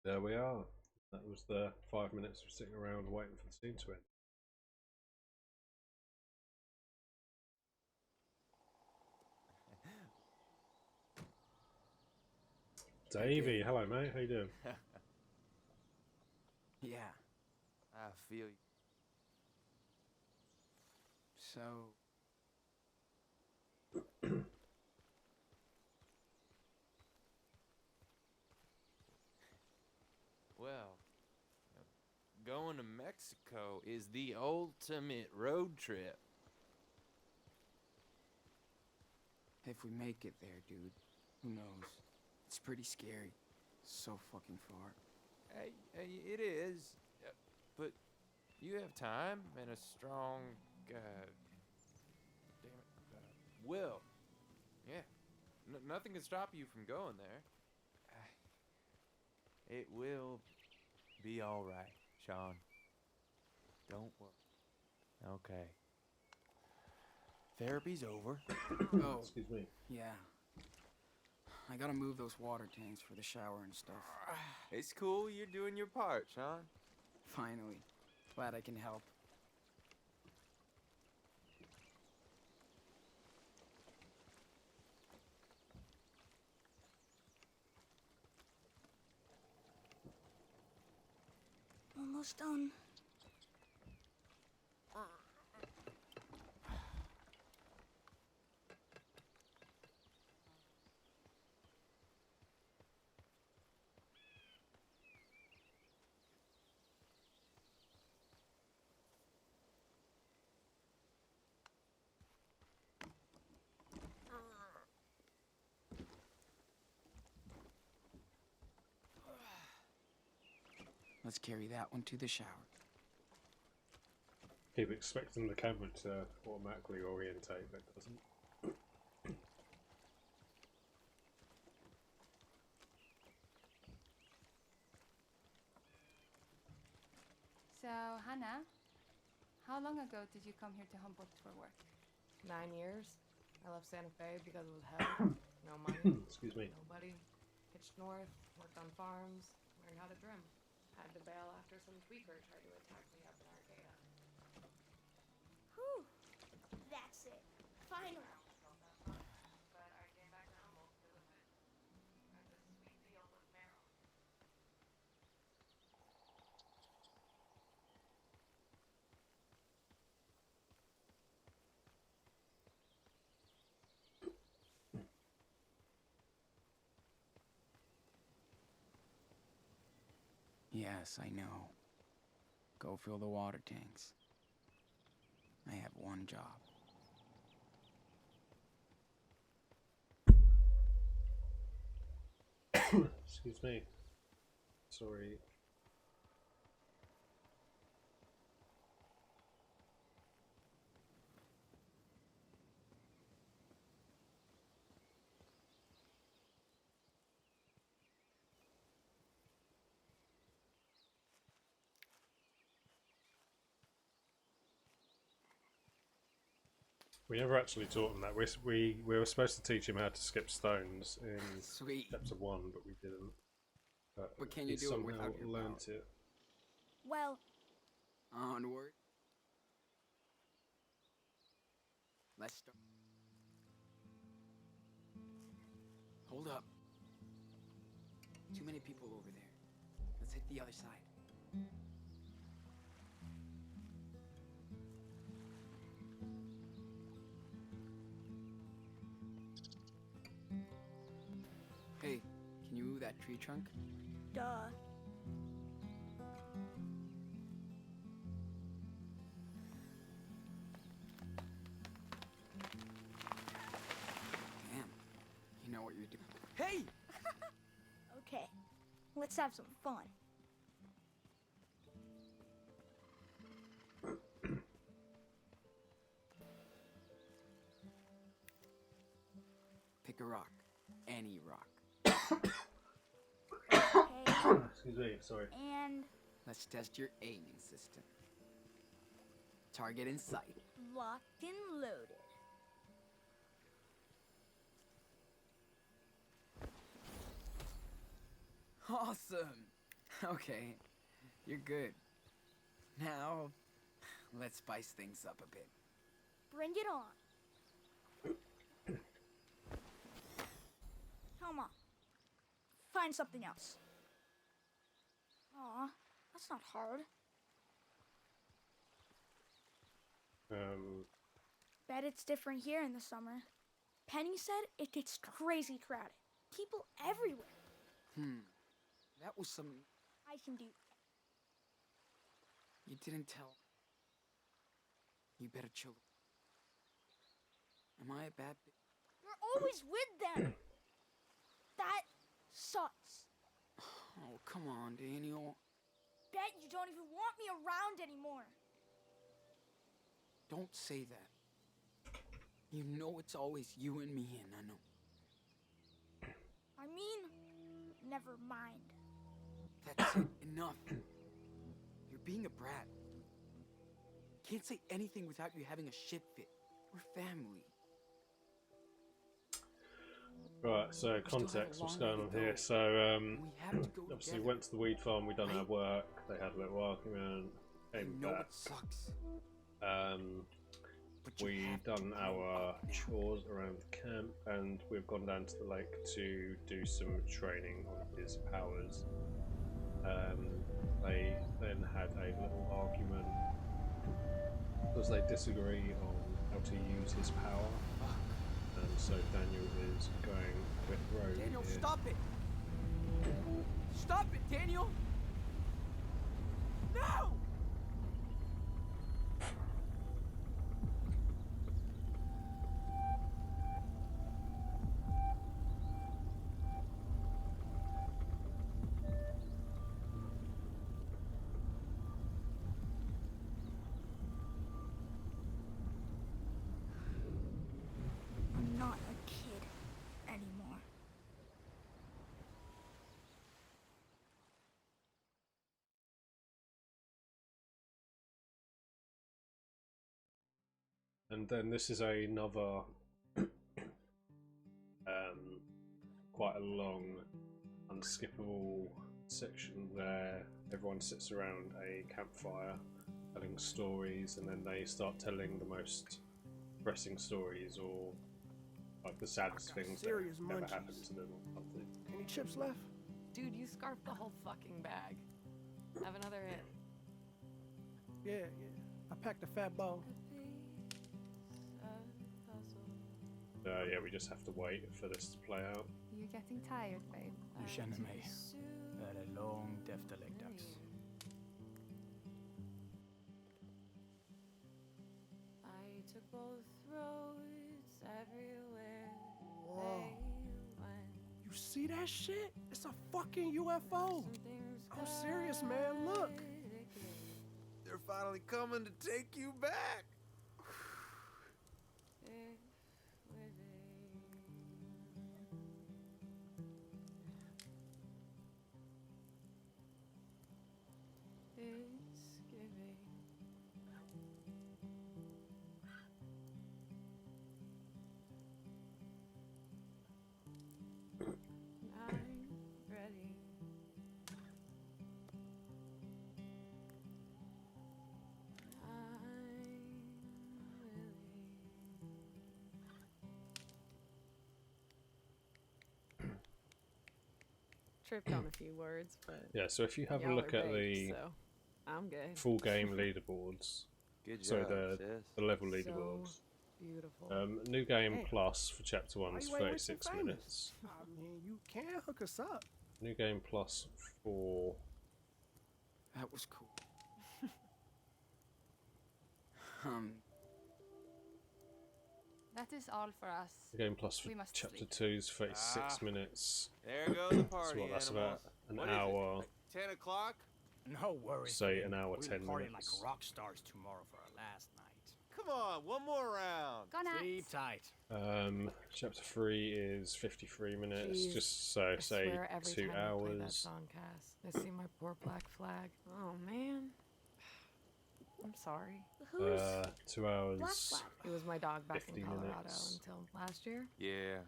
There we are. That was the 5 minutes of sitting around waiting for the scene to end. Davey, hello mate, how you doing? Yeah. I feel you. So, well, going to Mexico is the ultimate road trip. If we make it there, dude, who knows? It's pretty scary. So fucking far. Hey, it is, but you have time and a strong, will. Yeah, nothing can stop you from going there. It will be all right, Sean. Don't worry. Okay. Therapy's over. Oh, Excuse me. yeah. I gotta move those water tanks for the shower and stuff. It's cool, you're doing your part, Sean. Finally. Glad I can help. Almost done. Let's carry that one to the shower. Keep expecting the camera to automatically orientate, but it doesn't. So, Hannah, how long ago did you come here to Humboldt for work? 9 years. I left Santa Fe because it was hell. No money. Excuse me. Nobody. Hitched north, worked on farms, learned how to trim. Had to bail after some tweaker tried to attack me up in Arcata. Whew. That's it. Finally. But I came back to Humboldt because of it. There's this sweet field of marrow. Yes, I know. Go fill the water tanks. I have one job. Excuse me. Sorry. We never actually taught him that. We were supposed to teach him how to skip stones in Sweet. chapter 1, but we didn't. But can he you do it somehow without your learnt power? it. Well, Onward. Let's start. Hold up. Too many people over there. Let's hit the other side. Hey, can you move that tree trunk? duh. Damn. You know what you're doing. Hey! Okay, let's have some fun. Pick a rock. Any rock. Okay, Excuse me, sorry. and Let's test your aiming system. Target in sight. locked and loaded. Awesome! Okay, you're good. Now, let's spice things up a bit. Bring it on. Come on. Find something else. Aw, that's not hard. Bet it's different here in the summer. Penny said it gets crazy crowded. People everywhere. That was some... I can do. You didn't tell. You better chill. Am I a bad bitch? You're always with them. That sucks. Oh, come on, Daniel. Bet you don't even want me around anymore. Don't say that. You know it's always you and me, and I know. I mean, never mind. That's it. Enough. You're being a brat. Can't say anything without you having a shit fit. We're family. Right, so context, what's going on here? So, obviously went to the weed farm, we done our work, they had a little argument, came back. Sucks. We done our chores around the camp, and we've gone down to the lake to do some training on his powers. They then had a little argument because they disagree on how to use his power. And so Daniel is going a bit rogue. Daniel, here. stop it! Stop it, Daniel! No! I'm not a kid anymore. And then this is another quite a long, unskippable section where everyone sits around a campfire telling stories, and then they start telling the most depressing stories or like the saddest things that ever happened to them or something. Any chips left? Dude, you scarfed the whole fucking bag. Have another hit. Yeah. I packed a fat ball. Yeah, we just have to wait for this to play out. You're getting tired, babe. You känner mig. Det är långt efter läggdags. I took both roads everywhere. Whoa. You see that shit? It's a fucking UFO. I'm serious, man. Look. They're finally coming to take you back. Tripped on a few words, but Yeah, so if you have a y'all look are at baked, the so I'm good. full game leaderboards, Good so job, the level leaderboards. Beautiful. New game Hey, plus for chapter 1 why is you ain't with some 36 famous? minutes. I mean, you can hook us up. New game plus for That was cool. That is all for us. New game plus for We must chapter sleep. 2 is 36 minutes. There go the So party what, that's animals. about an What is it, hour. like 10 o'clock? No worries. Say kid. an hour, We'll 10 party minutes. like rock stars tomorrow for our last night. Come on, one more round. Go nuts. Sleep tight. Chapter 3 is 53 minutes, Jeez, just so I say swear every 2 time I play that hours. song, Cass, I see my poor black flag. Oh man. I'm sorry. 2 hours. Black flag. It was my dog back 50 in Colorado minutes. until last year. Yeah,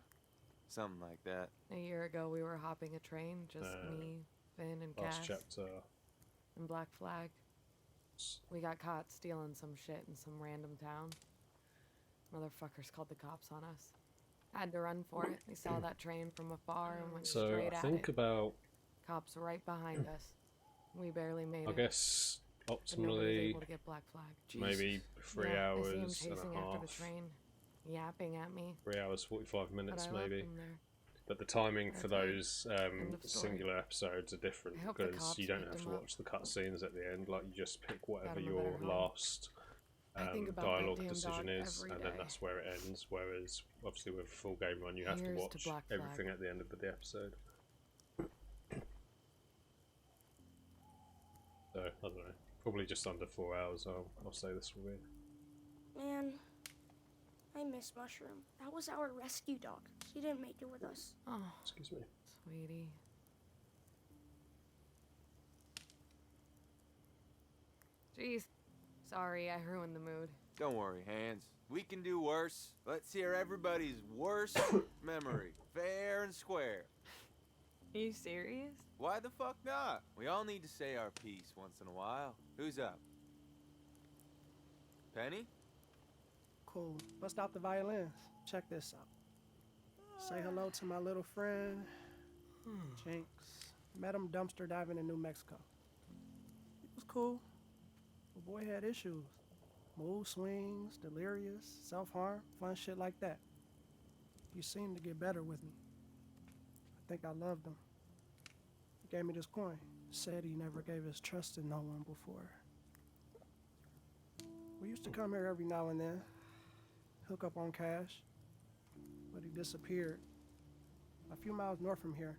something like that. A year ago, we were hopping a train, just me, Finn, and Last Cass, chapter. and Black Flag. We got caught stealing some shit in some random town. Motherfuckers called the cops on us. Had to run for it. They saw that train from afar and went So straight I at think it. about, Cops right behind us. We barely made I it. guess, but nobody was optimally able to get Black Flag. maybe 3 Yeah, I see him hours chasing and a after half. the train, yapping at me. 3 hours 45 minutes But I left maybe. him there. But the timing for That's it. those End of story. singular episodes are different I hope the because you cops don't picked have to him up. watch the cutscenes at the end. Like you just pick whatever him a your better home. last I think about that dialogue damn decision dog is, every and then day. that's where it ends. Whereas obviously with a full game run, you have to Here's to watch Black Flag. everything at the end of the episode. So I don't know, probably just under 4 hours. I'll say this will be. Man, I miss Mushroom. That was our rescue dog. He didn't make it with us. Oh, excuse me, sweetie. Jeez, sorry, I ruined the mood. Don't worry, Hans. We can do worse. Let's hear everybody's worst memory. Fair and square. Are you serious? Why the fuck not? We all need to say our piece once in a while. Who's up? Penny? Cool. Bust out the violins. Check this out. Say hello to my little friend, Jinx. Met him dumpster diving in New Mexico. It was cool. The boy had issues. Mood swings, delirious, self-harm, fun shit like that. He seemed to get better with me. I think I loved him. He gave me this coin. Said he never gave his trust to no one before. We used to come here every now and then, hook up on cash, but he disappeared. A few miles north from here,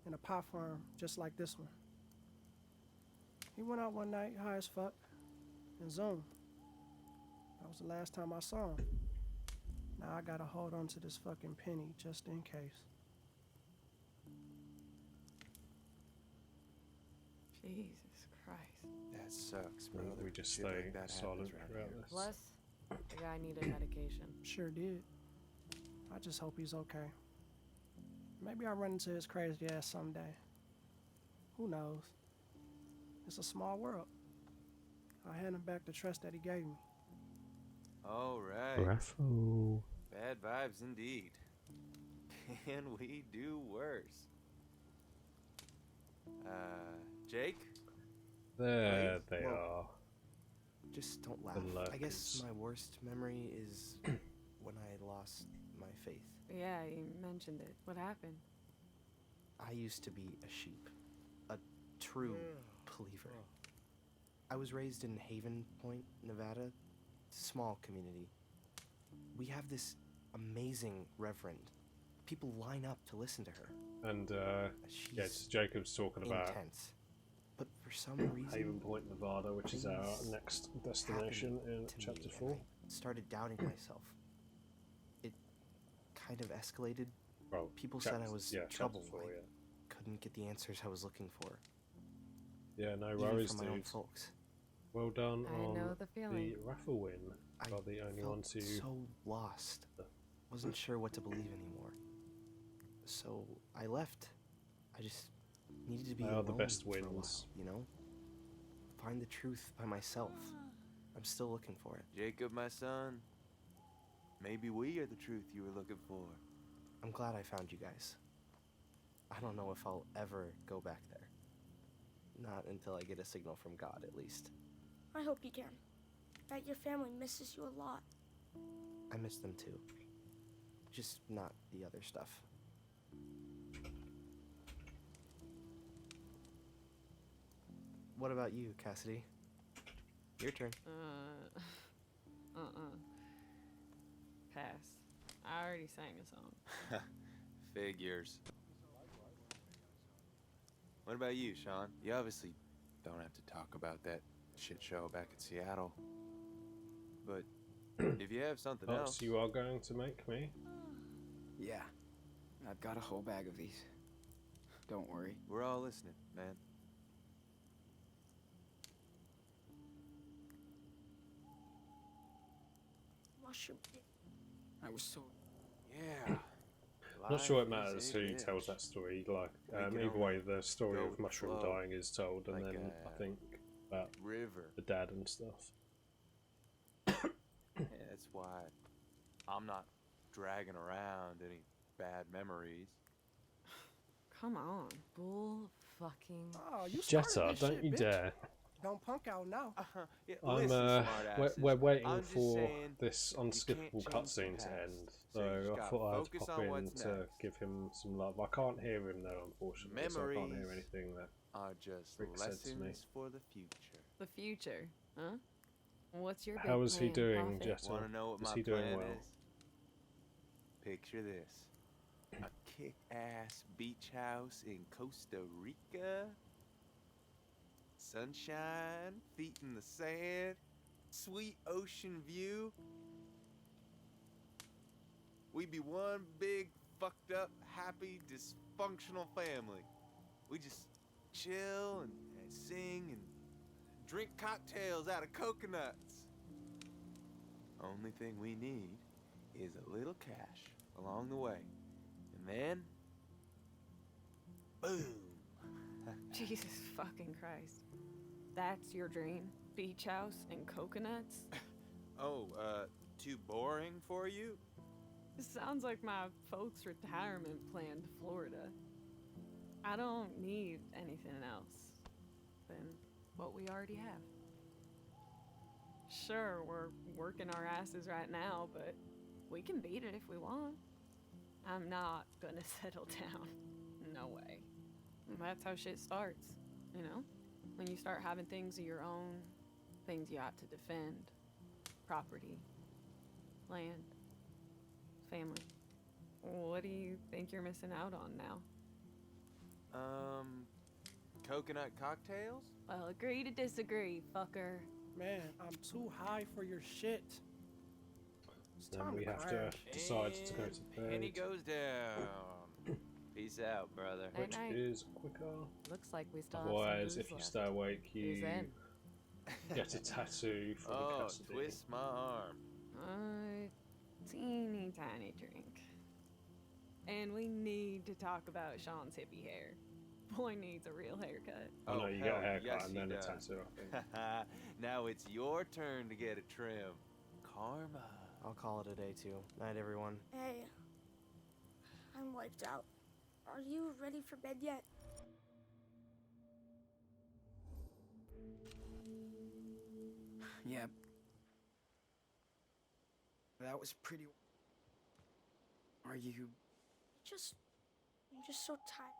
in a pot farm just like this one. He went out one night, high as fuck, and zoom. That was the last time I saw him. Now I gotta hold on to this fucking penny just in case. Jesus Christ. That sucks, brother. We just Shit stay like that silent happens around throughout here. this. Plus, the guy needed medication. Sure did. I just hope he's okay. Maybe I'll run into his crazy ass someday. Who knows? It's a small world. I hand him back the trust that he gave me. All right. Raffle. Bad vibes indeed. Can we do worse? Jake? There Wait, they whoa. are. Just don't laugh. The I guess lurkers. my worst memory is when I lost my faith. Yeah, you mentioned it. What happened? I used to be a sheep, a true believer. I was raised in Haven Point, Nevada, small community. We have this amazing reverend. People line up to listen to her. And yeah, it's Jacob's talking about Intense. But for some reason, Haven Point, Nevada, which is our things next destination in to chapter me, 4. and I started doubting myself. It kind of escalated. Well, People said I chapter- was yeah, chapter trouble. 4, I yeah. couldn't get the answers I was looking for. Yeah, no Even worries, from my own dude. folks. Well done I on know the feeling. raffle win. I Are the only felt ones who so lost. Wasn't sure what to believe anymore. So I left. I just needed to be They are alone the best for a while, wins. you know? Find the truth by myself. I'm still looking for it. Jacob, my son. Maybe we are the truth you were looking for. I'm glad I found you guys. I don't know if I'll ever go back there. Not until I get a signal from God, at least. I hope you can. Bet your family misses you a lot. I miss them too. Just not the other stuff. What about you, Cassidy? Your turn. Pass. I already sang a song. Figures. What about you, Sean? You obviously don't have to talk about that shit show back in Seattle. But if you have something Oh, else... so you are going to make me? Yeah. I've got a whole bag of these. Don't worry. We're all listening, man. Mushroom. I was so... Yeah. Not sure it Life matters is who a tells bitch. that story. Like, We can either way, only the story go of with the Mushroom flow, dying is told, and like then a I think about river. the dad and stuff. Yeah, that's why I'm not dragging around any bad memories. Come on. Bull fucking. Oh, you Jetta, started this don't shit, you bitch. dare. Don't punk out now. Yeah, I'm listen, we're smartasses. waiting I'm just for saying, this you can't unskippable change the cutscene to past, end, so you so just I gotta thought I'd focus pop on in what's to next. give him some love. I can't hear him though, unfortunately, so I can't hear Memories anything that are just Rick said to me. lessons for the future. The future, huh? What's your big How is he plan, doing, Prophet? Jetta? Want to know what Is my he doing plan well? is? Picture this. A kick-ass beach house in Costa Rica. Sunshine, feet in the sand, sweet ocean view. We be one big, fucked up, happy, dysfunctional family. We just chill and sing and drink cocktails out of coconuts. Only thing we need is a little cash along the way. And then, boom. Jesus fucking Christ. That's your dream? Beach house and coconuts? Oh, too boring for you? This sounds like my folks' retirement plan to Florida. I don't need anything else than what we already have. Sure, we're working our asses right now, but we can beat it if we want. I'm not gonna settle down. No way. That's how shit starts, you know? When you start having things of your own, things you have to defend. Property, land, family. What do you think you're missing out on now? Coconut cocktails? Well, agree to disagree, fucker. Man, I'm too high for your shit. It's Then time we to have crash. to decide to go to bed, Penny goes down. Peace out, brother. which Night-night. is quicker. Looks like we still have Otherwise, some if you booze stay left. awake, Who's you in? get a tattoo from Oh, custody. twist my arm. A teeny tiny drink. And we need to talk about Sean's hippie hair. Boy needs a real haircut. Oh no, you get hell, a haircut yes, and he then a does. tattoo, I think. Now it's your turn to get a trim. Karma. I'll call it a day too. Night, everyone. Hey, I'm wiped out. Are you ready for bed yet? Yep. That was pretty. Are you? I'm just so tired.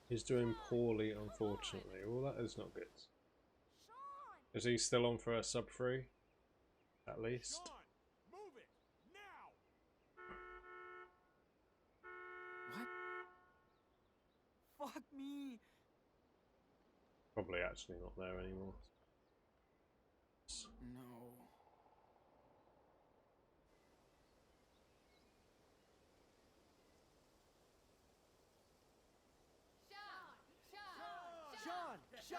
He's doing poorly, unfortunately. Well, that is not good. Is he still on for a sub 3? At least. Sean, move it now. What? Fuck me. Probably actually not there anymore. No. Let's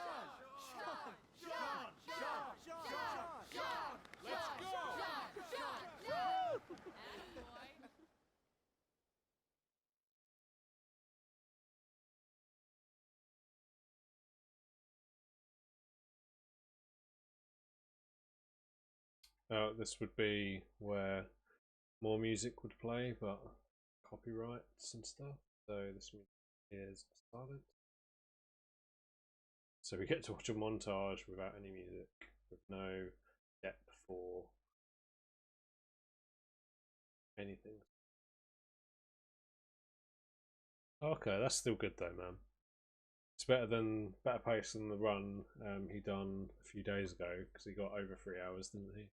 go. This would be where more music would play, but copyrights and stuff. So this is silent. So we get to watch a montage without any music, with no depth or anything. Okay, that's still good though, man. It's better pace than the run he done a few days ago, because he got over 3 hours, didn't he?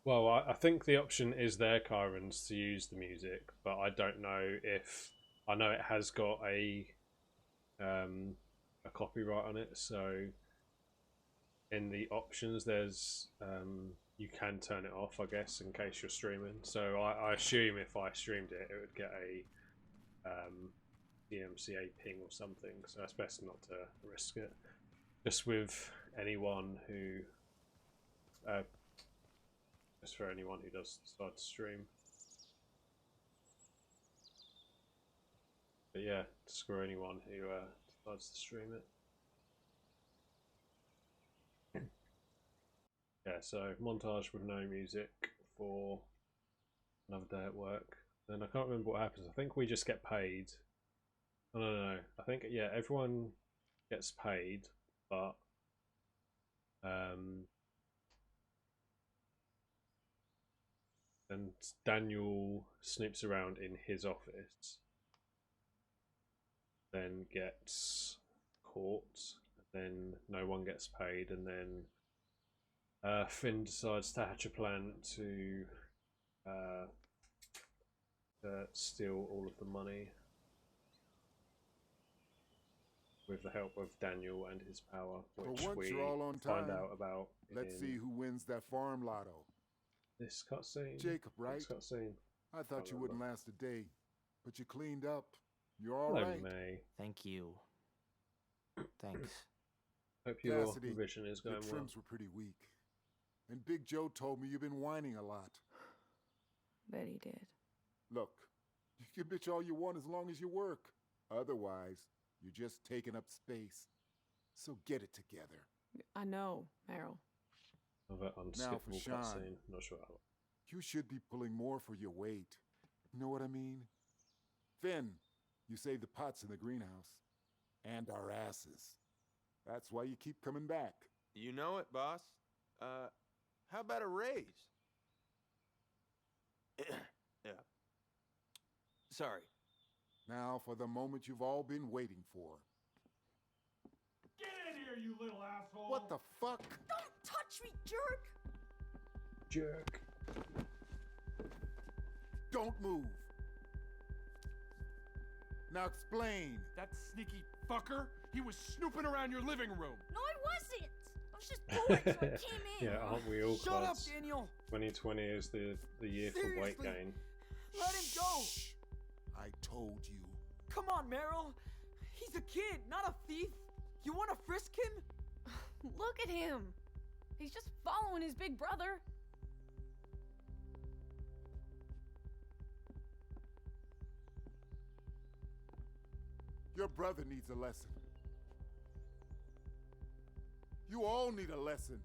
Well, I think the option is there, Kyrens, to use the music, but I don't know if... I know it has got a copyright on it, so in the options there's you can turn it off, I guess, in case you're streaming. So I assume if I streamed it, it would get a DMCA ping or something, so it's best not to risk it. Just with anyone who just for anyone who does decide to stream. But yeah, screw anyone who decides to stream it. Yeah, so montage with no music for another day at work. Then I can't remember what happens. I think we just get paid. Oh, no. I think, yeah, everyone gets paid, but and Daniel snips around in his office, then gets caught, then no one gets paid, and then Finn decides to hatch a plan to steal all of the money with the help of Daniel and his power, which For once, we you're all on find time. out about. Let's see who wins that farm lotto. This cutscene. Jacob, right? This cutscene. I thought you wouldn't last a day, but you cleaned up. You're all Hello, right. May. Thank you. Thanks. Hope your Cassidy, revision is going your well. trims were pretty weak. And Big Joe told me you've been whining a lot. Bet he did. Look, you can bitch all you want as long as you work. Otherwise, you're just taking up space. So get it together. I know, Meryl. Another Now for unskippable Sean. cutscene. Not sure how. You should be pulling more for your weight. Know what I mean? Finn, you save the pots in the greenhouse. And our asses. That's why you keep coming back. You know it, boss. How about a raise? Yeah. Sorry. Now for the moment you've all been waiting for. Get in here, you little asshole! What the fuck? Don't touch me, jerk! Jerk. Don't move. Now explain. That sneaky fucker? He was snooping around your living room. No, I wasn't! I was just bored, so I came in. Yeah, aren't we all? Shut up, Cuz Daniel! 2020 is the year for weight Seriously? gain. Let him go! I told you. Come on, Meryl! He's a kid, not a thief! You want to frisk him? Look at him. He's just following his big brother. Your brother needs a lesson. You all need a lesson.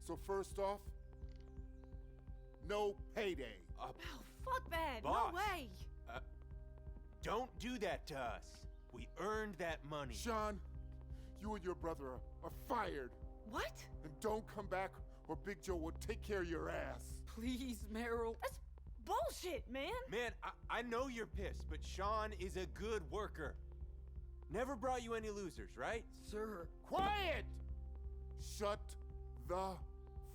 So first off, no payday. Uh, Oh, fuck that. Boss. No way. Don't do that to us. We earned that money. Sean, you and your brother are fired. What? And don't come back or Big Joe will take care of your ass. Please, Meryl. That's bullshit, man. Man, I know you're pissed, but Sean is a good worker. Never brought you any losers, right? Sir. Quiet! Shut the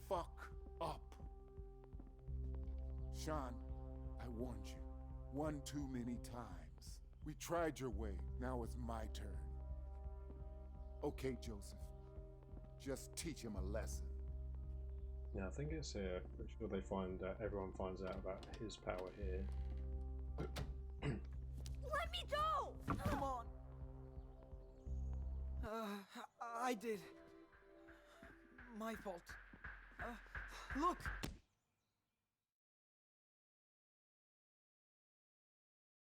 fuck up. Sean, I warned you one too many times. We tried your way, now it's my turn. Okay, Joseph, just teach him a lesson. Yeah, I think it's here. Pretty sure they find everyone finds out about his power here. Let me go! Come on. I did. My fault. Look!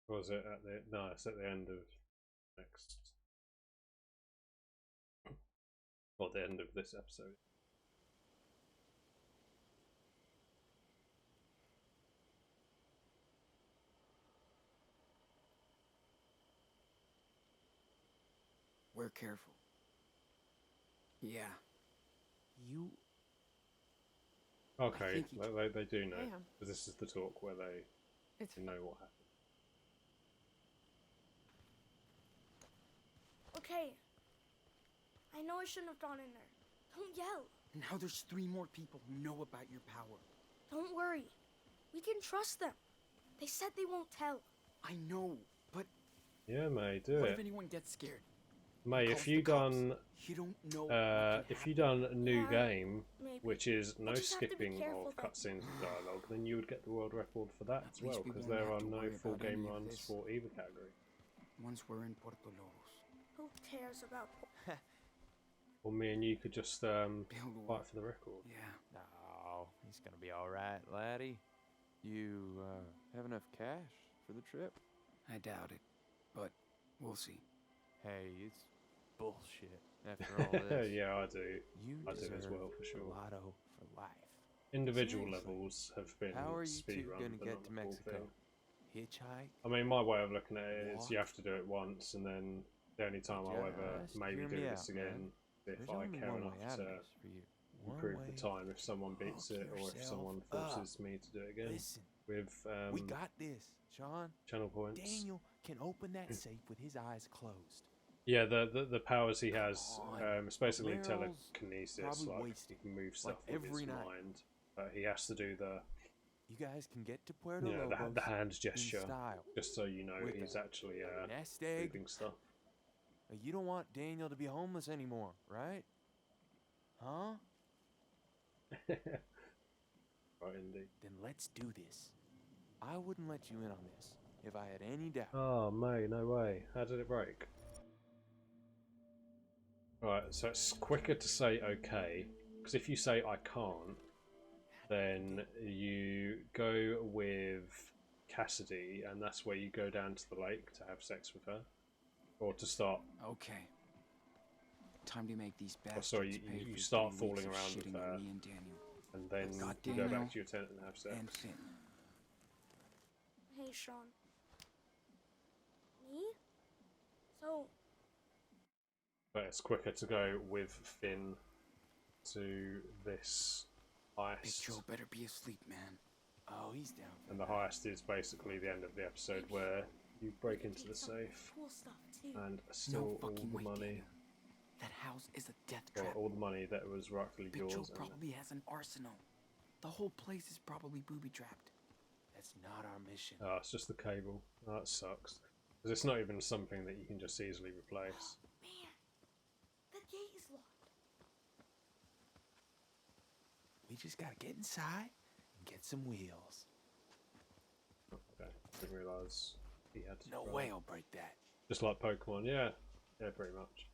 Was it at the... No, it's at the end of next... Or the end of this episode. We're careful. Yeah. You... Okay, think he- they do know. Damn. But this is the talk where they It's know what happened. Okay. I know I shouldn't have gone in there. Don't yell. Now there's 3 more people who know about your power. Don't worry. We can trust them. They said they won't tell. I know, but Yeah, May, do what it. if anyone gets scared? May, Calls if the you cops. done... You don't know what can if you happen. done a new Yeah, game, maybe. which is no We'll just have to be skipping careful of then. cutscenes and dialogue, then you would get the world record for that as At least well, we because won't there have are to no worry full about game any of runs this. for either category. Once we're in Puerto Lobos. Who cares about... Or me and you could just fight for the record. Yeah. No, he's gonna be all right, laddie. You have enough cash for the trip? I doubt it, but we'll see. Hey, it's bullshit. After all this, Yeah, I do. You I do as deserve well, for sure. the lotto for life. Individual Seriously. levels have been How are you two speedrun, gonna but get not to the full Mexico? thing. Hitchhike? I mean, my way of looking at it is you Walk? have to do it once, and then the only time I'll ever Just maybe hear do me this out, again man. if There's I only care one way enough out to of this for you. One improve the way. time if someone beats Hook it or if yourself someone up. forces me to do it again Listen, with we got this, Sean. channel points. Daniel can open that safe with his eyes closed. Yeah, the powers he has, on. it's basically Meryl's telekinesis, probably like wasted, he can move stuff like with his every night. mind, but he has to do the You guys can get to Puerto you know Lobos the hand in gesture, style. just so you know With he's a actually nest egg. moving stuff. You don't want Daniel to be homeless anymore, right? Huh? Right, indeed. Then let's do this. I wouldn't let you in on this if I had any doubt. Oh, May, no way. How did it break? Right, so it's quicker to say okay, because if you say I can't, then you go with Cassidy, and that's where you go down to the lake to have sex with her, or to start. Okay. Time to make these Oh, bastards sorry, pay you for start 3 weeks fooling of around with shitting on her, me and Daniel. and then Got you go Daniel back to your tent and have sex. and Finn. Hey, Sean. Me? So, But it's quicker to go with Finn to this Big heist. Joe better be asleep, man. Oh, he's down for And the heist is basically the end of the episode where you break into the safe cool stuff too. and steal all fucking the way, money. Daniel. That house is a death Well, trap. all the money that was rightfully Big Joe yours. And probably has an arsenal. The whole place is probably booby-trapped. That's not our mission. oh, it's just the cable. Oh, that sucks. Because it's not even something that you can just easily replace. Man, the gate is locked. We just gotta get inside and get some wheels. Okay, didn't realise he had to. No try. way I'll break that. Just like Pokemon, yeah. Yeah, pretty much.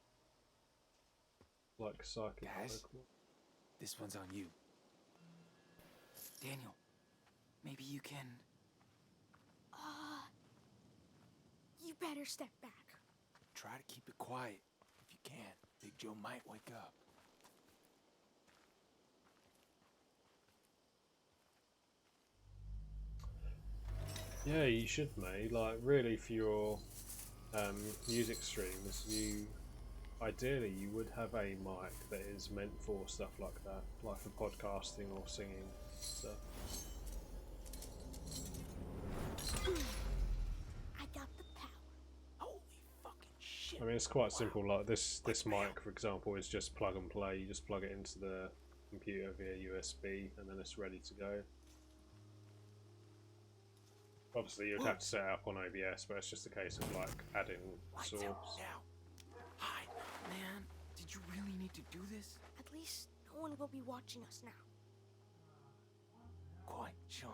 Like psychic Guys? Pokemon. This one's on you. Daniel, maybe you can... You better step back. Try to keep it quiet if you can. Big Joe might wake up. Yeah, you should, mate. Like, really, for your music streams, ideally you would have a mic that is meant for stuff like that, like for podcasting or singing stuff. I got the power. Holy fucking shit. I mean, it's quite simple. Like this mic, for example, is just plug and play. You just plug it into the computer via USB, and then it's ready to go. Obviously, you'd have to set it up on OBS, but it's just a case of like adding source. Now. Hi, Man, did you really need to do this? At least no one will be watching us now. Quiet, Sean.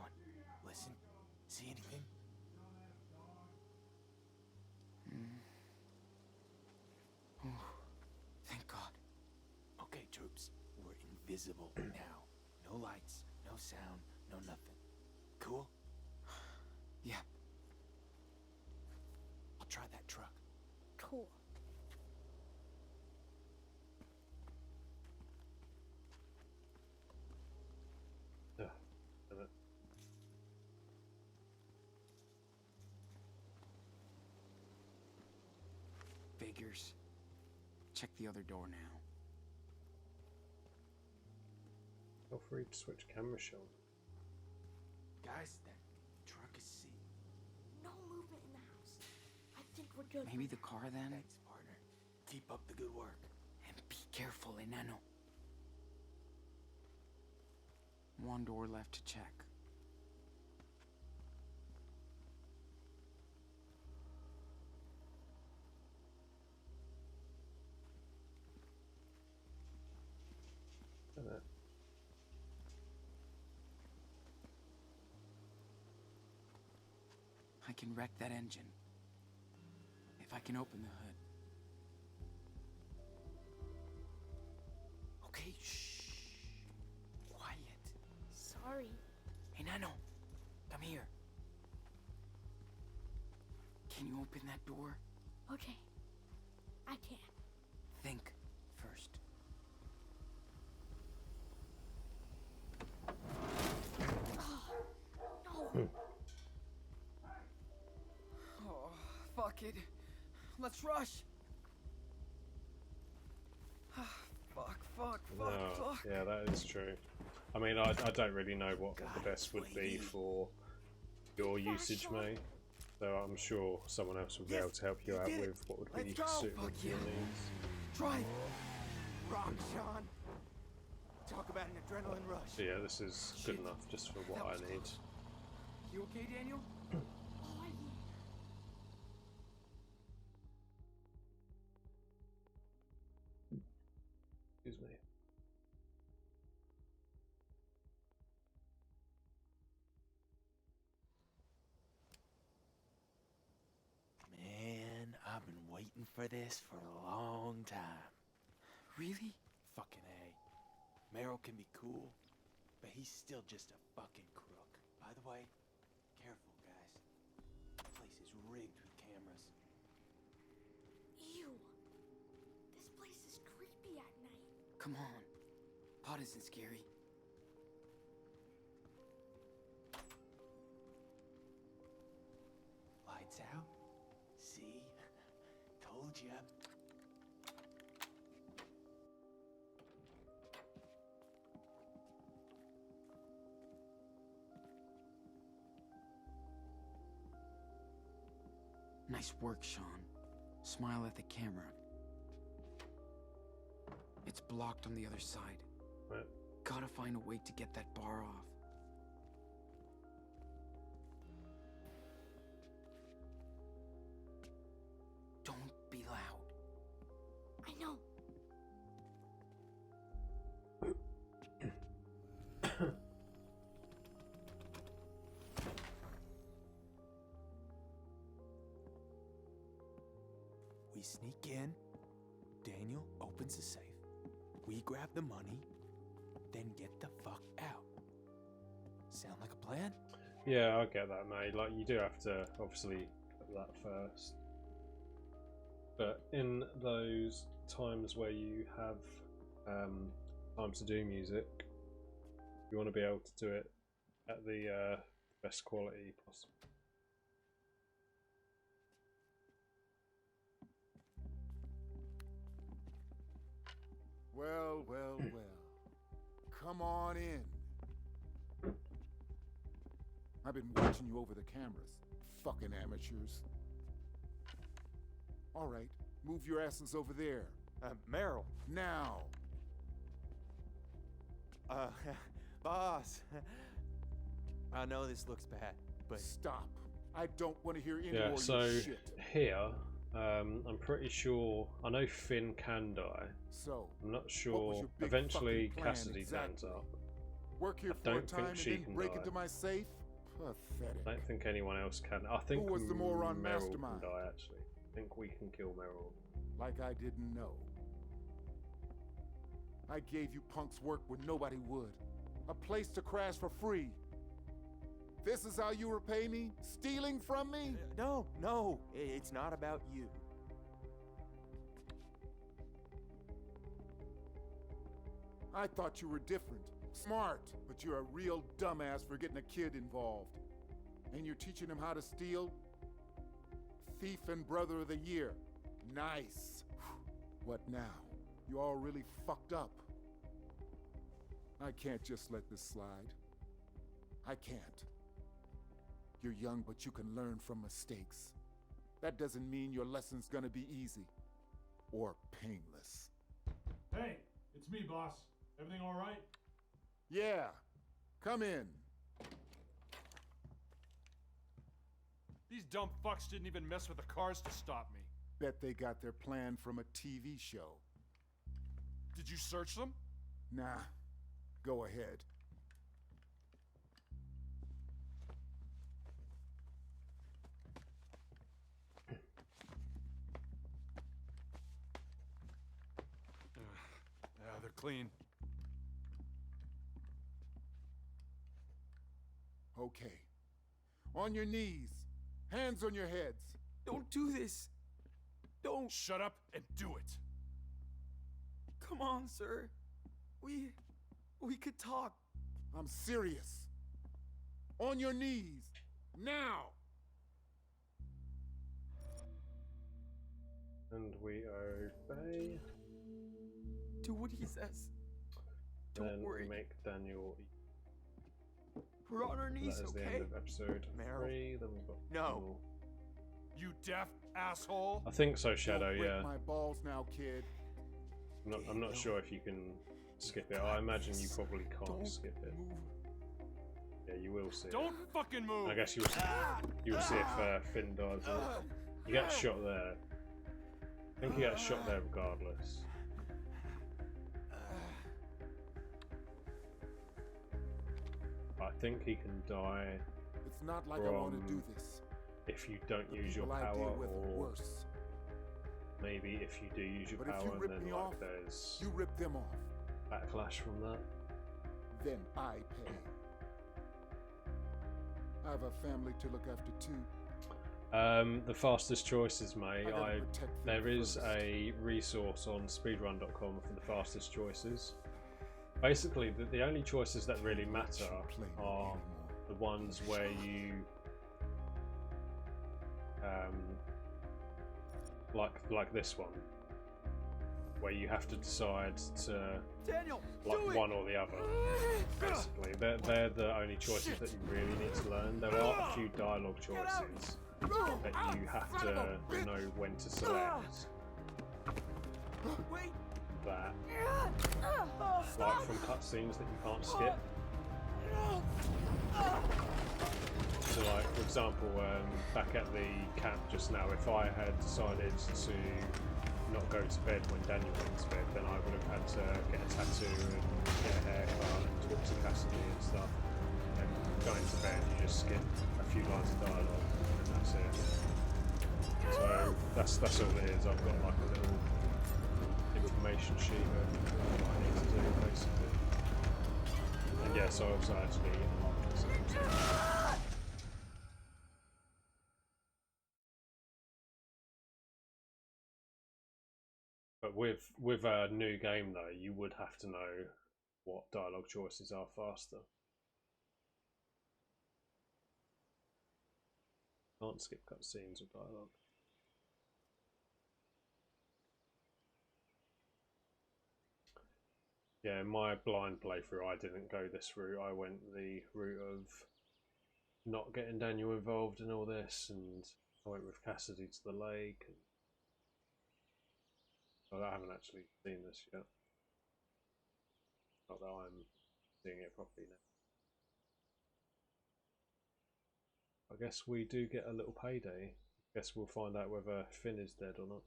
Listen. See anything? Thank God. Okay, troops. We're invisible now. No lights, no sound, no nothing. Cool? Yeah. I'll try that truck. Cool. Yeah, damn it. Figures. Check the other door now. Feel free to switch camera, Sean. Guys, that truck is safe. No movement in the house. I think we're good. Maybe the car then? Thanks, partner. Keep up the good work. And be careful, Enano. One door left to check. Damn it. I can wreck that engine. If I can open the hood. Nano, come here. Can you open that door? Okay. I can. Think first. No. Oh, fuck it. Let's rush. Fuck. Yeah, that is true. I mean, I don't really know what the best would be for your usage, mate. So I'm sure someone else would be able to help you out with what would be suitable for your needs. Drive. Rock, Sean. Talk about an adrenaline rush. So yeah, this is good enough just for what I need. You okay, Daniel? Excuse me. Man, I've been waiting for this for a long time. Really? Fucking A. Merrill can be cool, but he's still just a fucking crook. By the way, careful, guys. The place is rigged with cameras. Ew. This place is creepy at night. Come on. Pot isn't scary. Lights out. See? Told ya. Nice work, Sean. Smile at the camera. It's blocked on the other side. Right. Gotta find a way to get that bar off. Don't be loud. I know. We sneak in. Daniel opens the safe. We grab the money, then get the fuck out. Sound like a plan? Yeah, I get that, mate. Like, you do have to obviously put that first. But in those times where you have time to do music, you want to be able to do it at the best quality possible. Well. Come on in. I've been watching you over the cameras. Fucking amateurs. All right, move your asses over there. Merrill. Now. Boss. I know this looks bad, but... Stop. I don't want to hear any Yeah, more so of your shit. here, I'm pretty sure, I know Finn can die. So, I'm not what was sure. your big Eventually, fucking plan Cassidy turns exactly? up. Work here I for a don't time think she and then can break die. into my safe? Pathetic. I don't think anyone else can. I think Who was the moron Merrill mastermind? can die, actually. I think we can kill Merrill. Like I didn't know. I gave you punks work when nobody would. A place to crash for free. This is how you repay me? Stealing from me? No, it's not about you. I thought you were different. Smart, but you're a real dumbass for getting a kid involved. And you're teaching him how to steal? Thief and Brother of the Year. Nice. What now? You all really fucked up. I can't just let this slide. I can't. You're young, but you can learn from mistakes. That doesn't mean your lesson's gonna be easy. Or painless. Hey, it's me, boss. Everything all right? Yeah. Come in. These dumb fucks didn't even mess with the cars to stop me. Bet they got their plan from a TV show. Did you search them? Nah. Go ahead. Yeah, they're clean. Okay. On your knees. Hands on your heads. Don't do this. Don't. Shut up and do it. Come on, sir. We could talk. I'm serious. On your knees. Now! And we obey. Do what he says. Don't Then worry. make Daniel. We're on our knees, That is the okay? end of episode Meryl. 3. Then we've got No. You deaf asshole. I think so, Shadow. Don't break Yeah. my balls now, kid. I'm not sure if you can skip it. I imagine you probably can't skip it. Yeah, you will see. Don't fucking move. I guess you'll see if Finn dies. You get shot there. I think you get shot there regardless. I think he can die It's not like I want to do this. if you don't use your People I power, deal with are or worse. maybe if you do use your But if power you and rip then me like off, there's you rip them off. backlash from that. Then I pay. I have a family to look after too. The fastest choices, mate. I gotta protect them There is first. a resource on speedrun.com for the fastest choices. Basically, the only choices that really matter are the ones where you, like this one, where you have to decide to Daniel, like do it! one or the other. Basically, they're the only choices that you really need to learn. There are a few dialogue choices that you have to know when to select. Wait. That, like from cutscenes that you can't skip. So, like for example, back at the camp just now, if I had decided to not go to bed when Daniel went to bed, then I would have had to get a tattoo and get a haircut and talk to Cassidy and stuff. And going to bed, you just skip a few lines of dialogue, and that's it. So that's all it is. I've got like a little information sheet of what I need to do, basically. And yeah, so I also actually unlocked some. But with a new game though, you would have to know what dialogue choices are faster. Can't skip cutscenes or dialogue. Yeah, in my blind playthrough, I didn't go this route. I went the route of not getting Daniel involved in all this, and I went with Cassidy to the lake. And I haven't actually seen this yet. Not that I'm seeing it properly now. I guess we do get a little payday. I guess we'll find out whether Finn is dead or not.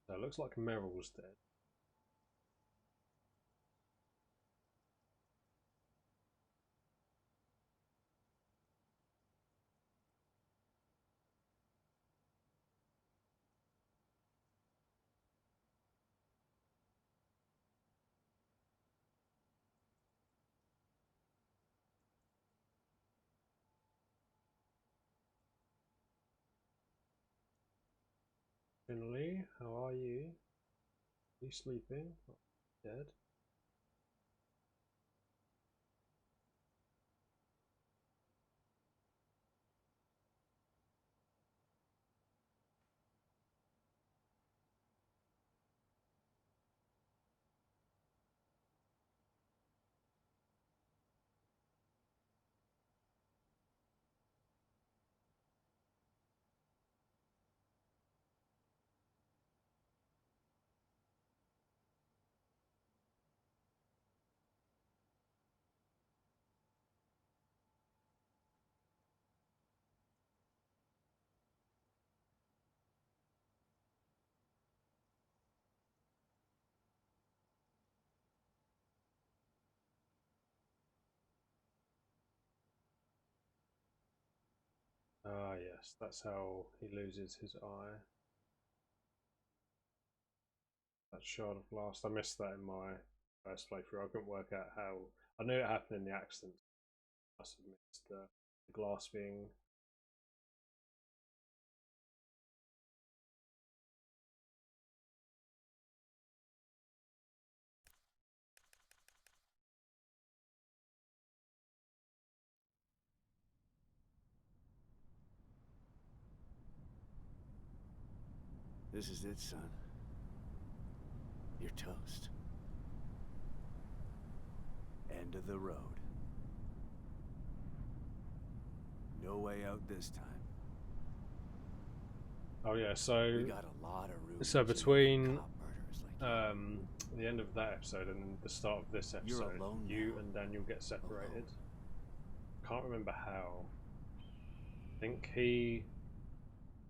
So it looks like Meryl's dead. Finley, how are you? Are you sleeping? Not dead? Ah, yes, that's how he loses his eye. That shard of glass. I missed that in my first playthrough. I couldn't work out how. I knew it happened in the accident. I must have missed the glass being. This is it, son. You're toast. End of the road. No way out this time. Oh yeah, so We got a lot of room. so between the end of that episode and the start of this You're episode, alone you now. and Daniel get separated. Can't remember how. I think he.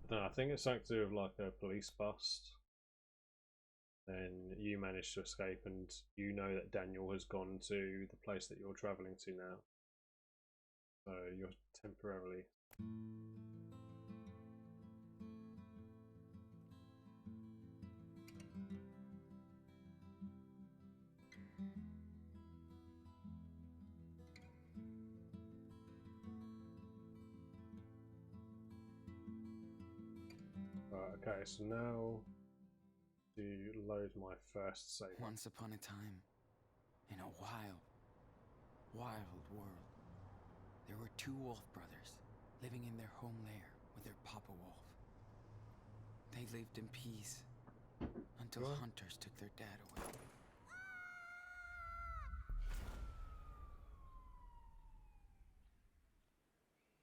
I don't know. I think it's something to do with like a police bust. Then you manage to escape, and you know that Daniel has gone to the place that you're traveling to now. So you're temporarily. Okay, so now to load my first save. Once upon a time, in a wild, wild world, there were two wolf brothers living in their home lair with their papa wolf. They lived in peace until hunters took their dad away.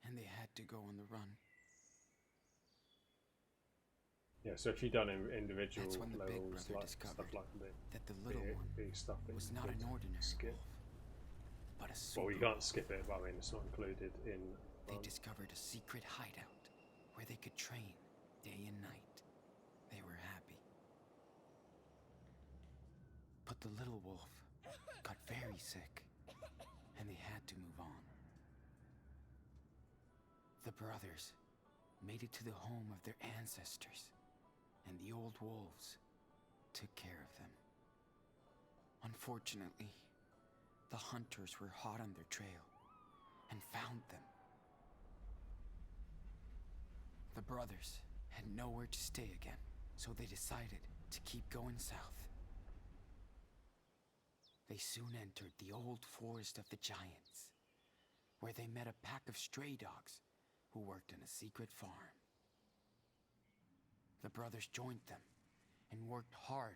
And they had to go on the run. Yeah, so if you've done individual That's when the big levels, brother like discovered stuff like that the little one stuff that was you not could an ordinary skip. wolf, but a super Well, you can't skip it, but I mean, it's not included in. They discovered a secret hideout where they could train day and night. They were happy. But the little wolf got very sick, and they had to move on. The brothers made it to the home of their ancestors, and the old wolves took care of them. Unfortunately, the hunters were hot on their trail and found them. The brothers had nowhere to stay again, so they decided to keep going south. They soon entered the old forest of the giants, where they met a pack of stray dogs who worked in a secret farm. The brothers joined them and worked hard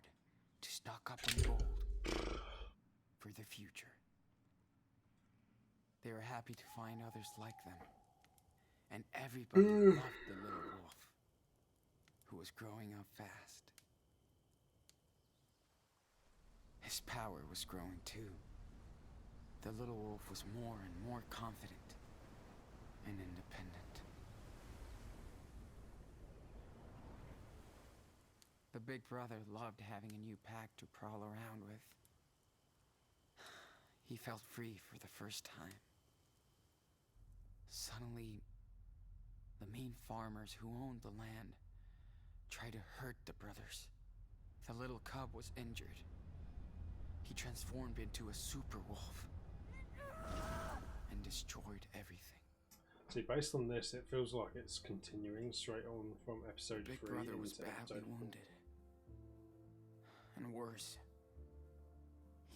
to stock up on gold for the future. They were happy to find others like them, and everybody loved the little wolf, who was growing up fast. His power was growing too. The little wolf was more and more confident and independent. The big brother loved having a new pack to prowl around with. He felt free for the first time. Suddenly, the mean farmers who owned the land tried to hurt the brothers. The little cub was injured. He transformed into a super wolf and destroyed everything. See, based on this, it feels like it's continuing straight on from episode 3 Big brother was into badly episode 4. wounded. And worse,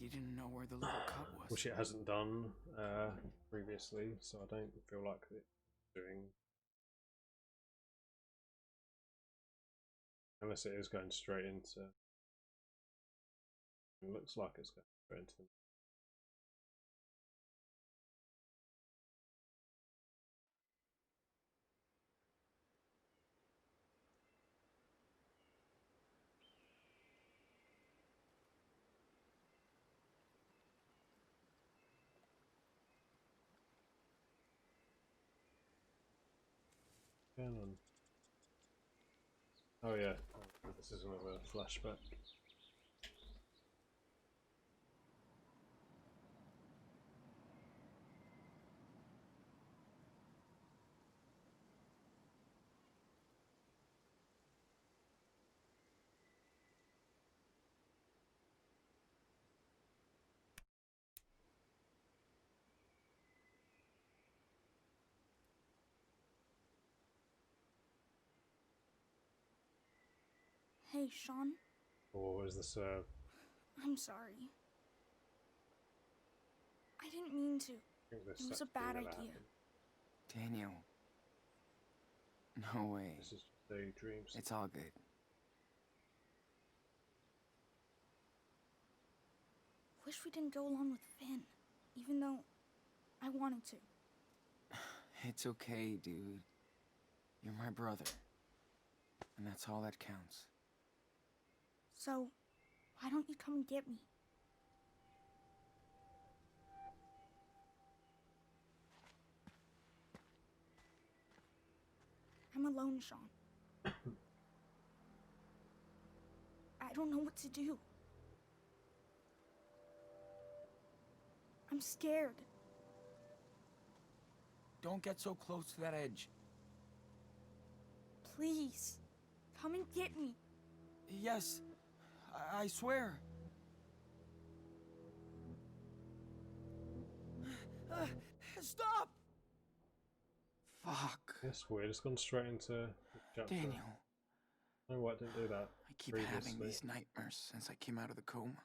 he didn't know where the little cub was. Which it hasn't done previously, so I don't feel like it's doing. Unless it is going straight into. It looks like it's going straight into them. Going on. Oh yeah, this is another flashback. Hey, Sean. Or is this I'm sorry. I didn't mean to. think this It was a sex thing bad gonna idea. happen? Daniel. No way. This is daydreams. It's all good. Wish we didn't go along with Finn, even though I wanted to. It's okay, dude. You're my brother. And that's all that counts. So, why don't you come and get me? I'm alone, Sean. I don't know what to do. I'm scared. Don't get so close to that edge. Please, come and get me. Yes, I swear. Stop! Fuck. It's weird. It's gone straight into the chapter. Daniel. No, what didn't do that. I keep having these nightmares since I came out of the coma.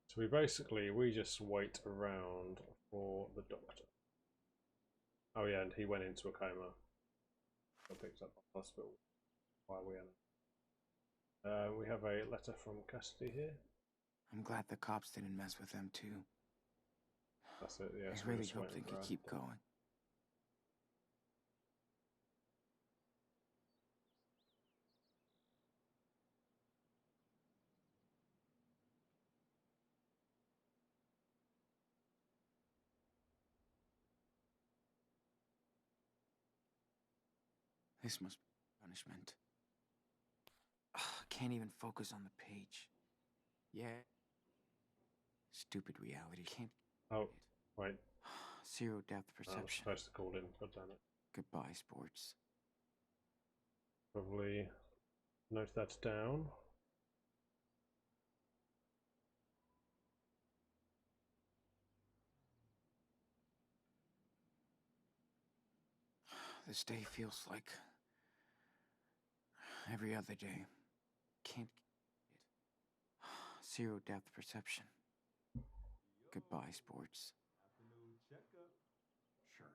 So we just wait around for the doctor. Oh yeah, and he went into a coma. Got picked up by the hospital while we had we have a letter from Cassidy here. I'm glad the cops didn't mess with them too. That's it, yeah. I really hope they could keep going. This must be punishment. I can't even focus on the page. Yeah. Stupid reality can't. Oh, wait. Zero depth I was perception. supposed to call in, god damn it. Goodbye, sports. Probably note that down. This day feels like every other day. Can't get it. Zero depth perception. Goodbye, sports. Afternoon checkup. Sure.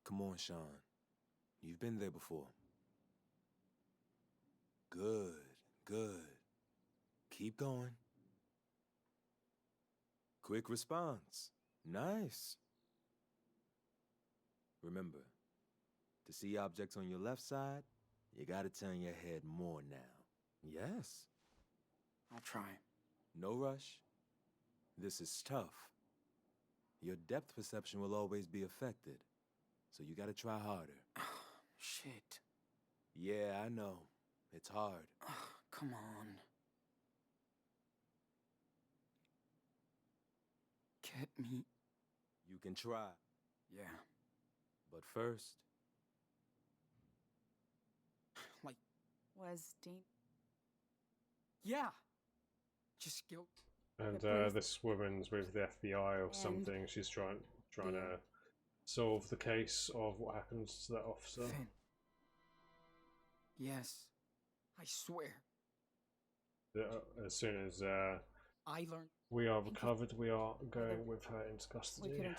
Come on, Sean. You've been there before. Good, good. Keep going. Quick response. Nice. Remember, to see objects on your left side, you gotta turn your head more now. Yes. I'll try. No rush. This is tough. Your depth perception will always be affected, so you gotta try harder. Shit. Yeah, I know. It's hard. Come on. Get me. You can try. Yeah. But first... Like... Was Dean... Yeah! Just go... And this woman's with the FBI or something. She's trying to solve the case of what happens to that officer. Finn. Yes. I swear. As soon as I learned... we are recovered, we are going with her into custody.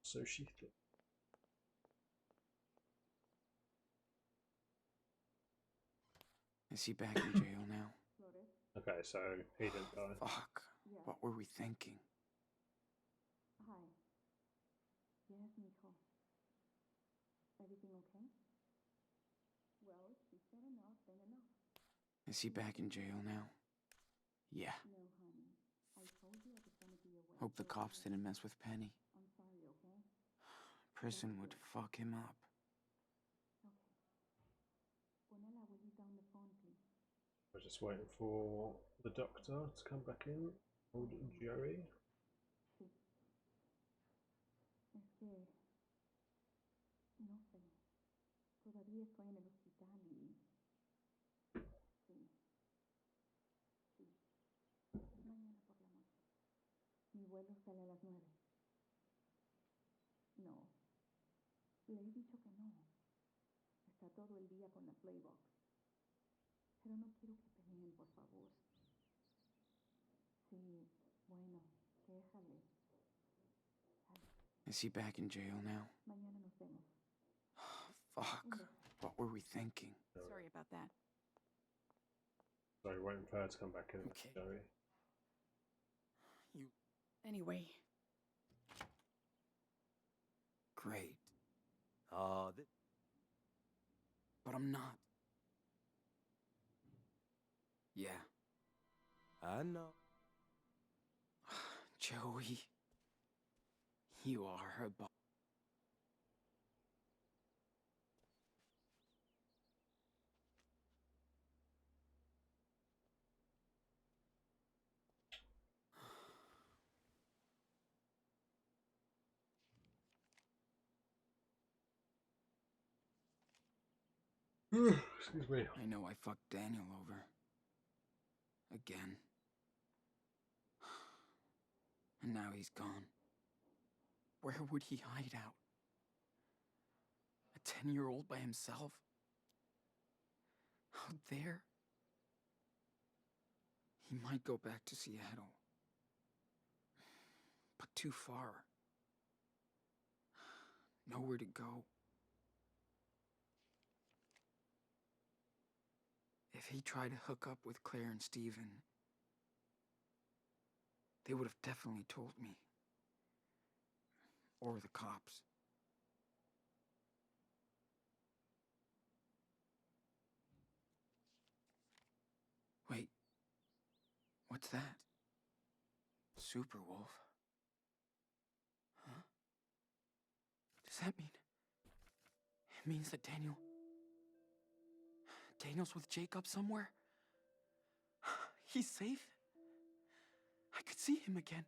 So she thinks. Is he back in jail now? Okay, so he didn't die. Fuck. What were we thinking? Hi. Yes, mijo. Everything okay? Well, she said enough, then enough. Is he back in jail now? Yeah. No, honey. I told you I was gonna be away. Hope the cops didn't mess with Penny. I'm sorry, okay? Prison would fuck him up. Okay. Bonella, will you down the phone, please? We're just waiting for the doctor to come back in. Old Joey. Sí. Es que... No sé. Todavía estoy en el hospital y... Sí. Sí. vuelo sale a las 9. No, le he dicho que no. Está todo el día con la Playbox. Pero no quiero que peleen, por favor. Sí, bueno, déjale. Is he back in jail now? Mañana nos vemos. Fuck. What were we thinking? Sorry about that. Sorry, waiting for her to come back in. Okay. Sorry. Anyway. Great. Oh, But I'm not. Yeah. I know. Joey. You are her boss. Excuse me. I know I fucked Daniel over. Again. And now he's gone. Where would he hide out? A 10-year-old by himself? Out there? He might go back to Seattle. But too far. Nowhere to go. If he tried to hook up with Claire and Steven, they would have definitely told me. Or the cops. Wait. What's that? Superwolf? Huh? Does that mean... It means that Daniel's with Jacob somewhere? He's safe? I could see him again.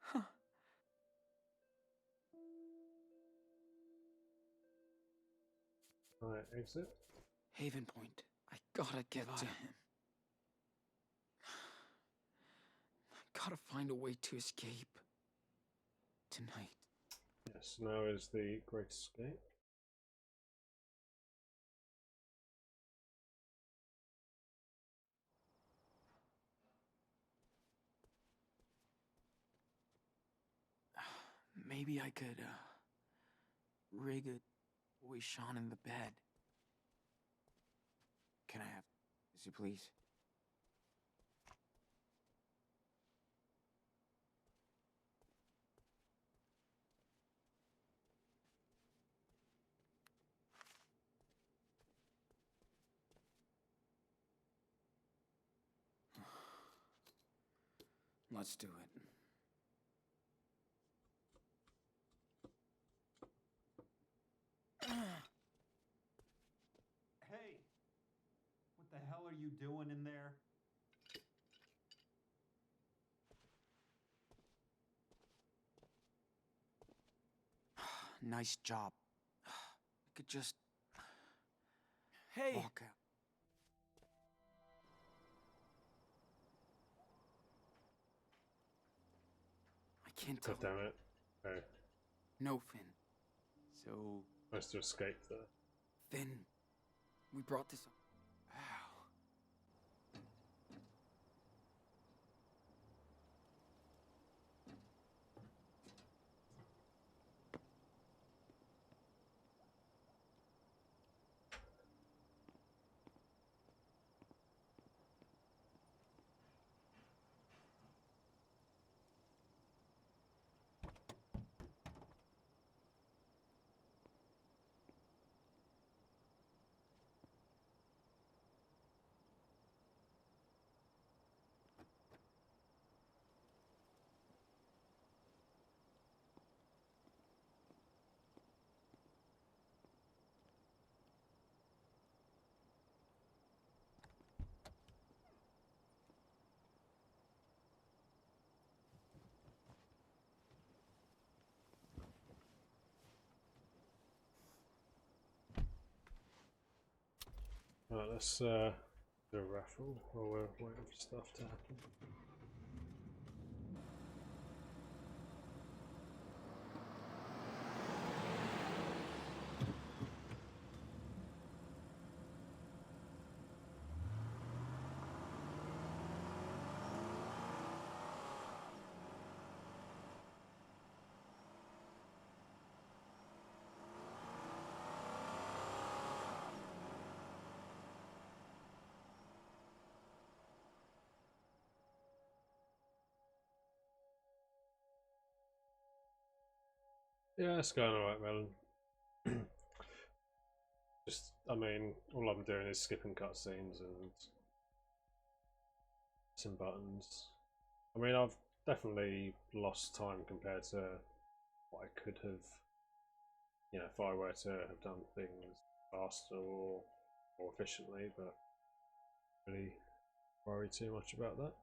Huh. Alright, exit. Haven Point. I gotta get to him. I gotta find a way to escape. Tonight. Yes, now is the Great Escape. Maybe I could, rig a boy Sean in the bed. Can I have this, you please? Let's do it. Hey! What the hell are you doing in there? Nice job. I could just... Hey! walk out. I can't tell. God damn it. Okay. No, Finn. So... Nice to escape there. Finn, we brought this up. Alright, let's do a raffle while we're waiting for stuff to happen. Yeah, it's going alright, Melon. Just, I mean, all I'm doing is skipping cutscenes and some buttons. I mean, I've definitely lost time compared to what I could have, you know, if I were to have done things faster or more efficiently, but I don't really worry too much about that.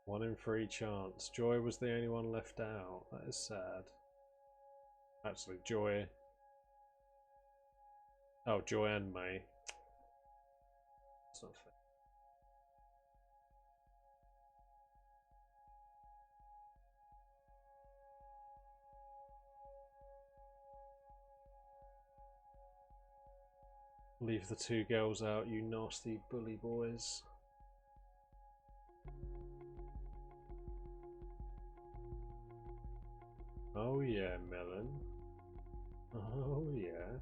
1 in 3 chance. Joy was the only one left out. That is sad. Actually, Joy. Oh, Joy and May. That's not fair. Leave the 2 girls out, you nasty bully boys. Oh yeah, Melon. Oh yeah.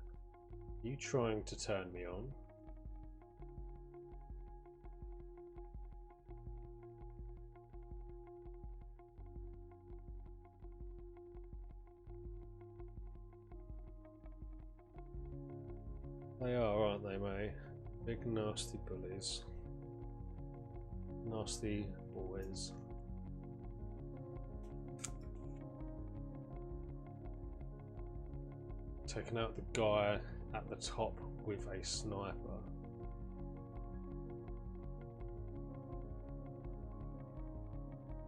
You trying to turn me on? They are, aren't they, May? Big nasty bullies. Nasty boys. Taking out the guy at the top with a sniper.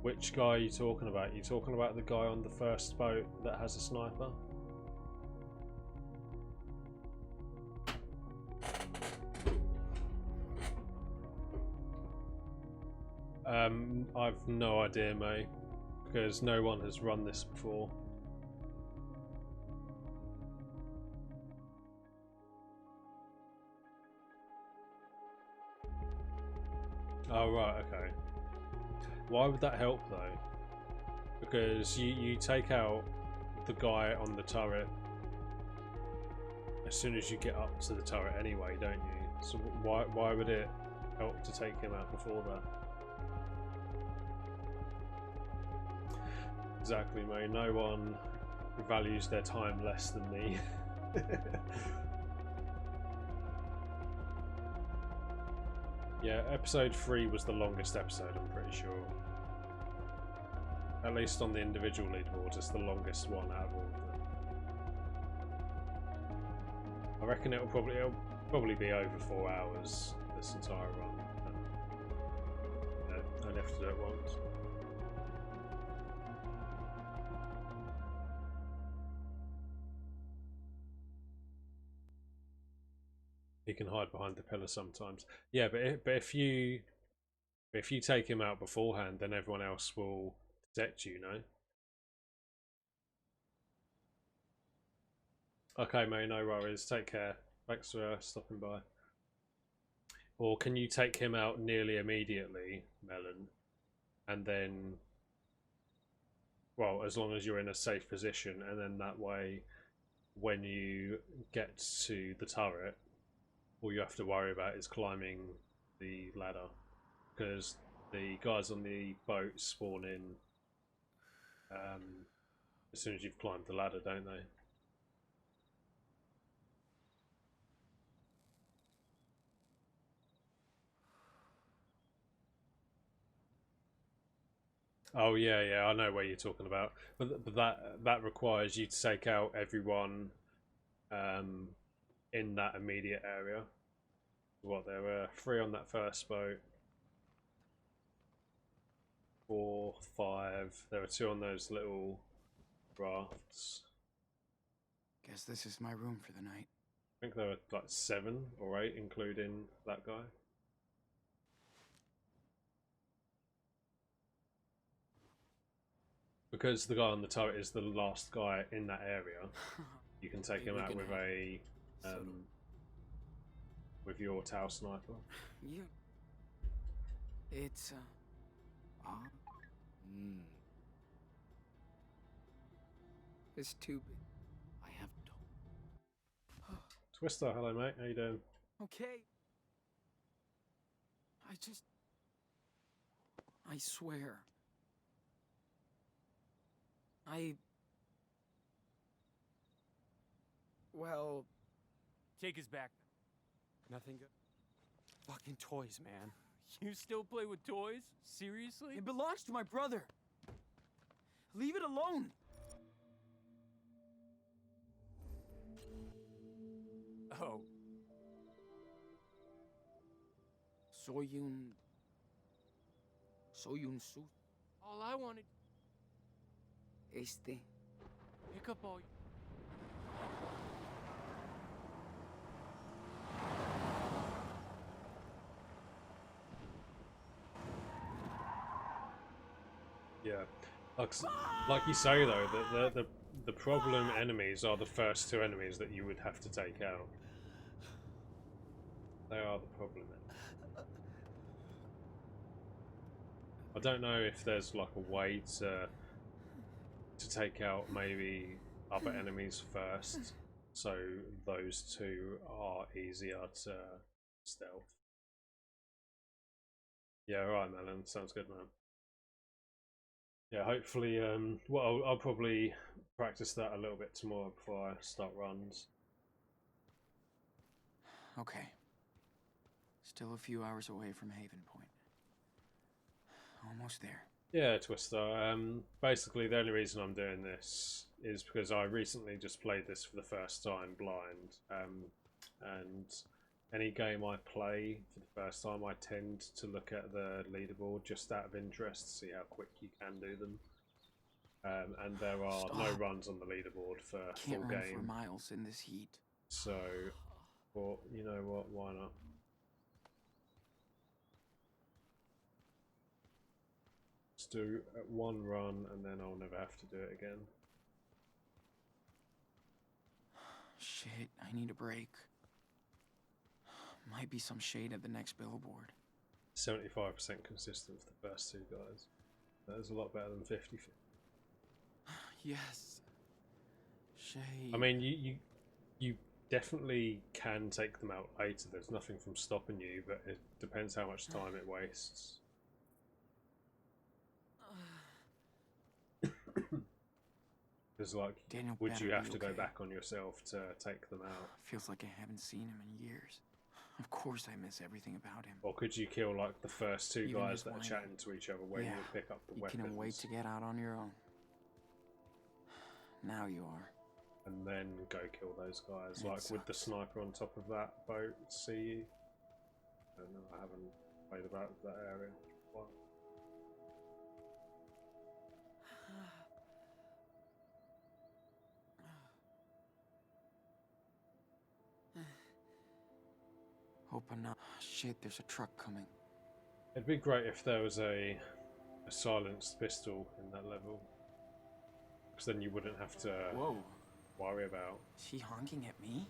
Which guy are you talking about? Are you talking about the guy on the first boat that has a sniper? I've no idea, mate, because no one has run this before. Oh right, okay. Why would that help though? Because you take out the guy on the turret as soon as you get up to the turret anyway, don't you? So why would it help to take him out before that? Exactly, mate. No one values their time less than me. Yeah, episode 3 was the longest episode, I'm pretty sure. At least on the individual leaderboards, it's the longest one out of all of them. I reckon it'll probably be over 4 hours this entire run. I only have to do it once. He can hide behind the pillar sometimes. Yeah, but if you take him out beforehand, then everyone else will detect you, no? Okay, mate, no worries. Take care. Thanks for stopping by. Or can you take him out nearly immediately, Melon, and then, well, as long as you're in a safe position, and then that way, when you get to the turret, all you have to worry about is climbing the ladder, because the guys on the boat spawn in as soon as you've climbed the ladder, don't they? Oh yeah, I know where you're talking about, but that requires you to take out everyone in that immediate area. What, there were 3 on that first boat, 4, 5. There were 2 on those little rafts. Guess this is my room for the night. I think there were like 7 or 8, including that guy. Because the guy on the turret is the last guy in that area, you can take him out with a with your Tau sniper. You. It's It's stupid. I have to. Twister, hello mate, how you doing? Okay. I swear, Well, Take his back. nothing good. Fucking toys, man. You still play with toys? Seriously? It belongs to my brother. Leave it alone. Oh. Soyun Su. All I wanted. Este. Pick up all. Yeah, like you say though, that the problem enemies are the first two enemies that you would have to take out. They are the problem enemies. I don't know if there's like a way to take out maybe other enemies first, so those two are easier to stealth. Yeah, alright, Melon. Sounds good, man. Yeah, hopefully, well, I'll probably practice that a little bit tomorrow before I start runs. Okay. Still a few hours away from Haven Point. Almost there. Yeah, Twister. Basically, the only reason I'm doing this is because I recently just played this for the first time blind. And any game I play for the first time, I tend to look at the leaderboard just out of interest to see how quick you can do them. And there are no runs on the leaderboard for Can't full run game. for miles in this heat. So, well, you know what? Why not? Let's do one run, and then I'll never have to do it again. Shit, I need a break. Might be some shade at the next billboard. 75% consistent for the first two guys. That is a lot better than 50. Yes. Shade. I mean, you definitely can take them out later. There's nothing from stopping you, but it depends how much time it wastes. Because, like, Daniel would you better have be to go okay. back on yourself to take them out? Feels like I haven't seen him in years. Of course I miss everything about him. Or could you kill, like, the first two Even guys his that are whining. chatting to each other when Yeah, you pick up the you weapons? couldn't wait to get out on your own. Now you are. And then go kill those guys, It like with the sucks. sniper on top of that boat. See you. I don't know. I haven't played about that area. What? Hope I'm not. Shit, there's a truck coming. It'd be great if there was a silenced pistol in that level, because then you wouldn't have to worry about Is he honking at me?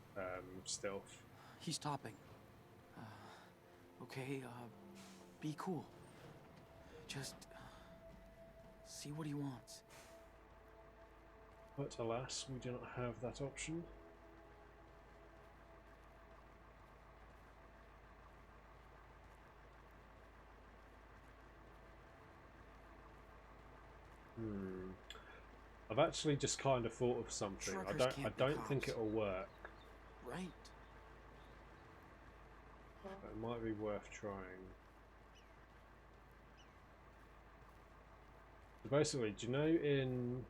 stealth. He's stopping. Okay, be cool. Just see what he wants. But alas, we do not have that option. I've actually just kind of thought of something. I don't think it'll work. Right. But it might be worth trying. So basically, do you know in...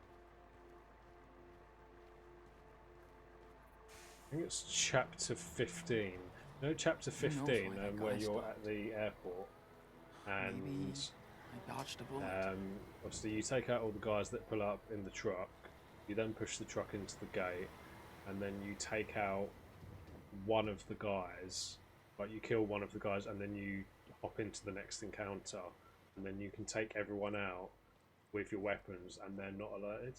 I think it's chapter 15. You know chapter 15, where you're at the airport, and Maybe I dodged a bullet. obviously you take out all the guys that pull up in the truck. You then push the truck into the gate, and then you take out one of the guys. Like you kill one of the guys, and then you hop into the next encounter, and then you can take everyone out with your weapons, and they're not alerted.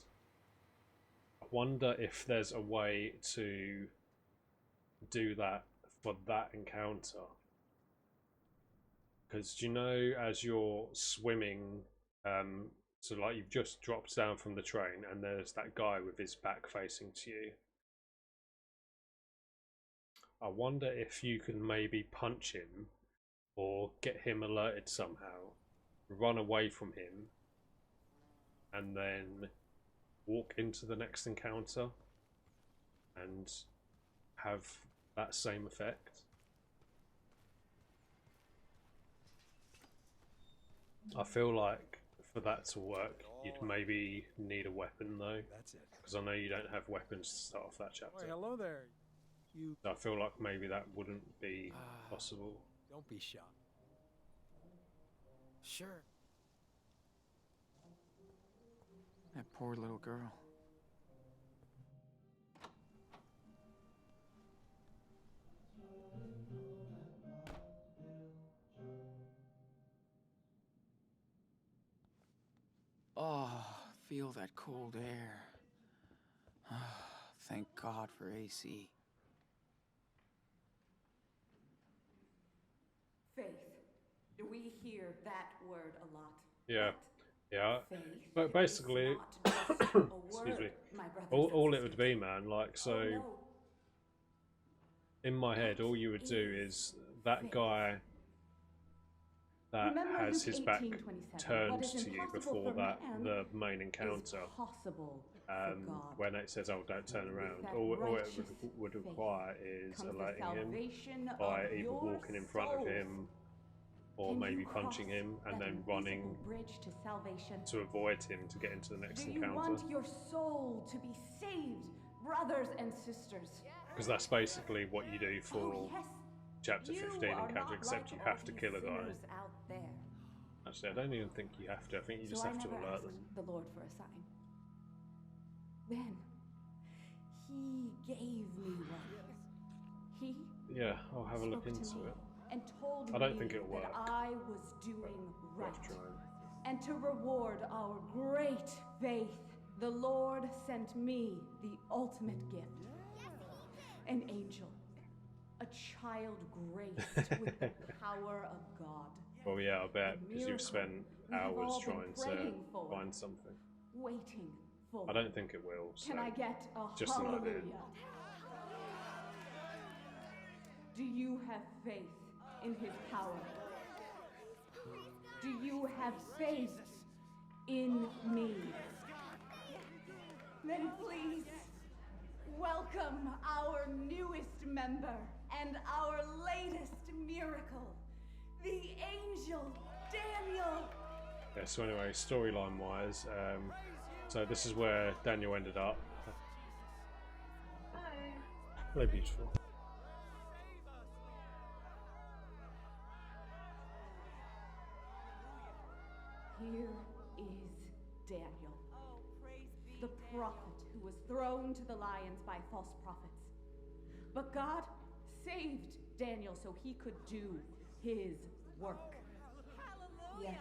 I wonder if there's a way to do that for that encounter. Because do you know, as you're swimming, so like you've just dropped down from the train and there's that guy with his back facing to you. I wonder if you can maybe punch him or get him alerted somehow, run away from him, and then walk into the next encounter and have that same effect. I feel like for that to work, you'd maybe need a weapon though. That's it. Because I know you don't have weapons to start off that chapter. Why, hello there. You I feel like maybe that wouldn't be possible. don't be shy. Sure. That poor little girl. Oh, feel that cold air. Thank God for AC. Faith. We hear that word a lot. Yeah, yeah. Faith But basically, is not just a excuse me. word, my brothers All and it would be, man. Like so. Oh, no. In my head, all you would do is that guy that Remember has Luke his back 18:27. turned What is to you impossible before for that man the main encounter. is possible for God. When it says, "Oh, don't turn around," that all it righteous would require is comes the alerting him salvation by of either your walking in front of souls. him or Can maybe you punching cross him and that then invisible running bridge to salvation? to avoid him to get into the next Do you encounter. want your soul to be saved, brothers and sisters? Because that's basically what you do for Oh, yes. chapter You 15 are encounter, not except like you all have to these kill a guy. sinners out there. Actually, I don't even think you have to. I think you just So have I to never alert asked them. the Lord for a sign. Then He gave me one. He Yeah, I'll have a look spoke to into me it. and told I don't me think it'll work. that I was doing right, Worth trying. and to reward our great faith, the Lord sent me the ultimate gift: an angel, a child graced with the power of God. Well, yeah, I bet, The because you've miracle spent we have hours all been trying to praying for. find something. Waiting for. I don't think it will. So Can I get a just an hallelujah? idea. Do you have faith in His power? Do you have faith in me? Then please welcome our newest member and our latest miracle, the angel Daniel. Yeah, so anyway, storyline wise, so this is where Daniel ended up. Very beautiful. Here is Daniel, the prophet who was thrown to the lions by false prophets. But God saved Daniel so he could do his work. Yes,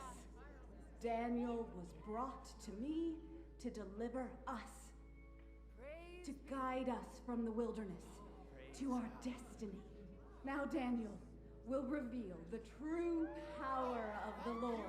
Daniel was brought to me to deliver us, to guide us from the wilderness to our destiny. Now Daniel will reveal the true power of the Lord.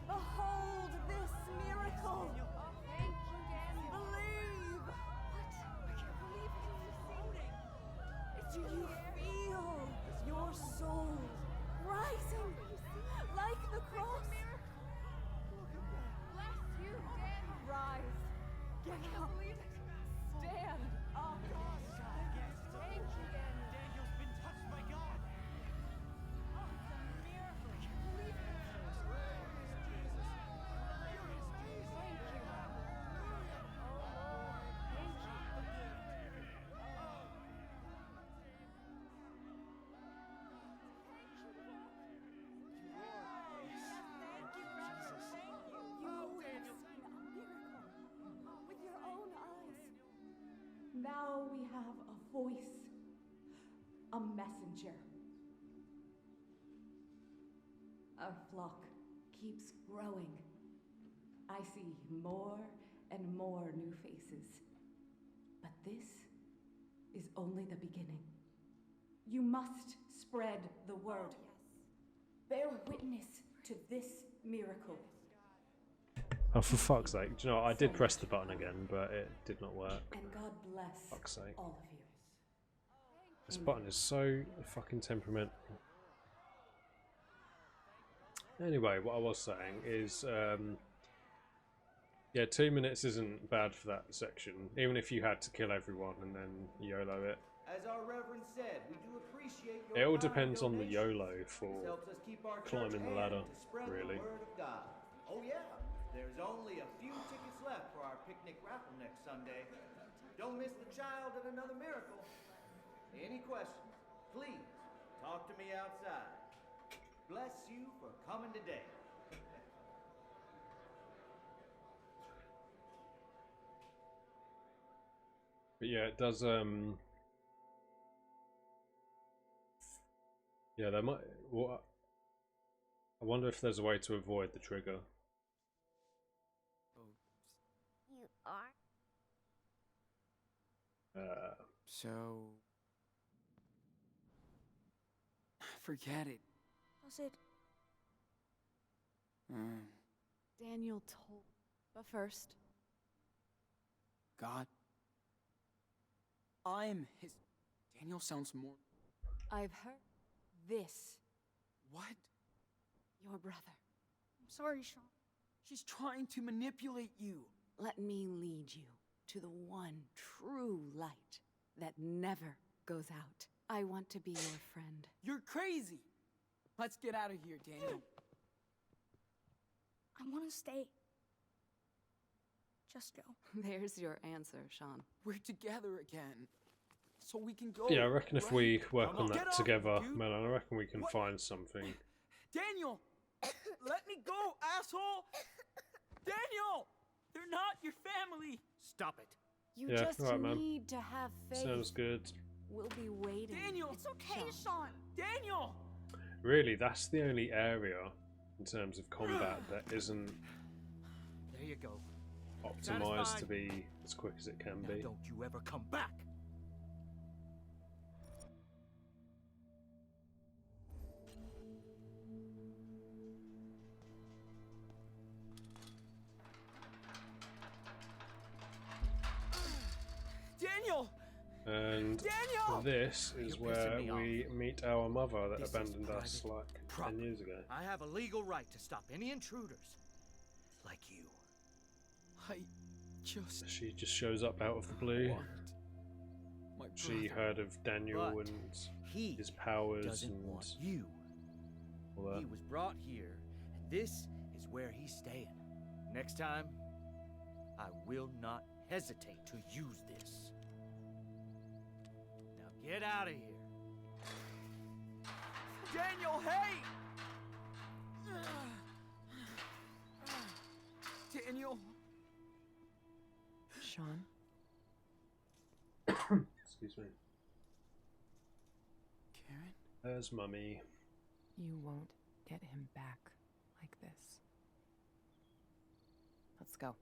Behold this miracle! Thank you, Daniel. Believe! What? I can't believe it. Do you feel your soul rising like the cross? Bless you, Daniel. Rise. Get up. Stand up. Thank you, Daniel. Daniel's been touched by God. Oh, it's a miracle. I can't believe it. Now we have a voice, a messenger. Our flock keeps growing. I see more and more new faces. But this is only the beginning. You must spread the word. Bear witness to this miracle. Oh, for fuck's sake. Do you know what? I did press the button again, but it did not work. And God bless Fuck's sake. all of you. This button is so fucking temperamental. Anyway, what I was saying is, yeah, 2 minutes isn't bad for that section, even if you had to kill everyone and then YOLO it. As our Reverend said, we do appreciate your It all kind depends on the donations. YOLO for This helps us keep our climbing church the ladder, and to spread really. the word of God. Oh yeah, there's only a few tickets left for our picnic raffle next Sunday. Don't miss the child at another miracle. Any questions? Please talk to me outside. Bless you for coming today. But yeah, it does. Yeah, there might. What? I wonder if there's a way to avoid the trigger. You are? So... forget it. Was it? Daniel told. But first, God. I'm his... Daniel sounds more... I've heard this. What? Your brother. I'm sorry, Sean. She's trying to manipulate you. Let me lead you to the one true light that never goes out. I want to be your friend. You're crazy. Let's get out of here, Daniel. I want to stay. Just go. There's your answer, Sean. We're together again. So we can go. Yeah, I reckon if we work on Get that off, together, dude. Melon, I reckon we can What? find something. Daniel! Let me go, asshole! Daniel! They're not your family! Stop it. You Yeah, just right, man. need to have faith. Sounds good. We'll be waiting. Daniel! It's okay, Sean. Daniel! Really, that's the only area in terms of combat that isn't There you go. optimized Satisfied? to be as quick as it can Now be. don't you ever come back. Daniel! And Daniel! this is You're pissing where me we meet our mother that This is abandoned us private like 10 property. years ago. I have a legal right to stop any intruders like you. I just... She just shows up out of the blue. want my She brother. heard of Daniel But and he his powers doesn't and want you. all that. He was brought here, and this is where he's staying. Next time, I will not hesitate to use this. Now get out of here. Daniel, hey! Daniel. Sean? Excuse me. Karen? There's Mummy. You won't get him back like this. Let's go.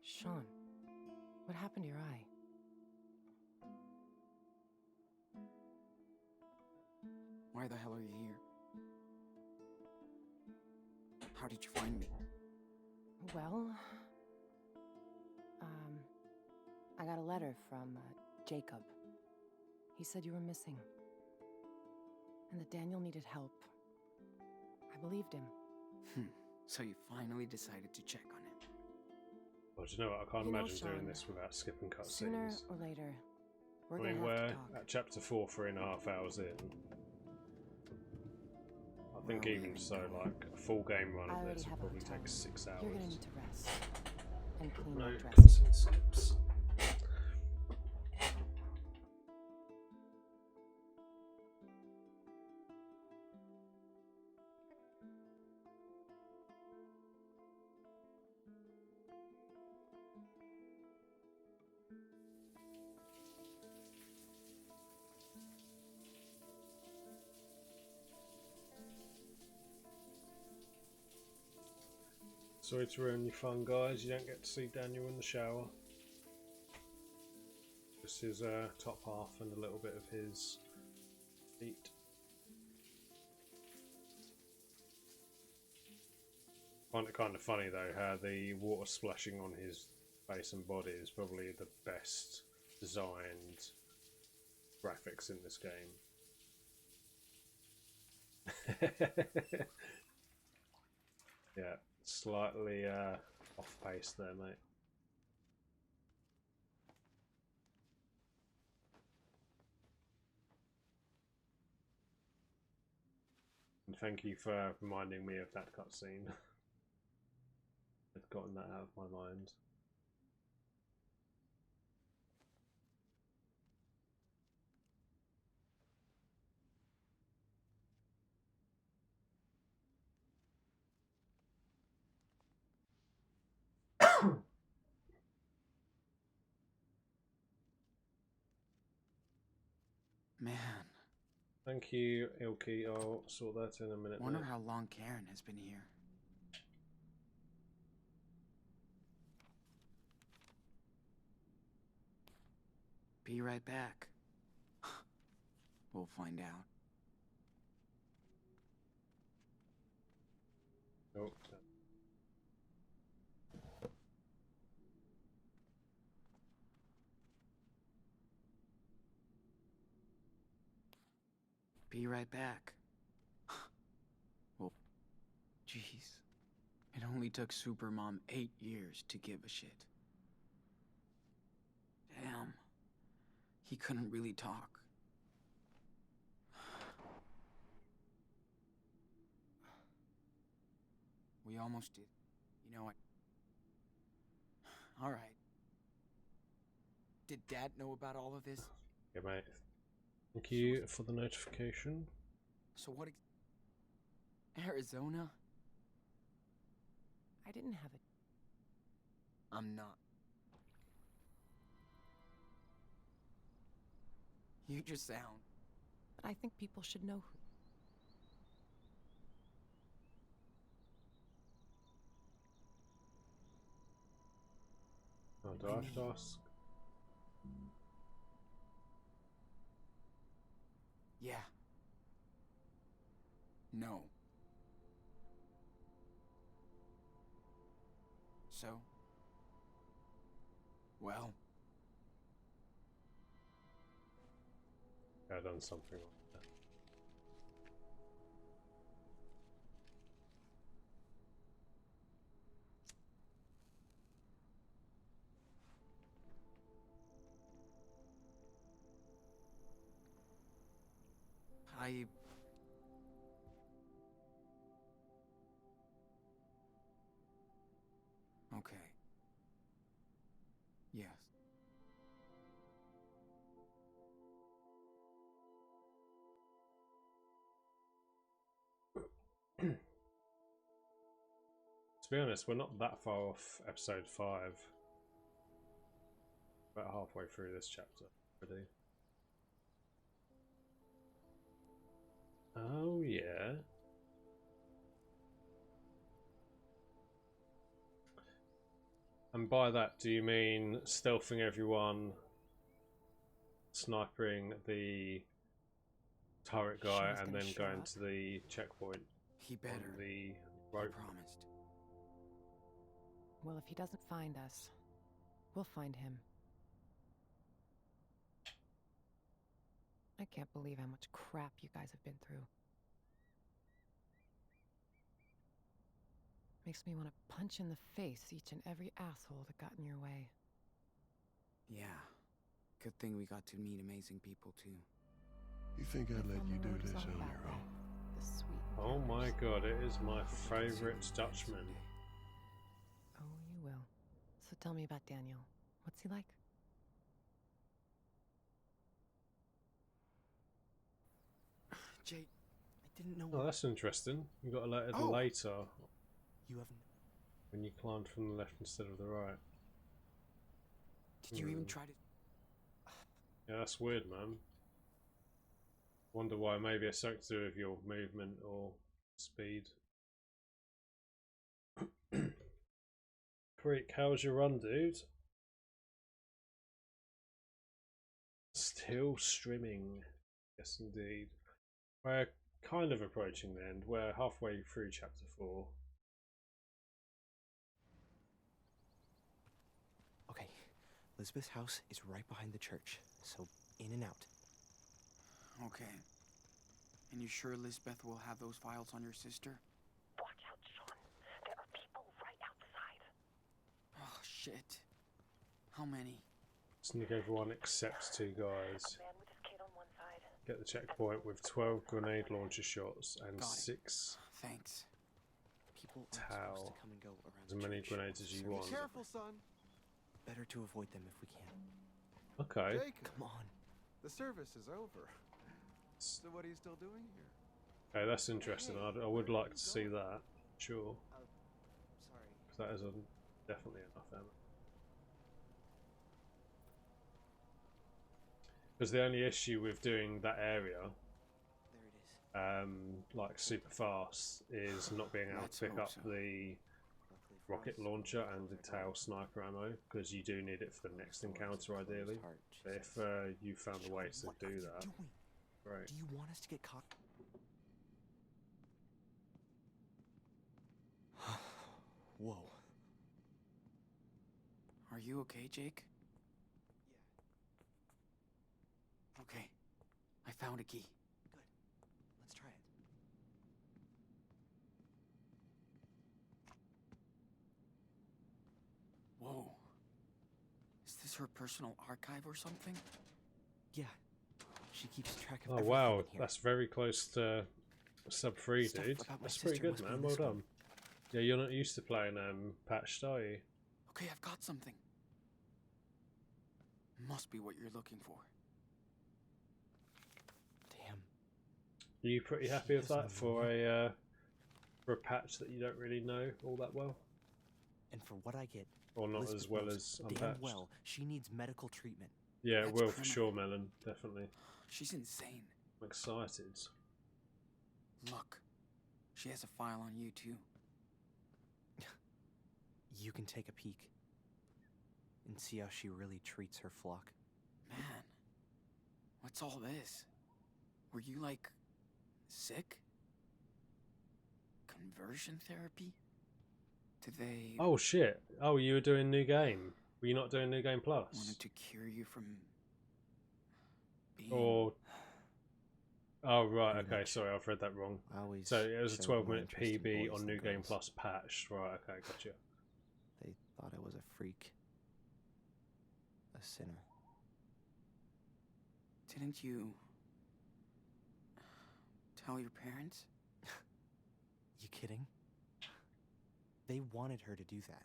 Sean, what happened to your eye? Why the hell are you here? How did you find me? Well, I got a letter from Jacob. He said you were missing. And that Daniel needed help. I believed him. So you finally decided to check on him. Well, do you know what? I can't You know, imagine doing Sean, this without skipping Sooner cutscenes. or later, we're I gonna mean, have we're to talk. at chapter 4, 3.5 hours in. I think even so, like a full game run I of already this would have a probably hotel. take 6 hours. You're gonna need to rest and clean No that dress. cutscene skips. Sorry to ruin your fun, guys. You don't get to see Daniel in the shower. Just his top half and a little bit of his feet. I find it kind of funny though how the water splashing on his face and body is probably the best designed graphics in this game. Yeah, slightly off pace there, mate. And thank you for reminding me of that cutscene. I'd gotten that out of my mind. Man, Thank you, Ilky. I'll sort that in a minute. wonder mate. how long Karen has been here. Be right back. We'll find out. Oh. Be right back. Well, jeez. It only took Supermom 8 years to give a shit. Damn. He couldn't really talk. We almost did. You know what? All right. Did Dad know about all of this? Yeah, mate. Thank you for the notification. So what? Arizona? I didn't have it. I'm not. You just sound. But I think people should know who. Oh, do I have to ask? Yeah. No. So? Well. I've done something like that. Okay. Yes. To be honest, we're not that far off episode 5. About halfway through this chapter already. Oh yeah. And by that, do you mean stealthing everyone, sniping the turret guy, Sean's and gonna then show going up. to the checkpoint He better. on the I rope? promised. Well, if he doesn't find us, we'll find him. I can't believe how much crap you guys have been through. Makes me want to punch in the face each and every asshole that got in your way. Yeah. Good thing we got to meet amazing people too. You think I'd let you do this on About your own? that, Sweet. Oh my god, it is my favourite Dutchman. Oh, you will. So tell me about Daniel. What's he like? Jake, I didn't know. Oh, that's interesting. You got a letter Oh. later You haven't. when you climbed from the left instead of the right. Did you even try to? Yeah, that's weird, man. Wonder why. Maybe it's something to do with your movement or speed. Creek, how's your run, dude? Still streaming. Yes, indeed. We're kind of approaching the end. We're halfway through chapter 4. Okay, Elizabeth's house is right behind the church, so in and out. Okay. And you sure Lisbeth will have those files on your sister? Watch out, Sean. There are people right outside. Oh, shit. How many? Sneak everyone except 2 guys. A man with his kid on one side. Get the checkpoint with 12 grenade launcher shots and 6 Thanks. People aren't supposed to come and go around as many grenades as you want. Be careful, son. Better to avoid them if we can. Okay. Jacob, Come on. the service is over. So what are you still doing here? Okay, that's interesting. I would like to see that. Sure. Sorry. Because that is definitely enough ammo. Because the only issue with doing that area, like super fast, is not being able to pick up the rocket launcher and the tail sniper ammo, because you do need it for the next encounter ideally. If you found a way to do that, right. Do you want us to get caught? Whoa. Are you okay, Jake? Okay. I found a key. Good. Let's try it. Whoa. Is this her personal archive or something? Yeah. She keeps track of Oh everything wow, in here. that's very close to sub 3, Stuff dude. about my That's pretty sister good, must be man. in Well this one. done. Yeah, you're not used to playing patched, are you? Okay, I've got something. Must be what you're looking for. Damn. Are you pretty happy with that for a patch that you don't really know all that well? And for what I get, Or not Elizabeth as well knows as damn unpatched? well she needs medical treatment. Yeah, it That's will for criminal. sure, Melon. Definitely. She's insane. I'm excited. Look, she has a file on you too. You can take a peek and see how she really treats her flock. Man, what's all this? Were you like sick? Conversion therapy? Did they Oh shit! Oh, you were doing new game. Were you not doing new game plus? wanted to cure you from being Or oh right, Pretty okay. much. Sorry, I've read that wrong. I always So it was a showed more 12-minute interest in PB boys on than New Game girls. Plus patched. Right, okay, gotcha. They thought I was a freak. A sinner. Didn't you tell your parents? You kidding? They wanted her to do that.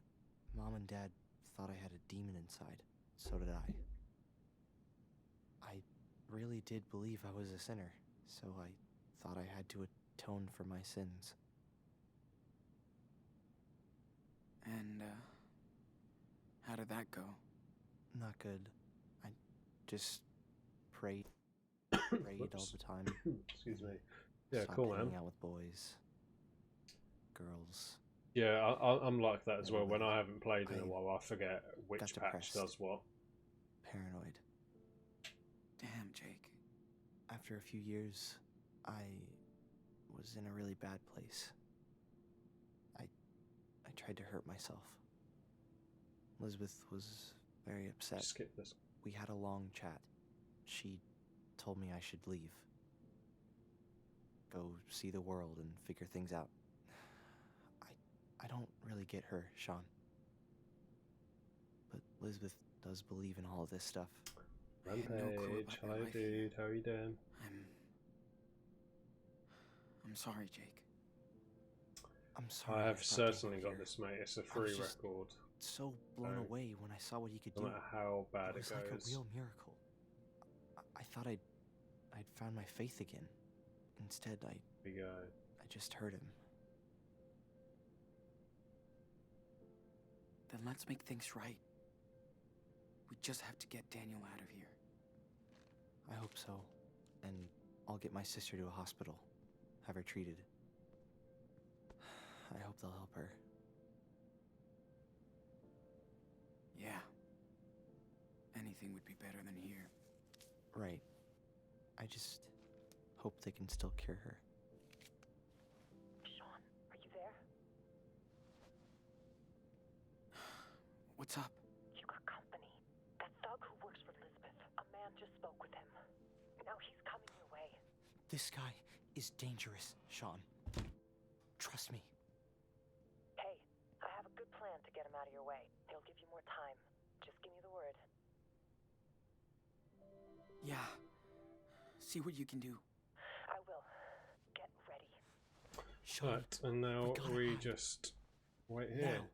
Mom and Dad thought I had a demon inside. So did I. I really did believe I was a sinner, so I thought I had to atone for my sins. And how did that go? Not good. I just prayed all Whoops. the time. Excuse me. Yeah, Stopped cool, man. hanging out with boys, girls. Yeah, I'm like that as well. When I haven't played in I a while, I forget which got patch depressed. does what. Paranoid. Damn, Jake. After a few years, I was in a really bad place. I tried to hurt myself. Elizabeth was very upset. Skip this. We had a long chat. She told me I should leave. Go see the world and figure things out. I don't really get her, Sean. But Elizabeth does believe in all of this stuff. I had no clue Rampage, about your hello life dude, how are you doing? I'm sorry, Jake. I'm sorry. I have brought certainly Daniel got here. this, mate. It's a I free was just record. so blown So, away when I saw what he could no do. matter how bad It was like goes. a real miracle. I thought I'd found my faith again. Instead, I just hurt him. Then let's make things right. We just have to get Daniel out of here. I hope so. And I'll get my sister to a hospital. Have her treated. I hope they'll help her. Yeah. Anything would be better than here. Right. I just hope they can still cure her. Sean, are you there? What's up? You got company. That thug who works for Elizabeth. A man just spoke with him. Now he's coming your way. This guy is dangerous, Sean. Trust me. Hey, I have a good plan to get him out of your way. He'll give you more time. Just give me the word. Yeah. See what you can do. I will. Get ready. Sean, right, and now we just wait here. Now.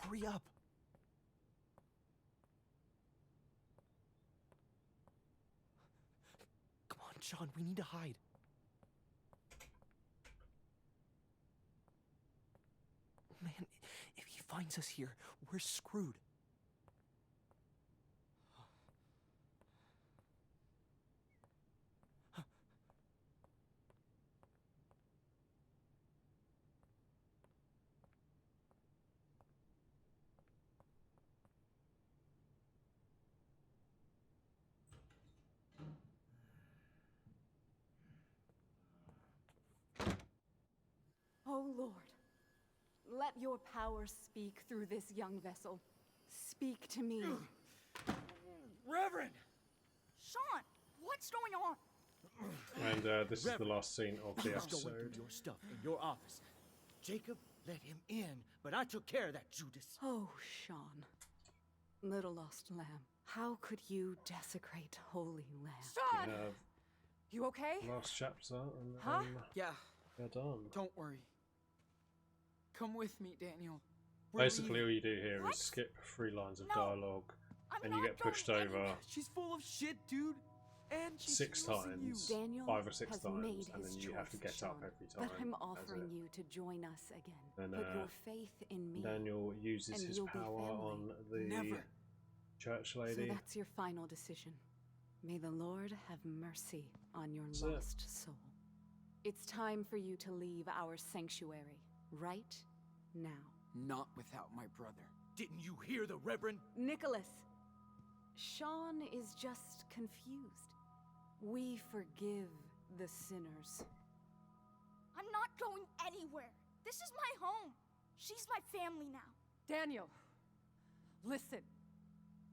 Hurry up. Come on, Sean, we need to hide. Man, if he finds us here, we're screwed. Oh Lord, let your power speak through this young vessel. Speak to me. Reverend! Sean, what's going on? And this is the last scene of the I was going episode. through your stuff in your office. Jacob let him in, but I took care of that, Judas. Oh, Sean, little lost lamb, how could you desecrate holy land? Sean! We have You okay? last chapter and Huh? Yeah. they're done. Don't worry. Come with me, Daniel. Basically, all you do here is skip 3 lines of dialogue, and you get pushed over She's full of shit, dude. And she's 6 using times, you. Daniel 5 or 6 has times, made and his then you have to choice, get up Sean. every time. But I'm That's offering it. you to join us again. Then, Put your faith in me. Daniel uses and his you'll be power on family. the Never. church lady. So that's your final decision. May the Lord have mercy on your That's it. lost soul. It's time for you to leave our sanctuary right now. Not without my brother. Didn't you hear the Reverend? Nicholas, Sean is just confused. We forgive the sinners. I'm not going anywhere. This is my home. She's my family now. Daniel, listen.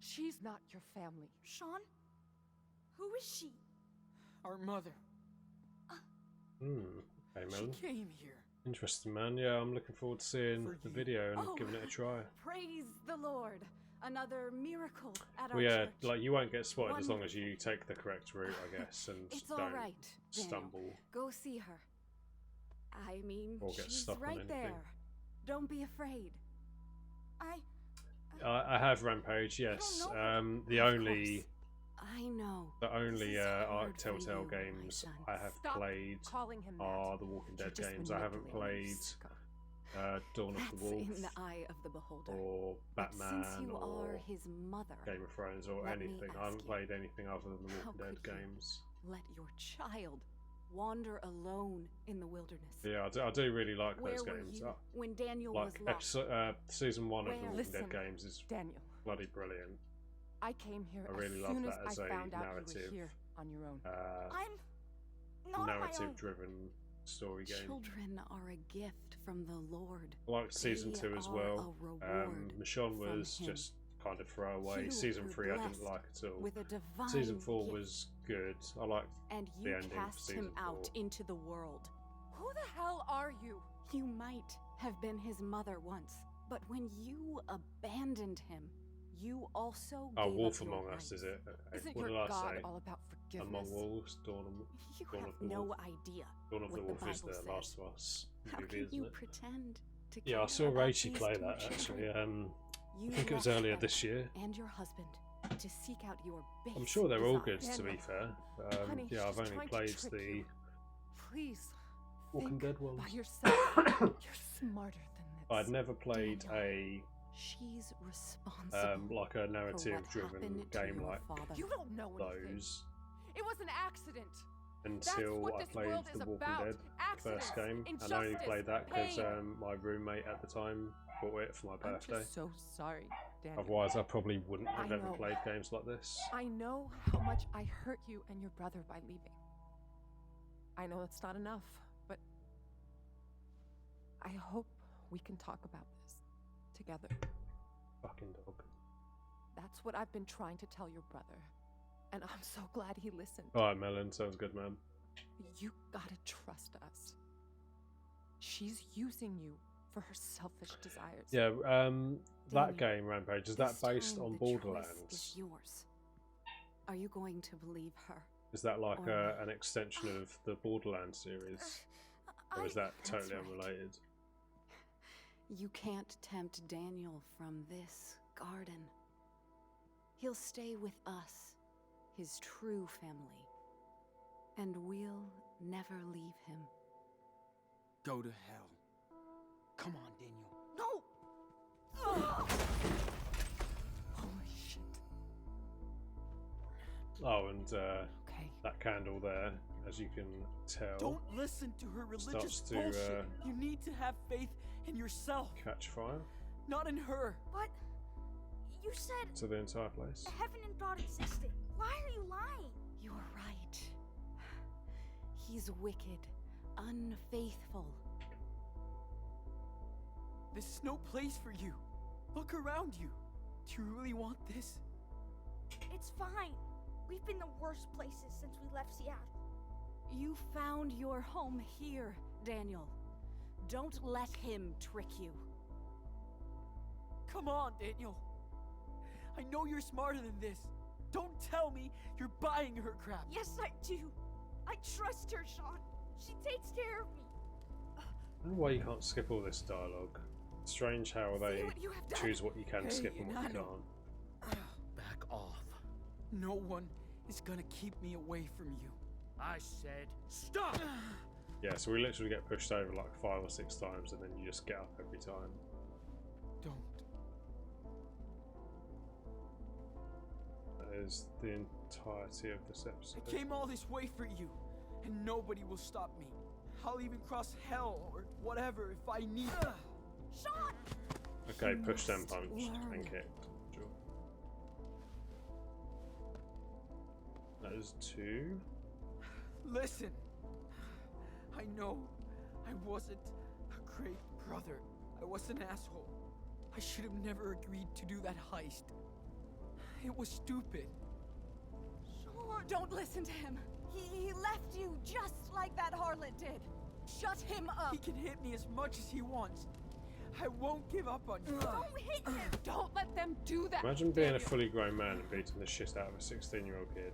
She's not your family. Sean? Who is she? Our mother. Okay, She man. came here. Interesting, man. Yeah, I'm looking forward to seeing the video and Oh. giving it a try. Praise the Lord. Another miracle at our Well, yeah, church. like you won't get spotted as long as you take the correct route, I guess, and It's all don't right, Daniel. stumble. Go see her. I mean, Or get she's stuck on right anything. there. Don't be afraid. I have Rampage, yes. The only I know. Arc Telltale games I have Stop played calling him that. are the Walking You're Dead just games. I haven't manipulating played Dawn of That's the Wolf in the eye of the beholder. or But Batman since you or are his mother, Game of Thrones or let me anything. I ask haven't you, played anything other than the how Walking Dead could you games. let your child wander alone in the wilderness? Yeah, I do really like Where those were games. you when Daniel was Like lost? season 1 of the Where? Walking Listen, Dead games is Daniel. bloody brilliant. I came here I really as love soon that as as I a found out you narrative, were here on your own. I'm not on my own. narrative-driven story game. Children are a gift from the Lord. I liked season They 2 as are well. a reward Michonne from was him. just kind of throwaway. You Season were 3 I didn't blessed like at all. with a divine Season 4 gift. was good. I liked And the you ending for cast season him out 4. into the world. Who the hell are you? You might have been his mother once, but when you abandoned him, You also Oh, gave Wolf up your Among Us, rights. is it? Okay. Isn't What your did I God say? all about forgiveness? Among Wolves, You Dawn have of the no Wolf. idea Dawn of what the Wolf is Bible the says. Last of Us How movie, can isn't you it? pretend to Yeah, I care saw about Rachie these play two that children? actually. You I think it was left earlier them this year. and your husband to seek out your base I'm sure they're all good, desires. to be fair. Honey, Yeah, I've she's only trying to played trick the you. Please, Walking think Dead ones. by yourself. You're smarter than this. I'd never played Daniel, she's responsible like a for narrative-driven what happened to game your like father. You don't know anything. those It was an accident. That's until what I this played world The is Walking about. Dead, the first game, and I only Injustice, played that because pain. my roommate at the time bought it for my I'm birthday. just so sorry, Daniel. Otherwise, I probably wouldn't have I ever know. played games like this. I know how much I hurt you and your brother by leaving. I know it's not enough, but I hope we can talk about this together. Fucking dog. That's what I've been trying to tell your brother, and I'm so glad he listened. Alright, Melon, sounds good, man. You gotta trust us. She's using you for her selfish desires. Yeah, that Daniel, game, Rampage, is that this based time on the Borderlands? choice is yours. Are you going to believe her? Is that like or an extension of the Borderlands series? Or is that totally That's right. unrelated? You can't tempt Daniel from this garden. He'll stay with us, his true family. And we'll never leave him. Go to hell. Come on, Daniel. No! Holy shit. Oh, and that candle there, as you can tell, Don't listen to her religious starts to bullshit. You need to have faith in yourself, catch fire not in her. But you said to the entire place. heaven and God existed. Why are you lying? You're right. He's wicked, unfaithful. This is no place for you. Look around you. Do you really want this? It's fine. We've been the worst places since we left Seattle. You found your home here, Daniel. Don't let him trick you. Come on, Daniel. I know you're smarter than this. Don't tell me you're buying her crap. Yes, I do. I trust her, Sean. She takes care of me. I don't know why you can't skip all this dialogue. Strange how they what you have done. choose what you can Hey, skip and what you Nano. can't. Back off. No one is gonna keep me away from you. I said stop! Yeah, so we literally get pushed over like 5 or 6 times and then you just get up every time. Don't. That is the entirety of this episode. I came all this way for you, and nobody will stop me. I'll even cross hell or whatever if I need it. Sean! Okay, pushed and punched and kicked. Sure. That is 2. Listen, I know I wasn't a great brother. I was an asshole. I should have never agreed to do that heist. It was stupid. Sean! Don't listen to him. He left you just like that harlot did. Shut him up. He can hit me as much as he wants. I won't give up on you. Don't hit him! Don't let them do that. Imagine being a Daniel. fully grown man and beating the shit out of a 16-year-old kid.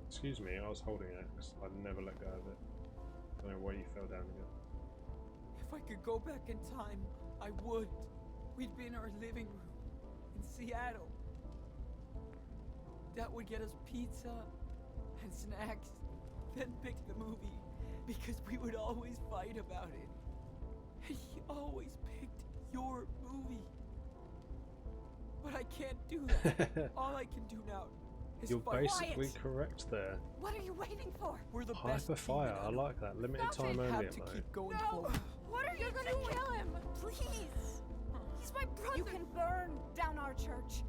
Excuse me, I was holding X. I'd never let go of it. I don't know why you fell down again. If I could go back in time, I would. We'd be in our living room in Seattle. Dad would get us pizza and snacks, then pick the movie because we would always fight about it. And he always picked your movie. But I can't do that. All I can do now is You're fight. basically correct there. What are you waiting for? We're the best Hyper fire, team I in like that. Limited Stop time it. only Have at to night. keep going No! forward. What are you gonna kill him? Please! He's my brother! You can burn down our church,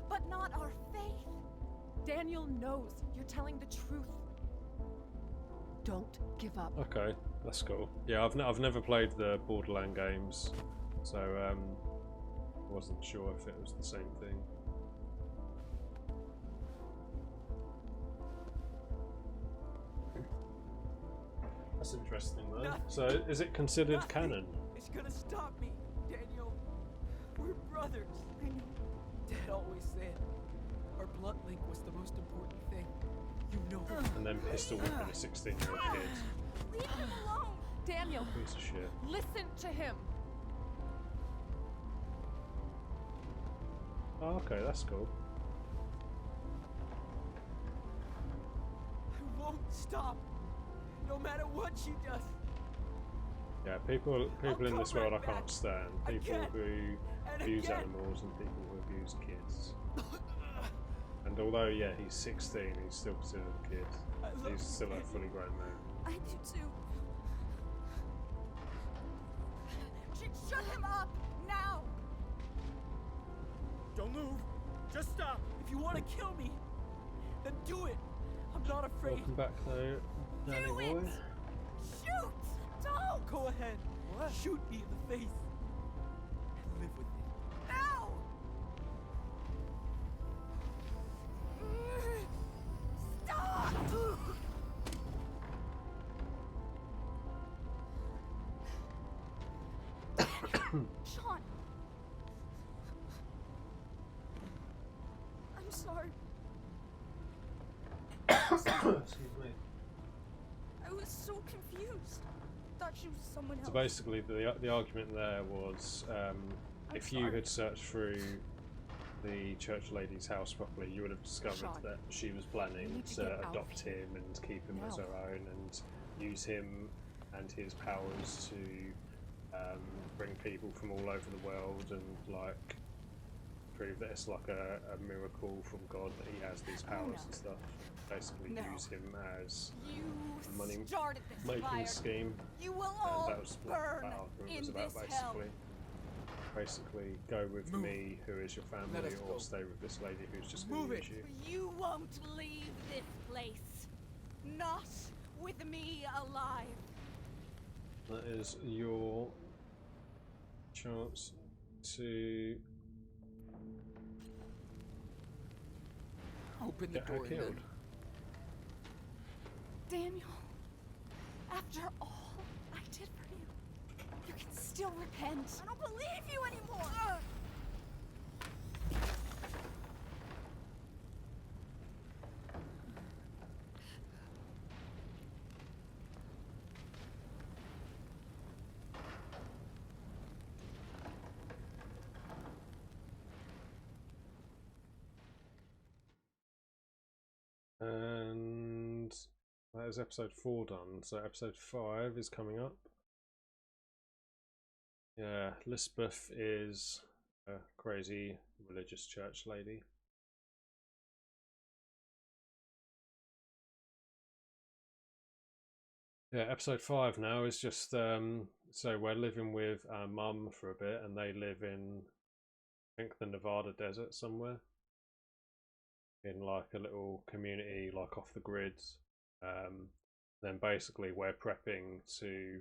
but not our faith. Daniel knows you're telling the truth. Don't give up. Okay, that's cool. Yeah, I've never played the Borderland games, so I wasn't sure if it was the same thing. That's interesting though. Nothing. So is it considered Nothing canon? It's gonna stop me, Daniel. We're brothers. I know. Dad always said our blood link was the most important thing. You know it. And then pistol whipping a 16-year-old kid. Leave him alone! Daniel, Piece of shit. listen to him. Oh, okay, that's cool. I won't stop. No matter what she does. Yeah, people in this world I can't stand. People Again. who And abuse again. animals and people who abuse kids. And although, yeah, he's 16, he's still considered a kid. He's still a fully grown man. I do too. Shut him up now! Don't move. Just stop. If you want to kill me, then do it. I'm not afraid. Welcome back though, Danny Do boy. it! Shoot! Don't! Go ahead. What? Shoot me in the face. And live with it. Now! Stop! Sean! I'm sorry. Excuse me. I was so confused. Thought she was someone else. So basically, the argument there was, if you had searched through the church lady's house properly, you would have discovered Sean, that she was planning need to to get out adopt him and keep him as now. her own and use him and his powers to bring people from all over the world and like prove that it's like a miracle from God that he has these powers and stuff. Basically, No. use him as You a money started this making fire. scheme. You will And all that was what burn that argument was in about, this hell. basically go with me, who is your Let family, us or go. stay with this lady who's just going Move to it. use you. You won't leave this place. Not with me alive. That is your chance to Open the get her door. killed. Daniel, after all I did for you, you can still repent. I don't believe you anymore. And that is episode 4 done. So episode 5 is coming up. Yeah, Lisbeth is a crazy religious church lady. Yeah, episode 5 now is just so we're living with our mum for a bit, and they live in, I think, the Nevada desert somewhere, in like a little community, like off the grids. Then basically we're prepping to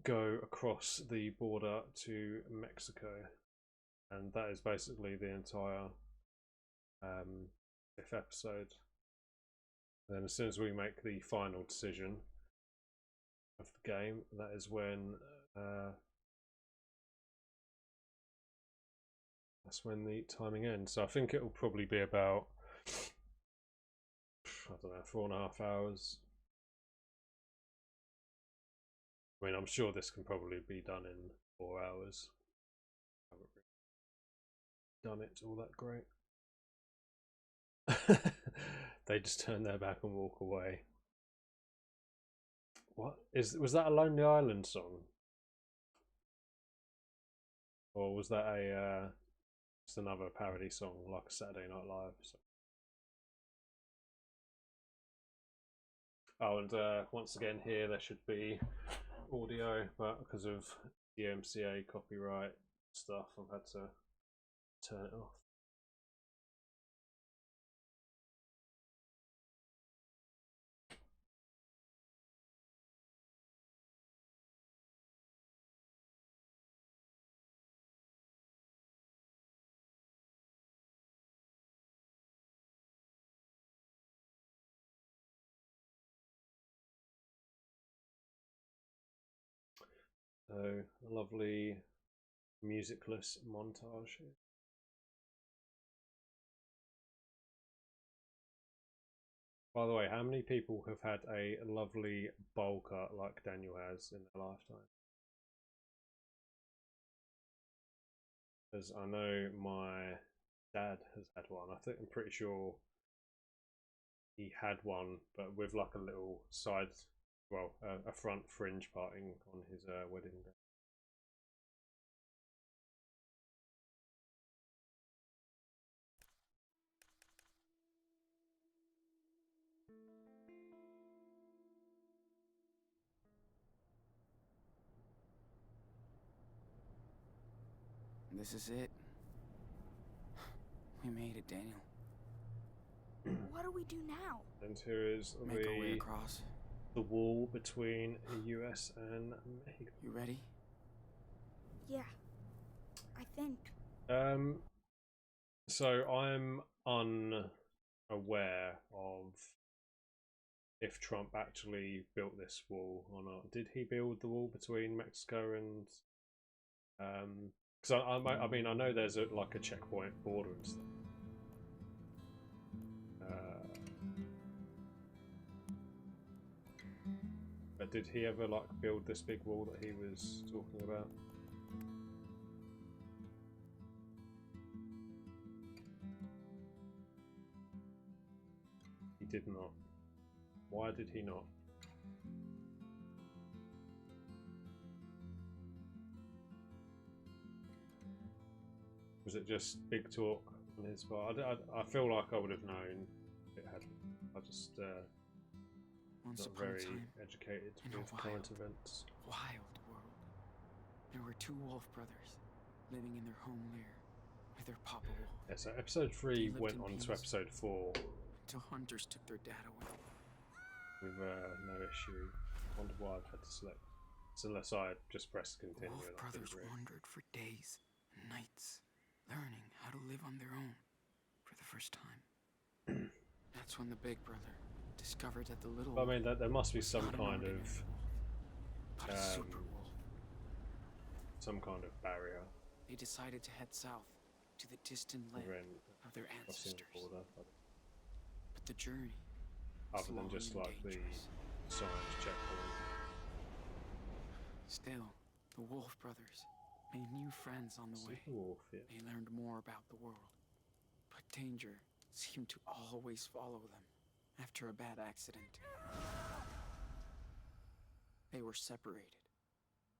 go across the border to Mexico, and that is basically the entire 5th episode. And then as soon as we make the final decision of the game, that is when that's when the timing ends. So I think it will probably be about, I don't know, 4.5 hours. I mean, I'm sure this can probably be done in 4 hours. I haven't really done it all that great. They just turn their back and walk away. What was that a Lonely Island song? Or was that a just another parody song like a Saturday Night Live song? Oh, and once again here there should be audio, but because of the MCA copyright stuff I've had to turn it off. So a lovely musicless montage here. By the way, how many people have had a lovely bowl cut like Daniel has in their lifetime? Because I know my dad has had one. I'm pretty sure he had one, but with like a little side, well, a front fringe parting on his wedding day. This is it. We made it, Daniel. What do we do now? And here is Make our way across. the wall between the US and Mexico. You ready? Yeah, I think. So I'm unaware of if Trump actually built this wall or not. Did he build the wall between Mexico and? Because I mean I know there's like a checkpoint border and stuff. But did he ever like build this big wall that he was talking about? He did not. Why did he not? Was it just big talk on his part? I feel like I would have known if it had. I just Once not upon a very time, educated in a with current events. wild world, there were two wolf brothers living in their home lair with their papa wolf. Yeah, so episode 3 They lived went in on to peace episode 4 until hunters took their dad away. with no issue. I wonder why I've had to select. So unless I just pressed continue. Wolf and I brothers couldn't read. wandered for days and nights, learning how to live on their own for the first time. That's when the big brother discovered that the little I mean, there must be some not an kind ordinary of but a super wolf. some kind of barrier They decided to head south to the distant land when of their crossing ancestors. the border, But the journey was other than long just and like dangerous. the science checkpoint. Still, the Wolf brothers made new friends on the way. Super Wolf, yeah. They learned more about the world, but danger seemed to always follow them after a bad accident. They were separated.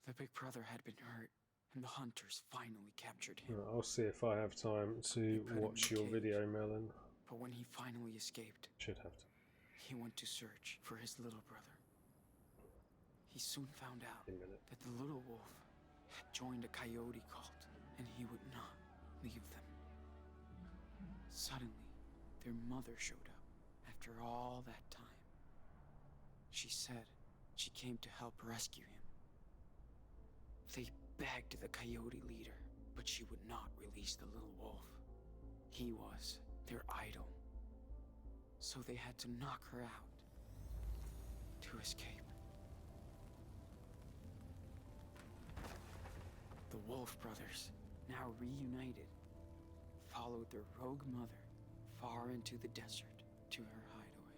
The big brother had been hurt, and the hunters finally captured him. I'll see if I have time to put him watch in a your cage. video, Melon. But when he finally escaped, Should have time. he went to search for his little brother. He soon found out that the little wolf had joined a coyote cult, and he would not leave them. Suddenly, their mother showed up after all that time. She said she came to help rescue him. They begged the coyote leader, but she would not release the little wolf. He was their idol. So they had to knock her out to escape. The Wolf brothers, now reunited, followed their rogue mother far into the desert to her hideaway.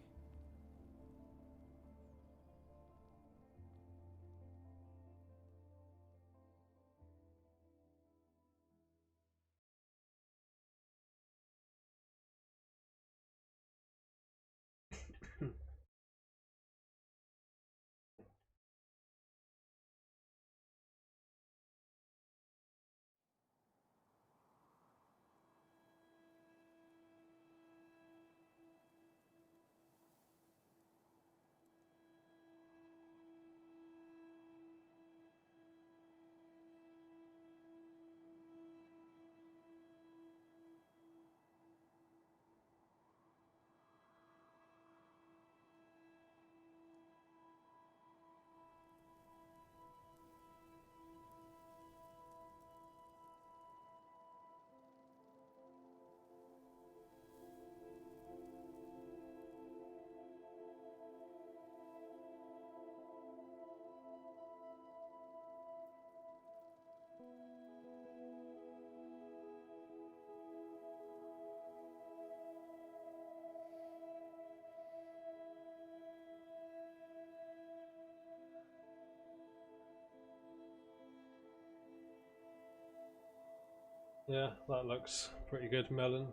Yeah, that looks pretty good, Melon.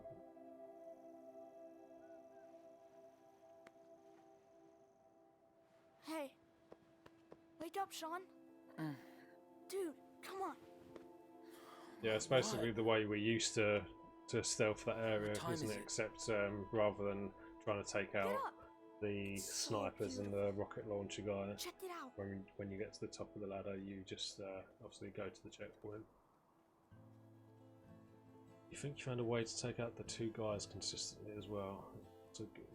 Hey, wake up, Sean. Dude, come on. Yeah, it's basically the way we're used to stealth that area, isn't it? Except rather than trying to take out the snipers and the rocket launcher guy, Check it out. when you get to the top of the ladder, you just obviously go to the checkpoint. You think you found a way to take out the two guys consistently as well? So good.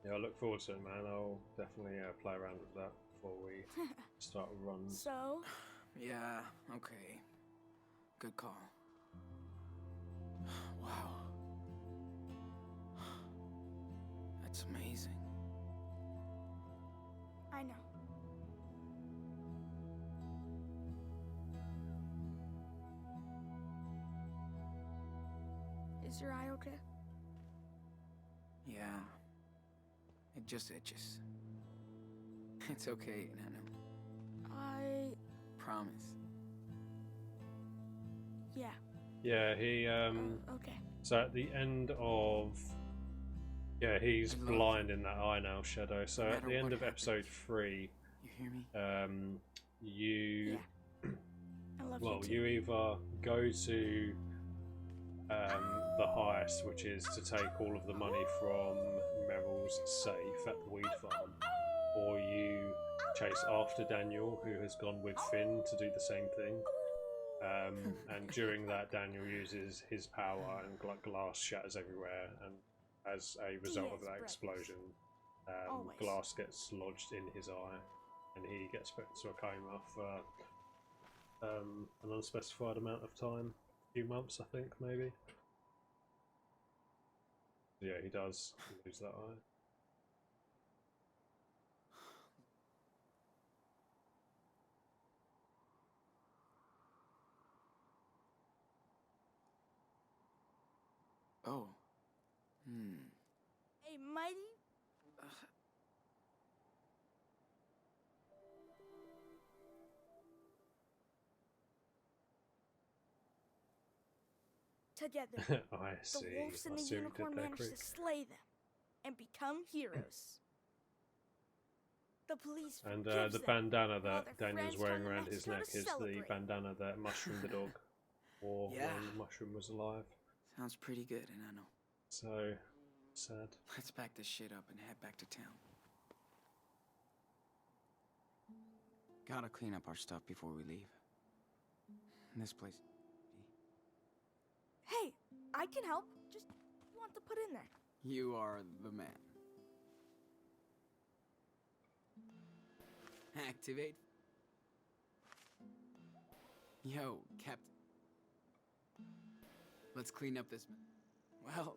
Yeah, I look forward to it, man. I'll definitely play around with that before we start runs. So? Yeah, okay. Good call. Wow. That's amazing. I know. Is your eye okay? Yeah. It just itches. It's okay, Nano. I... Promise. Yeah. Yeah, he okay. So at the end of he's blind in that eye now, Shadow. So at the end of episode 3, you hear me? You I love well, you you either go to the heist, which is to take all of the money from Meryl's safe at the weed farm, or you chase after Daniel, who has gone with Finn to do the same thing. And during that, Daniel uses his power and glass shatters everywhere, and as a result of that explosion, glass gets lodged in his eye, and he gets put into a coma for an unspecified amount of time, a few months, I think, maybe. Yeah, he does lose that eye. Oh. Hey, Mighty? Together, I see. the wolves and I the see what you did unicorn there, managed to Crick. slay them and become heroes. The police And forgives the them, bandana while that their Daniel's friends wearing come to around his Mexico neck to is the celebrate. bandana that Mushroom the dog wore when Mushroom was alive. Sounds pretty good, Nano. So sad. Let's pack this shit up and head back to town. Gotta clean up our stuff before we leave. This place. Hey, I can help. Just want to put in there. You are the man. Activate. Yo, Captain. Let's clean up this. Well,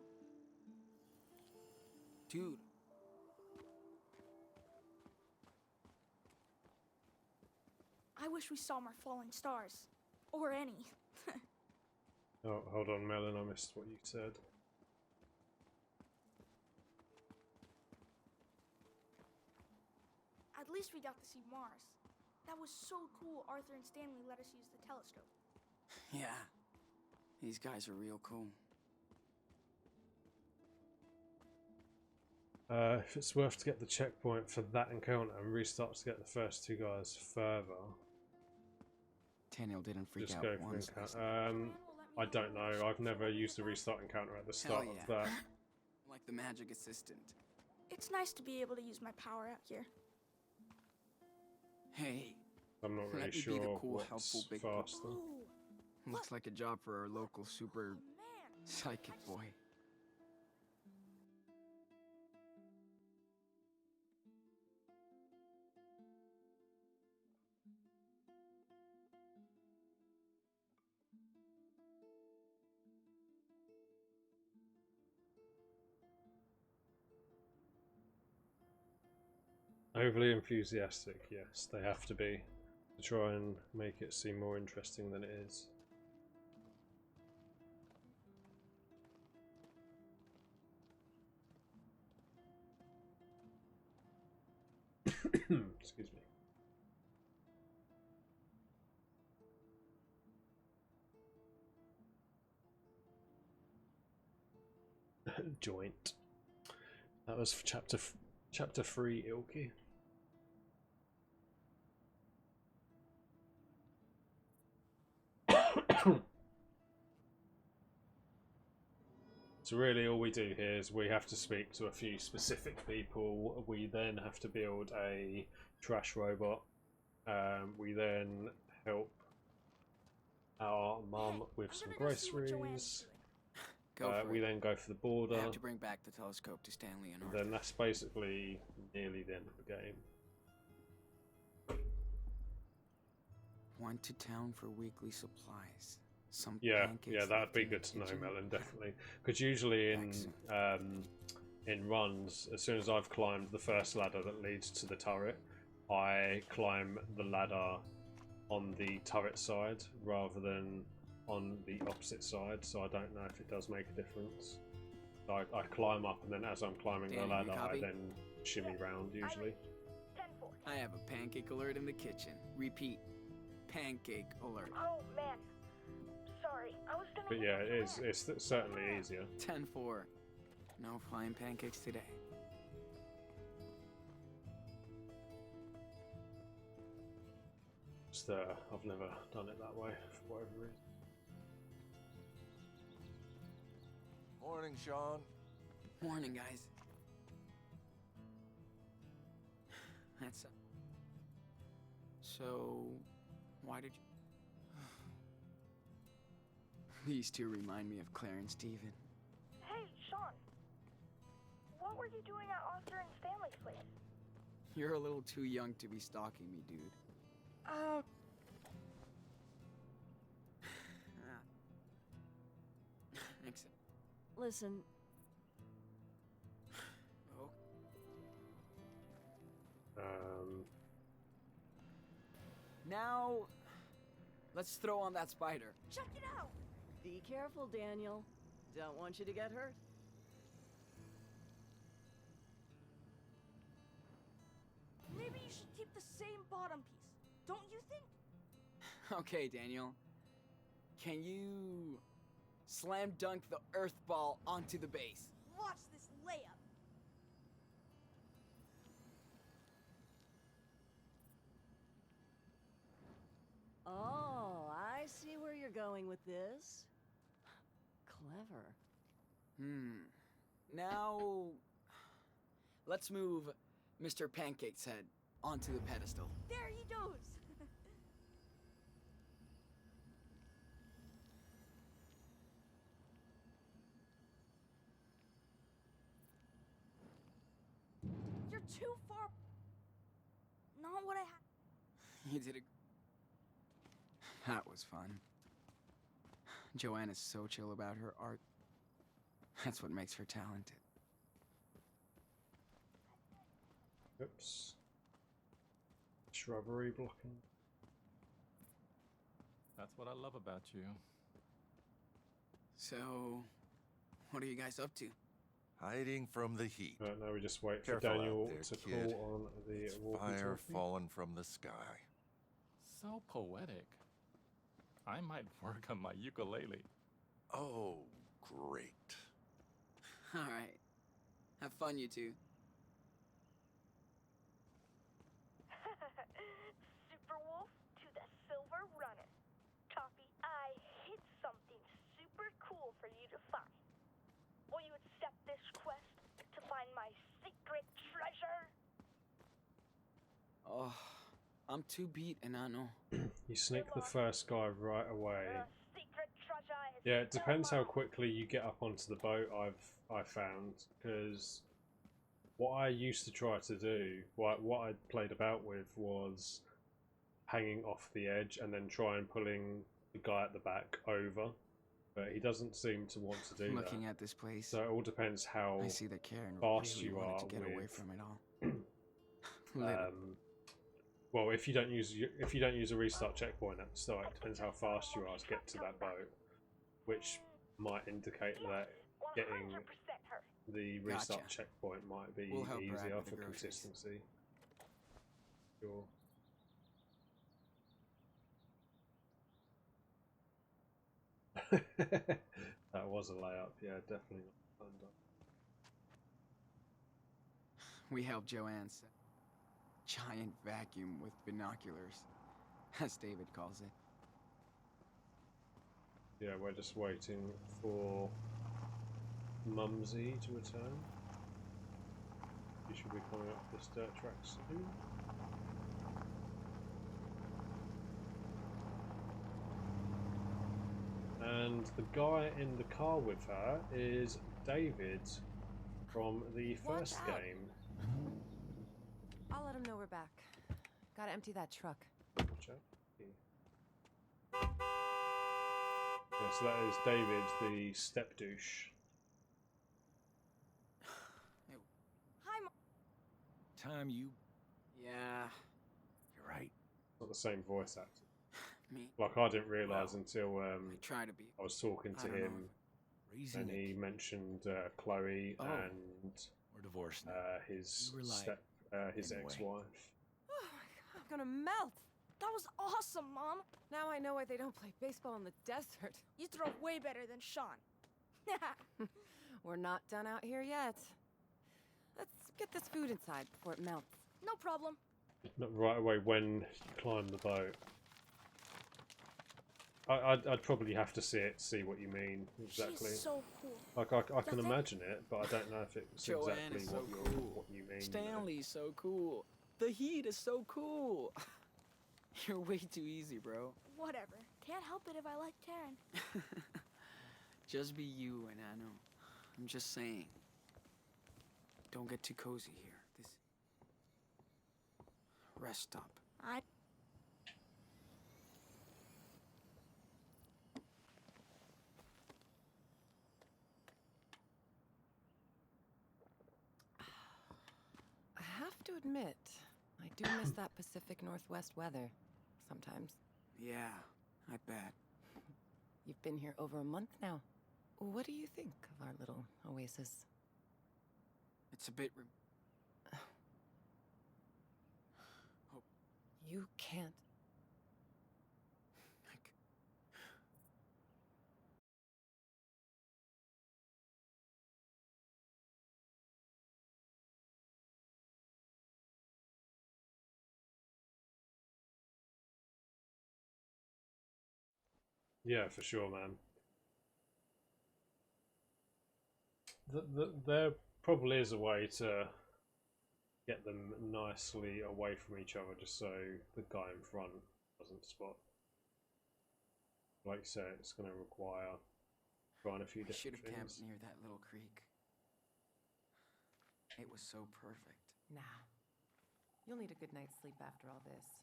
dude. I wish we saw more falling stars. Or any. Oh, hold on, Melon, I missed what you said. At least we got to see Mars. That was so cool Arthur and Stanley let us use the telescope. Yeah. These guys are real cool. If it's worth to get the checkpoint for that encounter and restart to get the first two guys further, Daniel didn't freak just out go for once. encounter. I don't know. I've never used the restart encounter at the start Hell yeah. of that. Like the magic assistant. It's nice to be able to use my power out here. Hey. I'm not let really me be the sure cool, what's helpful big faster. Looks like a job for our local super psychic boy. Overly enthusiastic, yes, they have to be, to try and make it seem more interesting than it is. Excuse me. Joint. That was for chapter 3, Ilky. So really all we do here is we have to speak to a few specific people. We then have to build a trash robot. We then help our mum with some groceries. We then go for the border. I have to bring back the telescope to Stanley and Arthur. Then that's basically nearly the end of the game. Went to town for weekly supplies. Some Yeah, pancakes that'd left be in the good to know, kitchen. Melon, definitely. Because usually in runs, as soon as I've climbed the first ladder that leads to the turret, I climb the ladder on the turret side rather than on the opposite side, so I don't know if it does make a difference. So I climb up, and then as I'm climbing the Danny, ladder, you I copy? then shimmy round usually. I have a pancake alert in the kitchen. Repeat, pancake alert. Oh, man. Sorry, I was gonna... But yeah, it's certainly easier. 10-4. No flying pancakes today. Just, I've never done it that way for whatever reason. Morning, Sean. Morning, guys. That's... So, why did you... These two remind me of Claire and Steven. Hey, Sean. What were you doing at Arthur and Stanley's place? You're a little too young to be stalking me, dude. Except... Listen. Oh. Now, let's throw on that spider. Check it out! Be careful, Daniel. Don't want you to get hurt. Maybe you should keep the same bottom piece, don't you think? Okay, Daniel. Can you slam dunk the earth ball onto the base? Watch this layup. Oh, I see where you're going with this. Clever. Now, let's move Mr. Pancake's head onto the pedestal. There he goes. You're too far. Not what I had. You did a... That was fun. Joanna's so chill about her art. That's what makes her talented. Oops. Shrubbery blocking. That's what I love about you. So, what are you guys up to? Hiding from the heat. Right, now we just wait for Careful Daniel out there, to kid. call on the It's walkie-talkie. fire falling from the sky. So poetic. I might work on my ukulele. Oh, great. All right. Have fun, you two. Super Wolf to the Silver Runner. Copy. I hit something super cool for you to find. Will you accept this quest to find my secret treasure? Oh, I'm too beat and I know. You sneak the first guy right away. Secret treasure is Yeah, it depends how quickly you get up onto the boat. I found, because what I used to try to do, what I played about with, was hanging off the edge and then try and pulling the guy at the back over. But he doesn't seem to want to do that. Looking at this place, So it all depends how I see that Karen fast really you wanted are to get with. away from it all. Little. Well, if you don't use a restart checkpoint at the start, it depends how fast you are to get to that boat, which might indicate that getting the restart Gotcha. checkpoint might be We'll help Brad easier with the for groceries. consistency. Sure. That was a layup, yeah, definitely not planned up. We helped Joanne set giant vacuum with binoculars, as David calls it. Yeah, we're just waiting for Mumsy to return. She should be coming up this dirt track soon. And the guy in the car with her is David from the first game. I'll let him know we're back. Gotta empty that truck. Watch out. Yeah, so that is David, the step douche. Hi, Time you. Yeah, you're right. Not the same voice actor. Me. Like I didn't realise until I try to be. I was talking to him, and he mentioned Chloe and we're divorced now. his You were his anyway. ex-wife. Oh my god, I'm gonna melt. That was awesome, Mom. Now I know why they don't play baseball in the desert. You throw way better than Sean. We're not done out here yet. Let's get this food inside before it melts. No problem. Not right away when you climb the boat. I'd probably have to see it, see what you mean exactly. She's so cool. Like I can imagine it, but I don't know if it's Joanne exactly is so what you mean. Stanley's so cool. The Heat is so cool. You're way too easy, bro. Whatever. Can't help it if I like Karen. Just be you and I know. I'm just saying. Don't get too cozy here. This rest stop. I have to admit, I do miss that Pacific Northwest weather sometimes. Yeah, I bet. You've been here over a month now. What do you think of our little oasis? It's a bit. You can't. Yeah, for sure, man. There probably is a way to get them nicely away from each other, just so the guy in front doesn't spot. Like you say, it's going to require trying a few I should different have camped things. near that little creek. It was so perfect. Nah. You'll need a good night's sleep after all this.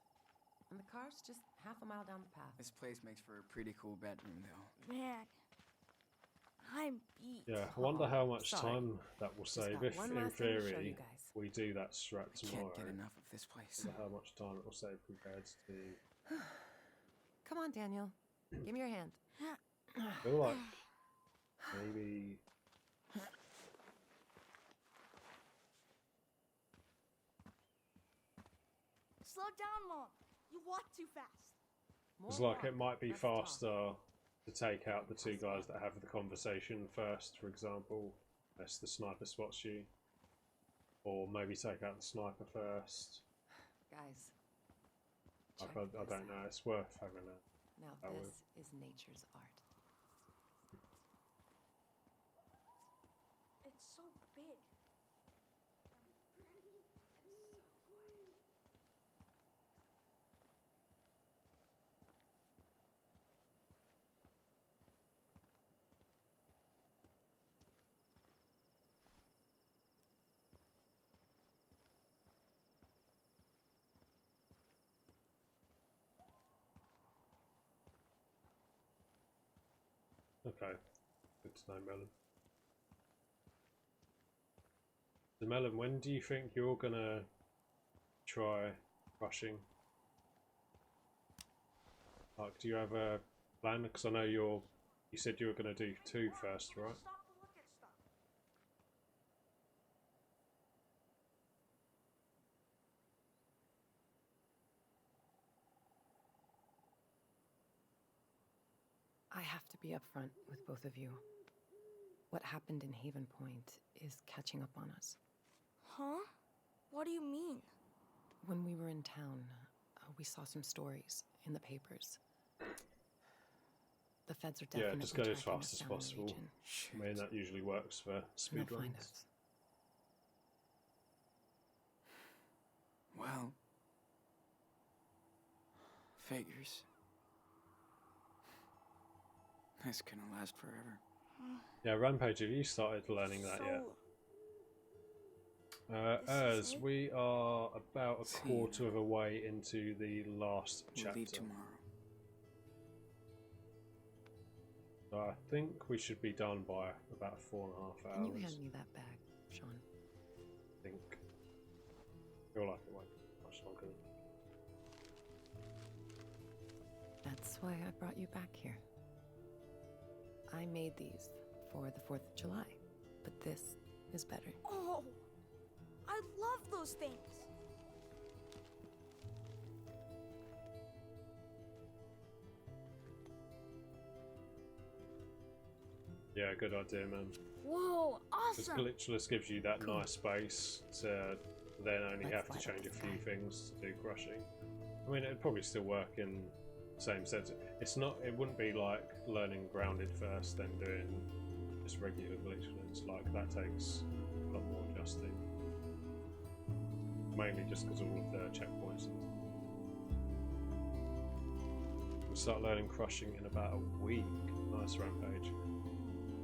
And the car's just half a mile down the path. This place makes for a pretty cool bedroom, though. Man, I'm beat. Yeah, I wonder how much sorry. time that will Just save got if, one in last thing to show you theory, guys. we do that strat I tomorrow. can't get enough of this place. I wonder how much time it will save compared to... Come on, Daniel. Give me your hand. I feel like maybe... Slow down, Mom. You walk too fast. It's like it might be faster to take out the two guys that have the conversation first, for example, unless the sniper spots you. Or maybe take out the sniper first. Guys. I don't know, it's worth having a... Now this is nature's art. It's so big. Okay, good to know, Melon. So Melon, when do you think you're gonna try rushing? Like, do you have a plan? Because I know you said you were gonna do 2 first, right? Stop to look at stuff. I have to be upfront with both of you. What happened in Haven Point is catching up on us. Huh? What do you mean? When we were in town, we saw some stories in the papers. The feds are definitely Yeah, just go as tracking fast us as down in the possible. region. I mean, that usually works for They'll find speedruns. us. Well, figures. This couldn't last forever. Yeah, Rampage, have you started learning that yet? As we are about a quarter of a way into the last chapter. We'll leave tomorrow. So I think we should be done by about 4.5 hours. Can you hand me that bag, Sean? I think. Feel like it won't be much longer. That's why I brought you back here. I made these for the 4th of July, but this is better. Oh, I love those things. Yeah, good idea, man. Whoa, Because awesome. glitchless gives you that nice space to then only have to change a few things to do crushing. I mean, it'd probably still work in the same sense. It's not. It wouldn't be like learning grounded first, then doing just regular glitchless. Like that takes a lot more adjusting. Mainly just because all of the checkpoints. We'll start learning crushing in about a week. Nice, Rampage.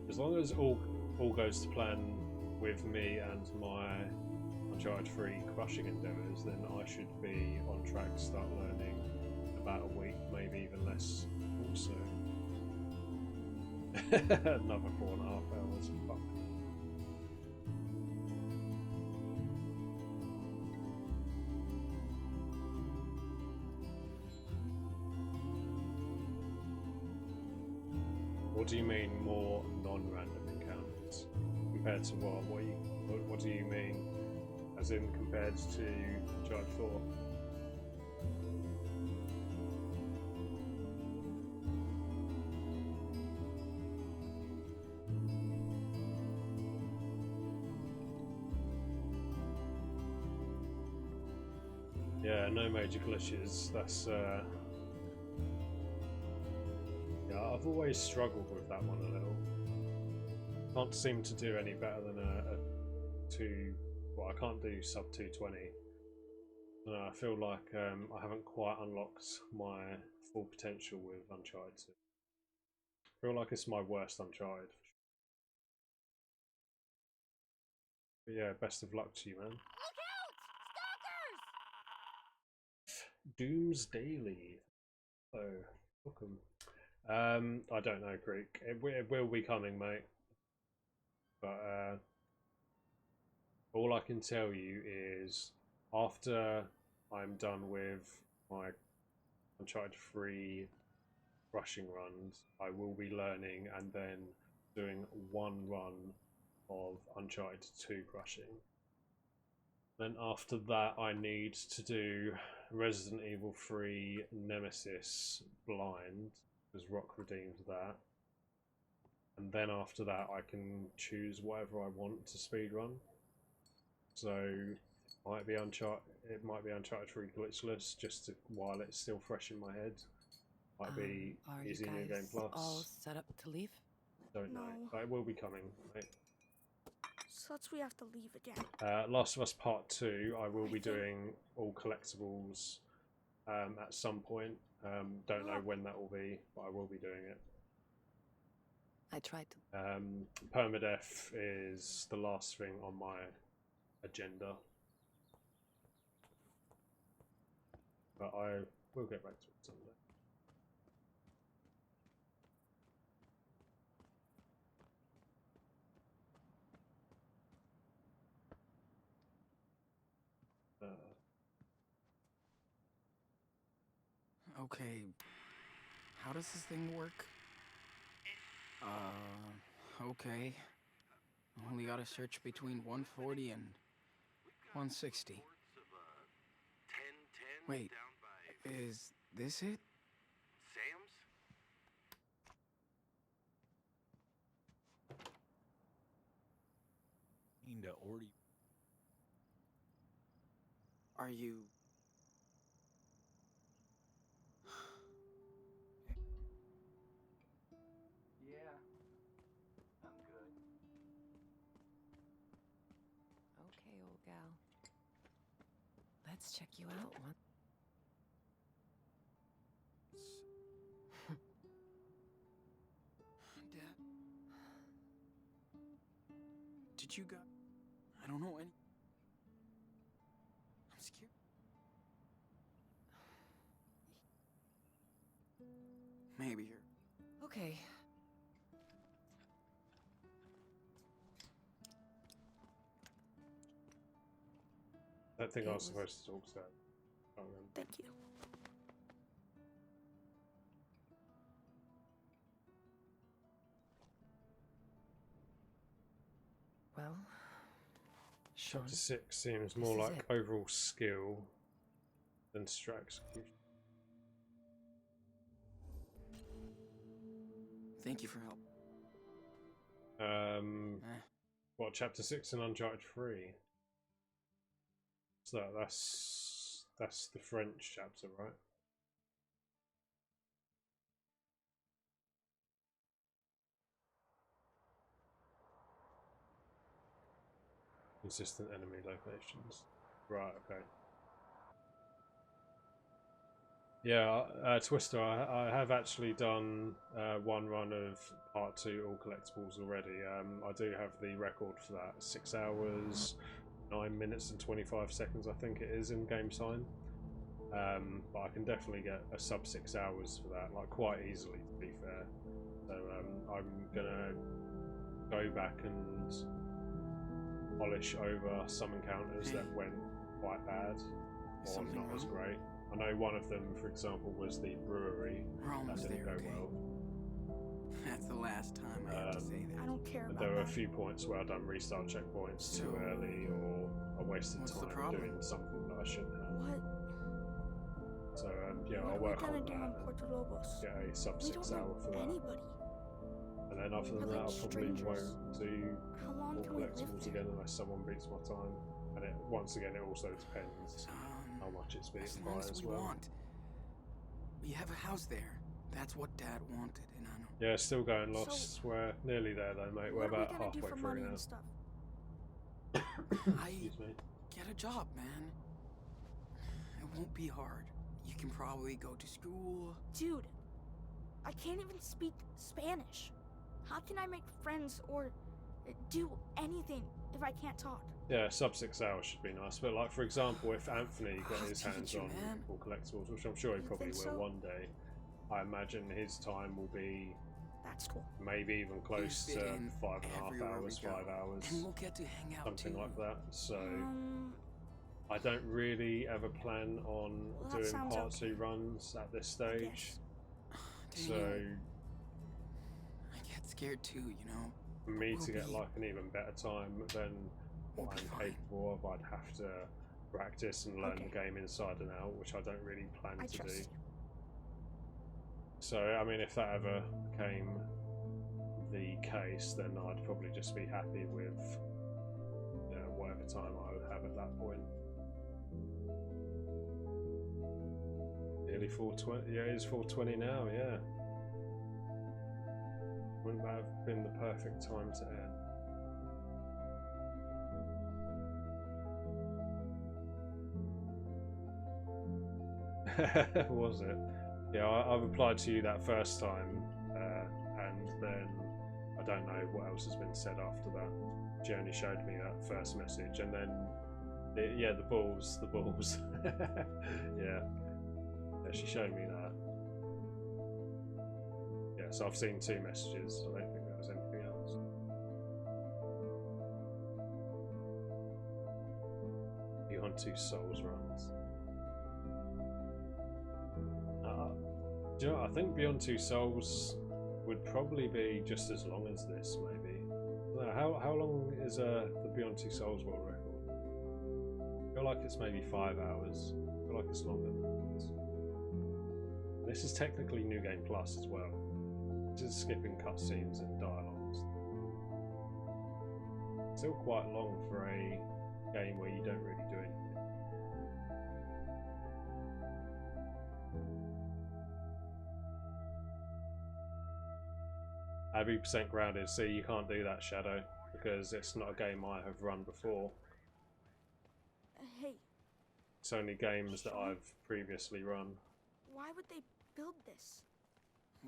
As long as all goes to plan with me and my Uncharted 3 crushing endeavours, then I should be on track to start learning in about a week, maybe even less. Also, another 4.5 hours. Fuck. What do you mean more non-random encounters compared to what? What do you mean? As in compared to Uncharted 4? Yeah, no major glitches. That's yeah, I've always struggled with that one a little. Can't seem to do any better than a 2. Well, I can't do sub 220. No, I feel like I haven't quite unlocked my full potential with Uncharted 2. I feel like it's my worst Uncharted. But yeah, best of luck to you, man. Look out! Stalkers! Dooms Daily. Oh, welcome. I don't know, Greek. It will be coming, mate. But all I can tell you is after I'm done with my Uncharted 3 rushing runs, I will be learning and then doing one run of Uncharted 2 crushing. Then after that, I need to do Resident Evil 3 Nemesis blind, because Rock redeemed that. And then after that, I can choose whatever I want to speedrun. So it might be Uncharted 3 glitchless, just to, while it's still fresh in my head. Might be Easy New Game Plus. All set up to leave? Don't know, but it will be coming, mate. Such we have to leave again. Last of Us Part 2, I will be doing all collectibles at some point. Don't know when that will be, but I will be doing it. I tried to. Permadeath is the last thing on my agenda. But I will get back to it someday. Okay, how does this thing work? Okay. Only gotta search between 140 and 160. Wait, is this it? Mean to order. Are you... Yeah, I'm good. Okay, old gal. Let's check you out one. Dad? Did you guys... I don't know any... I'm scared. Maybe you're... Okay. I don't think I was supposed to talk to that. Thank you. Well, Sean. Chapter 6 seems more this is like it. overall skill than strat execution. Thank you for help. What, chapter 6 in Uncharted 3? So that's the French chapter, right? Consistent enemy locations. Right, okay. Yeah, Twister, I have actually done one run of Part 2 All Collectibles already. I do have the record for that. 6 hours, 9 minutes and 25 seconds, I think it is in game time. But I can definitely get a sub 6 hours for that, like quite easily, to be fair. So I'm gonna go back and polish over some encounters that went quite bad or not as great. I know one of them, for example, was the brewery. That didn't go well. That's the last time I have to say that. I don't care And about there were a that. few points where I done restart checkpoints too early, or I wasted time doing something that I shouldn't have. What? So yeah, What I'll are we work gonna on do that in Puerto Lobos? and get a sub We 6 don't hour know for that. anybody. And then other than We're that, like I probably strangers. won't do How long all can we live collectibles there? again unless someone beats my time. And it, once again, it also depends how much it's beaten As by long as as we well. want. We have a house there. That's what Dad wanted, and I know. Yeah, still going lost. We're nearly there though, mate. We're What are we about gonna do halfway for through money now. and stuff? Excuse me. Get a job, man. It won't be hard. You can probably go to school. Dude, I can't even speak Spanish. How can I make friends or do anything if I can't talk? Yeah, sub 6 hours should be nice. But like, for example, if Anthony got his hands on all collectibles, which I'm sure he probably think will so? one day, I imagine his time will be That's cool. maybe even close fit to in 5.5 everywhere we hours, go, 5 hours, and we'll get to hang out something too. like that. So I don't really ever plan on Well, that doing sounds part okay. 2 runs at this stage. So Daniel, I get scared too, you know. for me We'll to get be- like an even better time than what I'm capable of, I'd have to practice and learn the game inside and out, which I don't really plan I to trust do. you. So I mean, if that ever became the case, then I'd probably just be happy with whatever time I would have at that point. Nearly 4:20. Yeah, it is 4:20 now. Yeah. Wouldn't that have been the perfect time to end? Was it? Yeah, I replied to you that first time, and then I don't know what else has been said after that. She only showed me that first message, and then the balls. yeah, she showed me that. Yeah, so I've seen 2 messages. I don't think there was anything else. You on 2 Souls runs? Do you know what? I think Beyond Two Souls would probably be just as long as this, maybe. I don't know, how long is the Beyond Two Souls world record? I feel like it's maybe 5 hours. I feel like it's longer than this. This is technically New Game Plus as well. This is skipping cutscenes and dialogues. Still quite long for a game where you don't really do anything. Have you percent grounded? See, you can't do that, Shadow, because it's not a game I have run before. Hey, It's only games that I've previously run. why would they build this?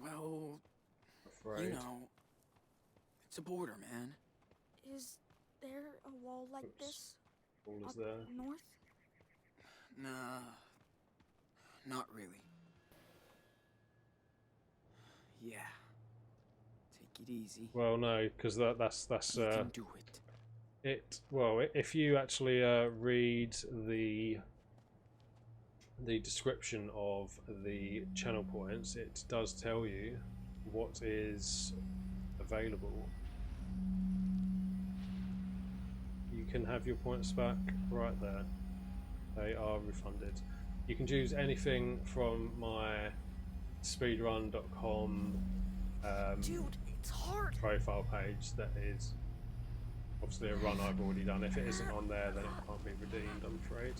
Well, Afraid. you know, it's a border, man. Is there a wall like this? Wall is up there. north? Nah, not really. Yeah. Take it easy. Well, no, because that's You can do it. If you actually read the description of the channel points, it does tell you what is available. You can have your points back right there. They are refunded. You can choose anything from my speedrun.com Dude, it's hard. profile page that is obviously a run I've already done. If it isn't on there, then it can't be redeemed, I'm afraid.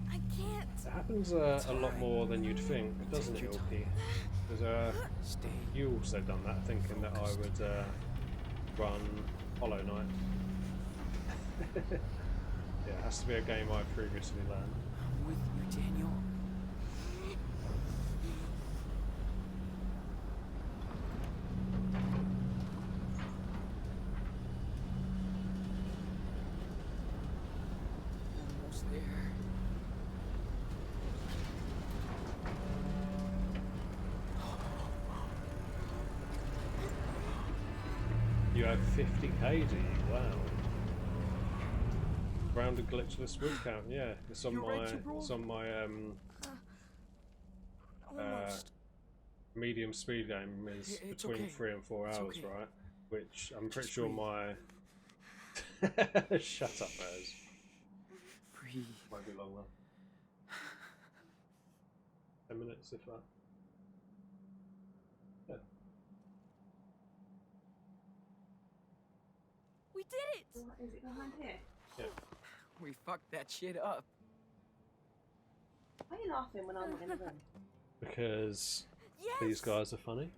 I can't. It happens a lot more than you'd think, doesn't it, Ilky? Because you also done that, thinking that I would run Hollow Knight. Yeah, it has to be a game I've previously learned. I'm with you, Daniel. Almost there. You have 50k, do you? Wow. Rounded glitchless wood count, yeah. It's on my Almost. medium speed game is It's between okay. 3 and 4 It's hours, okay. right? Which I'm pretty Just sure breathe. my shut up, Bears. Breathe. Might be longer. 10 minutes, if that. Yeah. We did it! What is it behind here? Yeah. We fucked that shit up. Why are you laughing when I'm not in the room? Because Yes! these guys are funny.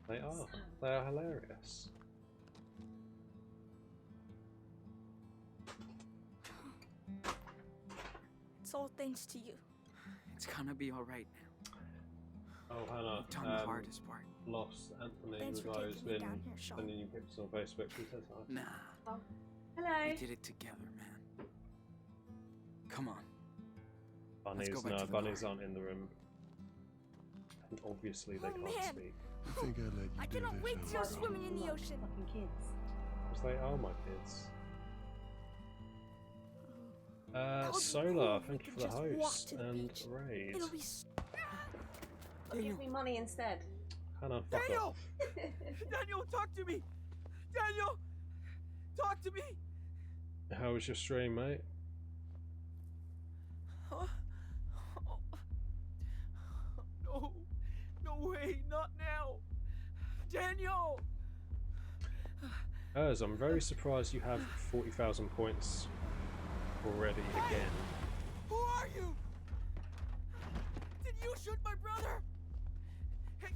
They are. They are hilarious. It's all thanks to you. It's gonna be alright now. Oh, Hannah. You've done the hardest part. Lost Anthony, Thanks the for guy taking who's me been down here, Sean. sending you pictures on Facebook. He says hi. Nah. Oh. Hello. We did it together, man. Come on. Bunnies, go back no, to the bunnies car. aren't in the room. And obviously they Oh, can't man. speak. I think I'd let you I do cannot this wait to go now. swimming in the ocean. Fucking kids. Because they are my kids. That would be Solar, cool if we thank you could for the just walk host to the and beach. raid. It'll be Give me money instead. Hannah, fuck Daniel! off. Daniel, talk to me! Daniel! Talk to me! How was your stream, mate? Huh? No. No way, not now. Daniel! As I'm very surprised you have 40,000 points already again. Who are you? Did you shoot my brother? Hey,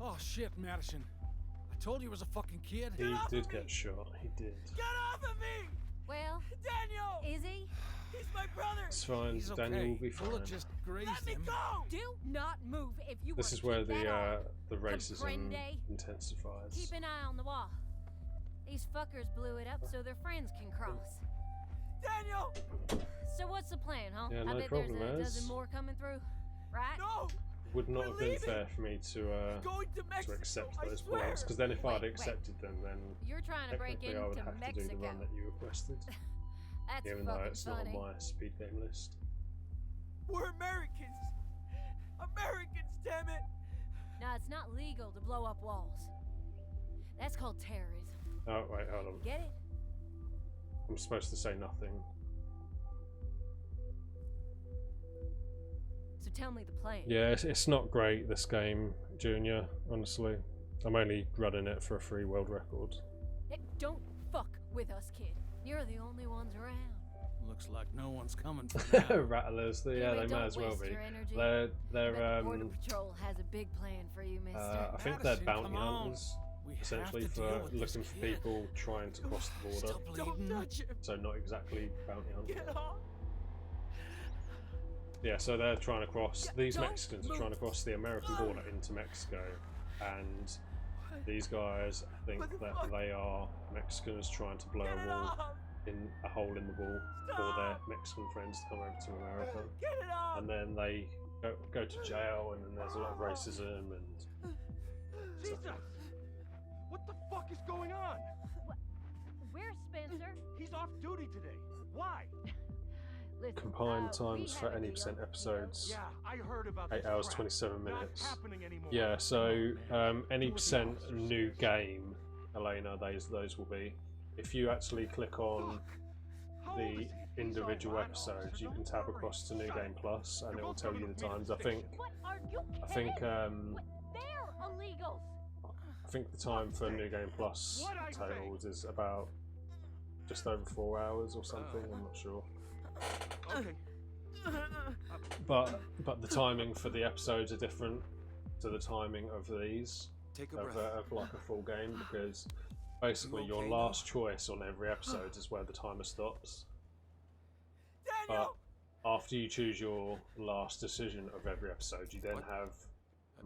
Oh shit, Madison. I told you he was a fucking kid. He did get shot, he did. Get off of me! Well, Daniel! is he? He's my brother! It's fine, He's Daniel okay. will be fine. Bullet just grazed Let me him. go! Do not move if you This want is to where keep that the on. racism Comprende? intensifies. Keep an eye on the wall. These fuckers blew it up so their friends can cross. Daniel! So what's the plan, huh? Yeah, I no bet problem, there's a Ez. dozen more coming through, right? No! Would not We're have been leaving. fair for me to Going to Mexico, accept I those swear. points, because then if I'd Wait. accepted them, then You're trying to break technically I would into have to do the Mexico. run that you requested, That's even though fucking it's funny. not on my speed game list. We're Americans! Americans, damn it! Now, it's not legal to blow up walls. That's called terrorism. Oh wait, hold on. Get it? I'm supposed to say nothing. So tell me the plan. Yeah, it's not great, this game, Junior, honestly. I'm only running it for a free world record. Hey, don't fuck with us, kid. You're the only ones around. Looks like no one's coming for now. Rattlers, yeah, they may as well be. They're Border Patrol has a big plan for you, mister. I think they're Madison, bounty come on. hunters, We have essentially, to for deal with this looking for kid. people trying to cross the border. Don't touch him. So not exactly bounty hunters. Get off. Yeah, so they're trying to cross. These Mexicans are trying to cross the American border into Mexico, and these guys think that they are Mexicans trying to blow a wall in a hole in the wall for their Mexican friends to come over to America, and then they go to jail, and then there's a lot of racism and. Jesus! What the fuck is going on? Where's Spencer? He's off duty today. Why? Listen, Combined we times had for a any deal, percent episodes. Yeah, I heard about 8 this hours crap. 27 Not minutes. happening anymore. Yeah, so any percent new game, Elena, those will be. If you actually click on the individual episodes, you can tab across to New Game Plus, and it will tell you the times. I think They're illegals. I think the time for New Game Plus totals is about just over 4 hours or something. I'm not sure. Okay. But the timing for the episodes are different to the timing of these of like a full game, because basically your last choice on every episode is where the timer stops. But after you choose your last decision of every episode, you then have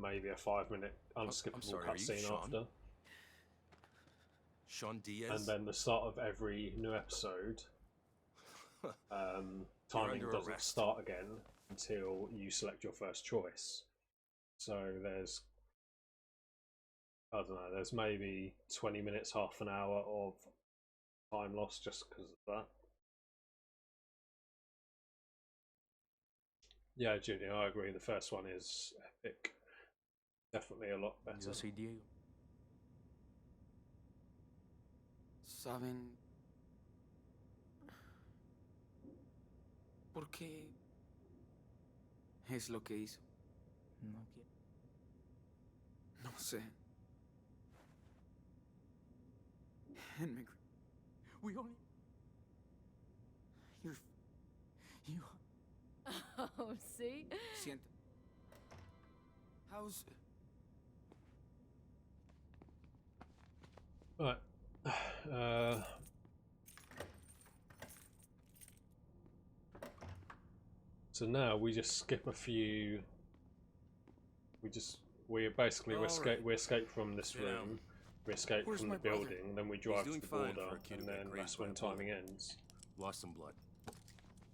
maybe a 5-minute unskippable cutscene after. Sean Diaz? And then the start of every new episode, timing doesn't start again until you select your first choice. So there's, I don't know, there's maybe 20 minutes, half an hour of time lost just because of that. Yeah, Junior, I agree. The first one is epic. Definitely a lot better. Yo soy Diego. ¿Saben por qué es lo que hizo? No quiero. No sé. Henry, we only. You. Oh, see? Siento. How's. Right. So now we just skip a few. We escape from this room. We escape from the building. Then we drive to the border, and then that's when timing ends. Lost some blood,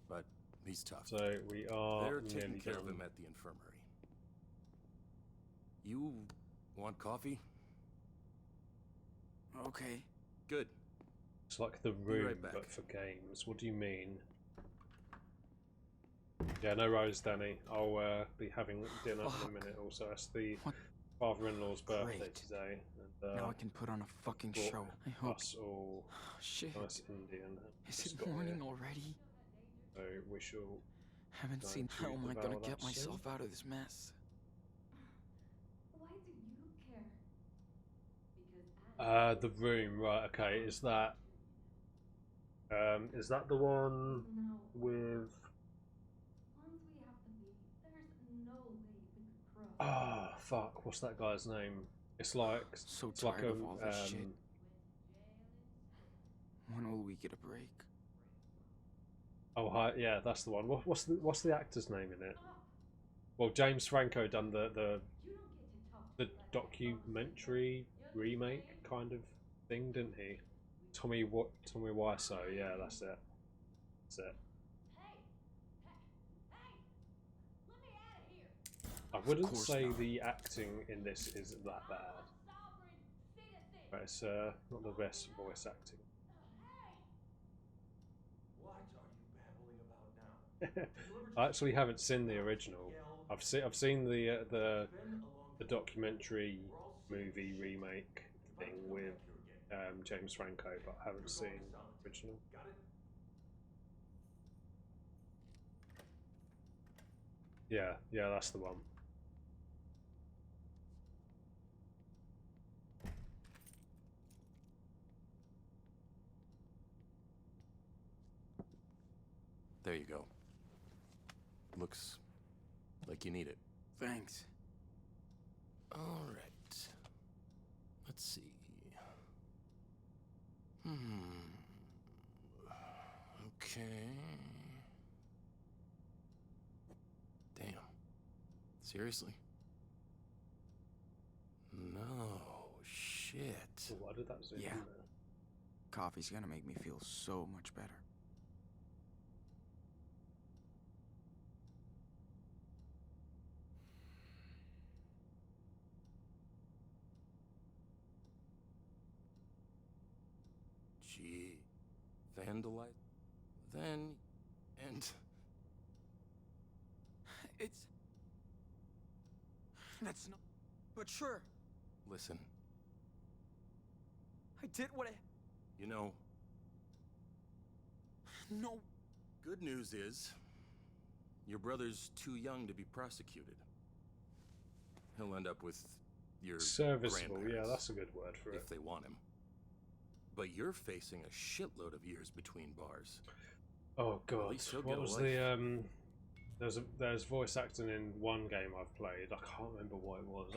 but he's tough. So we are They're nearly taking care of done. him at the infirmary. You want coffee? Okay. Good. It's like the Be room, right back. but for games. What do you mean? Yeah, no worries, Danny. I'll be having dinner in a minute. Also, it's the father-in-law's birthday today, and Now I can put on a fucking show. I hope. us all Shit. nice Indian. Is just it got morning here. already? So we shall. Haven't go seen and how am I gonna devour get that soon. myself out of this mess. Why do you care? The room, right? Okay, is that the one with? Once we have the baby, there's no way we could cross. Ah, fuck! What's that guy's name? It's like So it's like tired of all this shit. um. When will we get a break? Oh, hi, yeah, that's the one. What's the actor's name in it? Well, James Franco done the documentary remake kind of thing, didn't he? Tommy Wiseau, yeah, that's it. That's it. I wouldn't course say not. the acting in this is that bad. But it's not the best voice acting. What are you babbling about now? I actually haven't seen the original. I've seen the documentary movie remake thing with James Franco, but I haven't seen the original. Got it? Yeah, that's the one. There you go. Looks like you need it. Thanks. All right. Let's see. Okay. Damn. Seriously? No. Shit. Why did that zoom in Yeah. there? Coffee's gonna make me feel so much better. Gee. Vandalize? Then... And... It's... That's not... But sure, Listen. I did what I... You know, No. good news is... Your brother's too young to be prosecuted. He'll end up with your Serviceable, yeah, grandparents, that's a good word for it. if they want him. But you're facing a shitload of years between bars. Oh god, least he'll what get a was life. the there's voice acting in one game I've played. I can't remember what it was,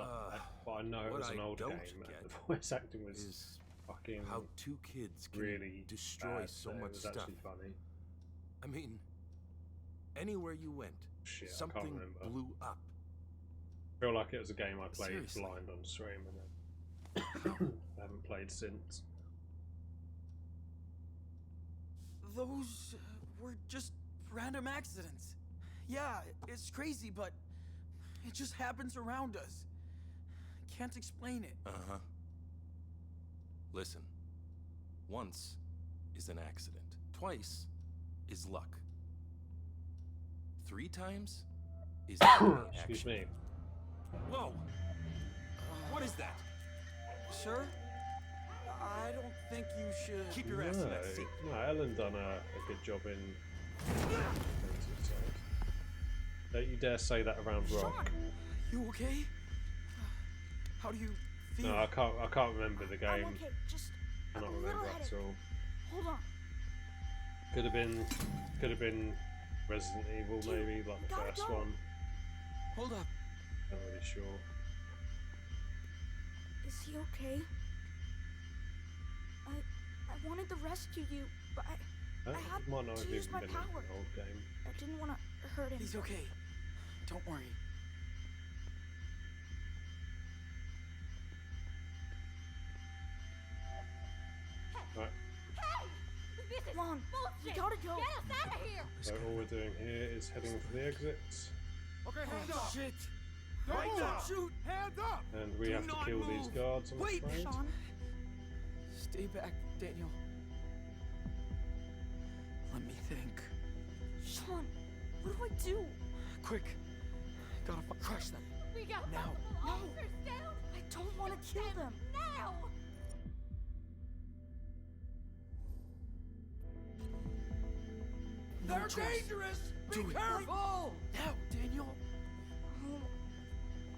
but I know it what was an I old game, don't and get the voice acting was is fucking how two kids can really destroy bad, so but much it was stuff. actually funny. I mean, anywhere you went, Shit, I can't something remember. blew up. I feel like it was a game I played Seriously. blind on stream, and then I haven't played since. Those were just random accidents. Yeah, it's crazy, but it just happens around us. Can't explain it. Uh-huh. Listen. Once is an accident. Twice is luck. 3 times is Excuse action. me. Whoa! What is that? Sir? I don't think you should... Keep your ass in that seat. No, Ellen done a good job in. Don't you dare say that around Rock. You okay? How do you feel? No, I can't remember the game. I'm okay, just I a don't little remember headache. at all. Hold on. Could have been Resident Evil, maybe like the gotta first go. one. Hold up. Not really sure. Is he okay? I wanted to rescue you, but I had It might not have to use even my been power. an old game. I didn't want to hurt him. He's okay. Don't worry. Right. This is Come on, we bullshit. gotta go. Get us out of here. So all we're doing here is heading for the exits, Okay, hands Oh, up. shit. Hands Don't up. shoot. Hands up. and we Do have to not kill these move. guards. I'm Wait, afraid. Sean, Stay back, Daniel. Let me think. Sean, what do I do? Quick. Gotta crush them. We got Now. multiple officers down. I don't want to kill them. Now. No They're choice. dangerous. Be Do it. careful. Now, Daniel.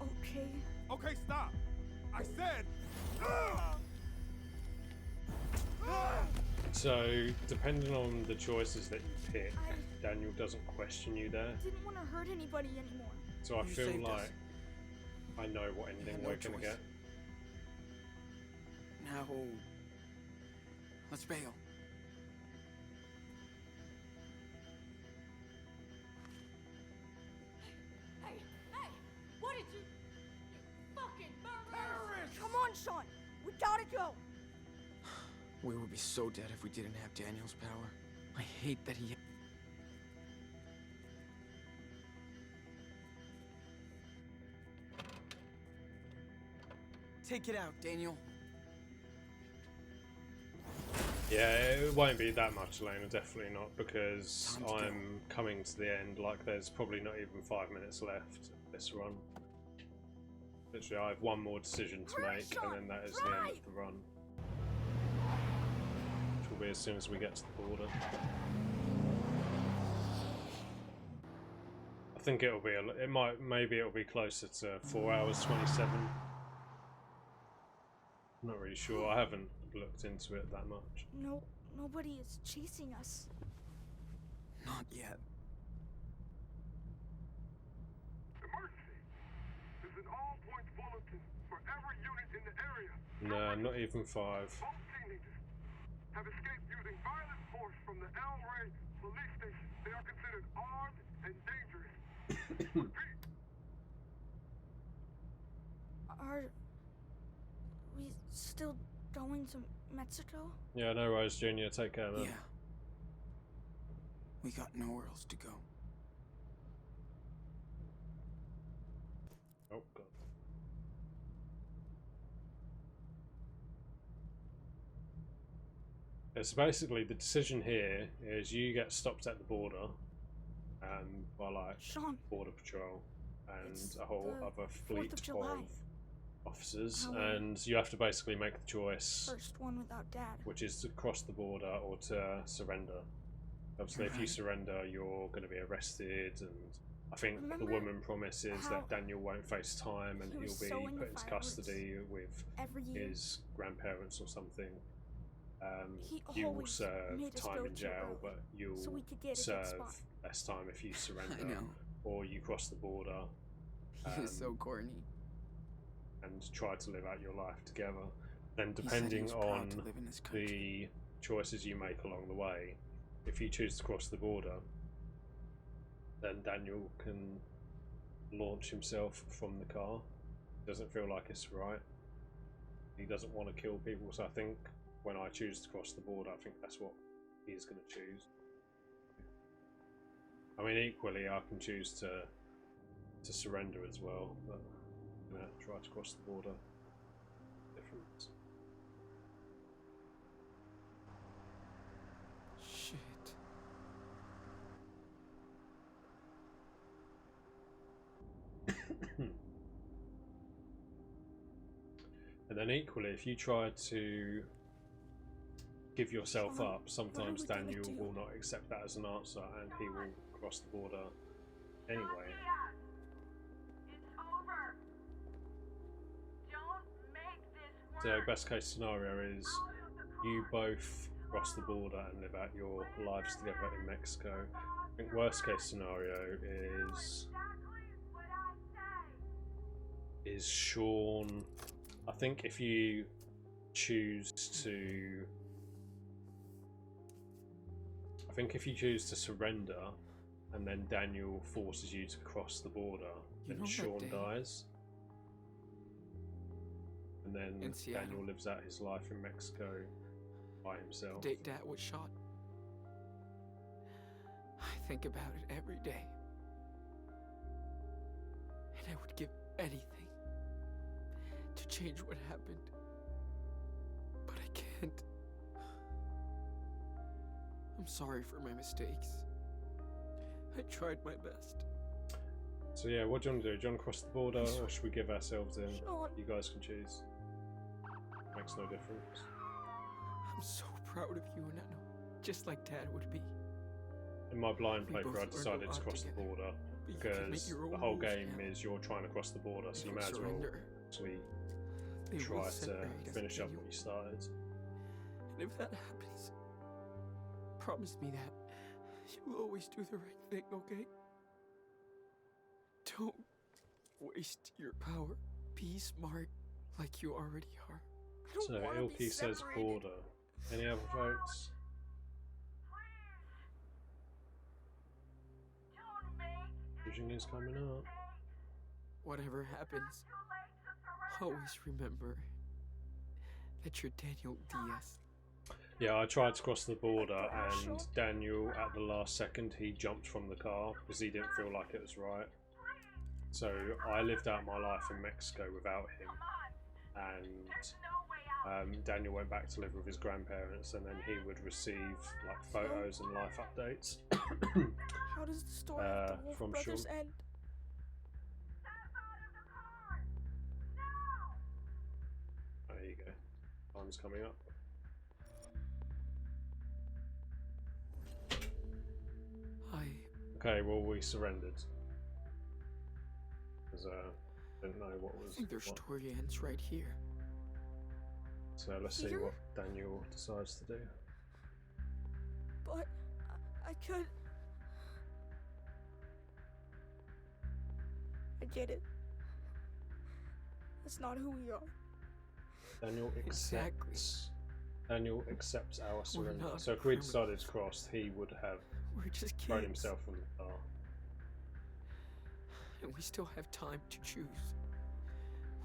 Okay. Okay, stop. I said. So depending on the choices that you pick, Daniel doesn't question you there. Didn't want to hurt anybody anymore. So I You feel saved us. like I know what ending had no we're gonna choice. get. Now, let's bail. Hey, what did you fucking murderers? Come on, Sean. We gotta go. We would be so dead if we didn't have Daniel's power. I hate that he... Take it out, Daniel. Yeah, it won't be that much, Elena, definitely not, because Time to go. I'm coming to the end. Like, there's probably not even 5 minutes left of this run. Literally, I have one more decision to Hurry, make, Sean, and then that is the end of the run. Which will be as soon as we get to the border. I think it'll be, maybe it'll be closer to 4 hours 27. I'm not really sure, I haven't looked into it that much. No, nobody is chasing us. Not yet. Emergency! This is an all-points bulletin for every unit in the area. No, not even 5. Both teenagers have escaped using violent force from the El Rey police station. They are considered armed and dangerous. Repeat. Are we still going to Mexico? Yeah, no worries, Junior. Take care, man. Yeah. We got nowhere else to go. Oh, God. So basically, the decision here is you get stopped at the border by like border patrol and a whole other fleet of officers, and you have to basically make the choice. First one without Dad. Which is to cross the border or to surrender. Obviously, if you surrender, you're going to be arrested, and I think the woman promises that Daniel won't face time and he'll be put into custody with his grandparents or something. You will serve time in jail, but you'll serve less time if you surrender or you cross the border. He's so corny. And try to live out your life together. Then, depending on the choices you make along the way, if you choose to cross the border, then Daniel can launch himself from the car. Doesn't feel like it's right. He doesn't want to kill people, so I think when I choose to cross the border, I think that's what he's going to choose. I mean, equally, I can choose to surrender as well, but I'm going to try to cross the border. Difference. Shit. And then equally, if you try to give yourself up, sometimes Daniel will not accept that as an answer and he will cross the border anyway. So best case scenario is you both cross the border and live out your lives together in Mexico. I think worst case scenario is Sean. I think if you choose to surrender and then Daniel forces you to cross the border, then Sean dies. And then Daniel lives out his life in Mexico by himself. The day Dad was shot. I think about it every day. And I would give anything to change what happened. But I can't. I'm sorry for my mistakes. I tried my best. So yeah, what do you want to do? Do you want to cross the border or should we give ourselves in? You guys can choose. Makes no difference. I'm so proud of you, Nano. Just like Dad would be. In my blind playthrough, I decided to cross the border because the whole game is you're trying to cross the border, so you may as well actually try to finish up what you started. And if that happens, promise me that you'll always do the right thing, okay? Don't waste your power. Be smart like you already are. So Ilky says border. Any other votes? Vision is coming up. Whatever happens, always remember that you're Daniel Diaz. Yeah, I tried to cross the border and Daniel, at the last second, he jumped from the car because he didn't feel like it was right. So I lived out my life in Mexico without him, and Daniel went back to live with his grandparents, and then he would receive like photos and life updates. How does the story of the Wolf from Brothers Sean. end? There you go. Time's coming up. Okay, well, we surrendered. Because didn't know what was. I think their story ends right here. So let's see what Daniel decides to do. But I could get it. That's not who we are. Daniel accepts. Daniel accepts our surrender. not So if we criminals. decided to cross, he would have We're just thrown kids. himself from the car. And we still have time to choose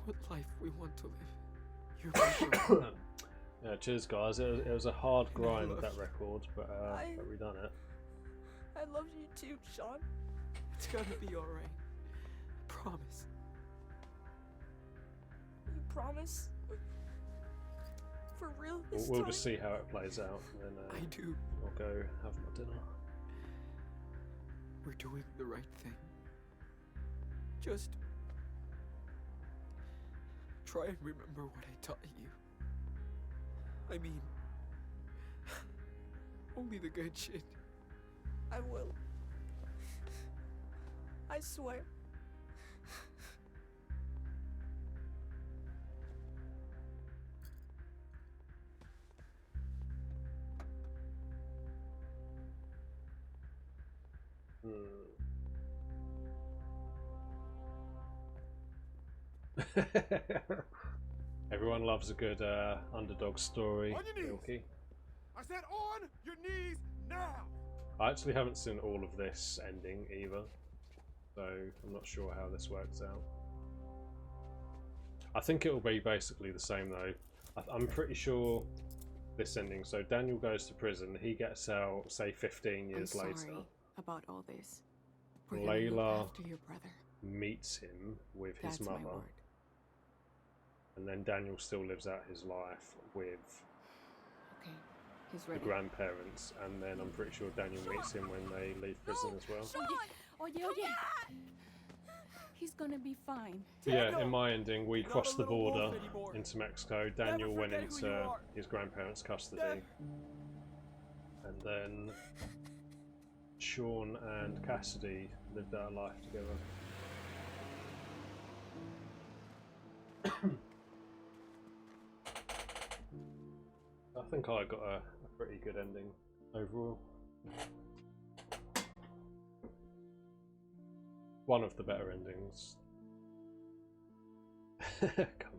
what life we want to live. You're right. Yeah, cheers guys. It was a hard grind love that you. record, but we done it. I love you too, Sean. It's gonna be alright. Promise. You promise? For real this We'll time? just see how it plays out, and then I do. I'll go have my dinner. We're doing the right thing. Just try and remember what I taught you. I mean, only the good shit. I will. I swear. Everyone loves a good underdog story. On your knees. Milky. I said on your knees now. I actually haven't seen all of this ending either, so I'm not sure how this works out. I think it will be basically the same though. I'm pretty sure this ending. So Daniel goes to prison. He gets out, say, 15 years I'm later. sorry about all this. We're gonna look Layla after your brother. meets him with his That's my mother, word. and then Daniel still lives out his life with Okay, he's the ready. grandparents, and then I'm pretty sure Daniel meets him when they leave prison as well. Oh yeah. He's gonna be fine. But yeah, in my ending, we You're not crossed a the little wolf border anymore. into Mexico. Daniel went forget who into you are. his grandparents' custody, and then Sean and Cassidy lived our life together. I think I got a pretty good ending overall. One of the better endings. Come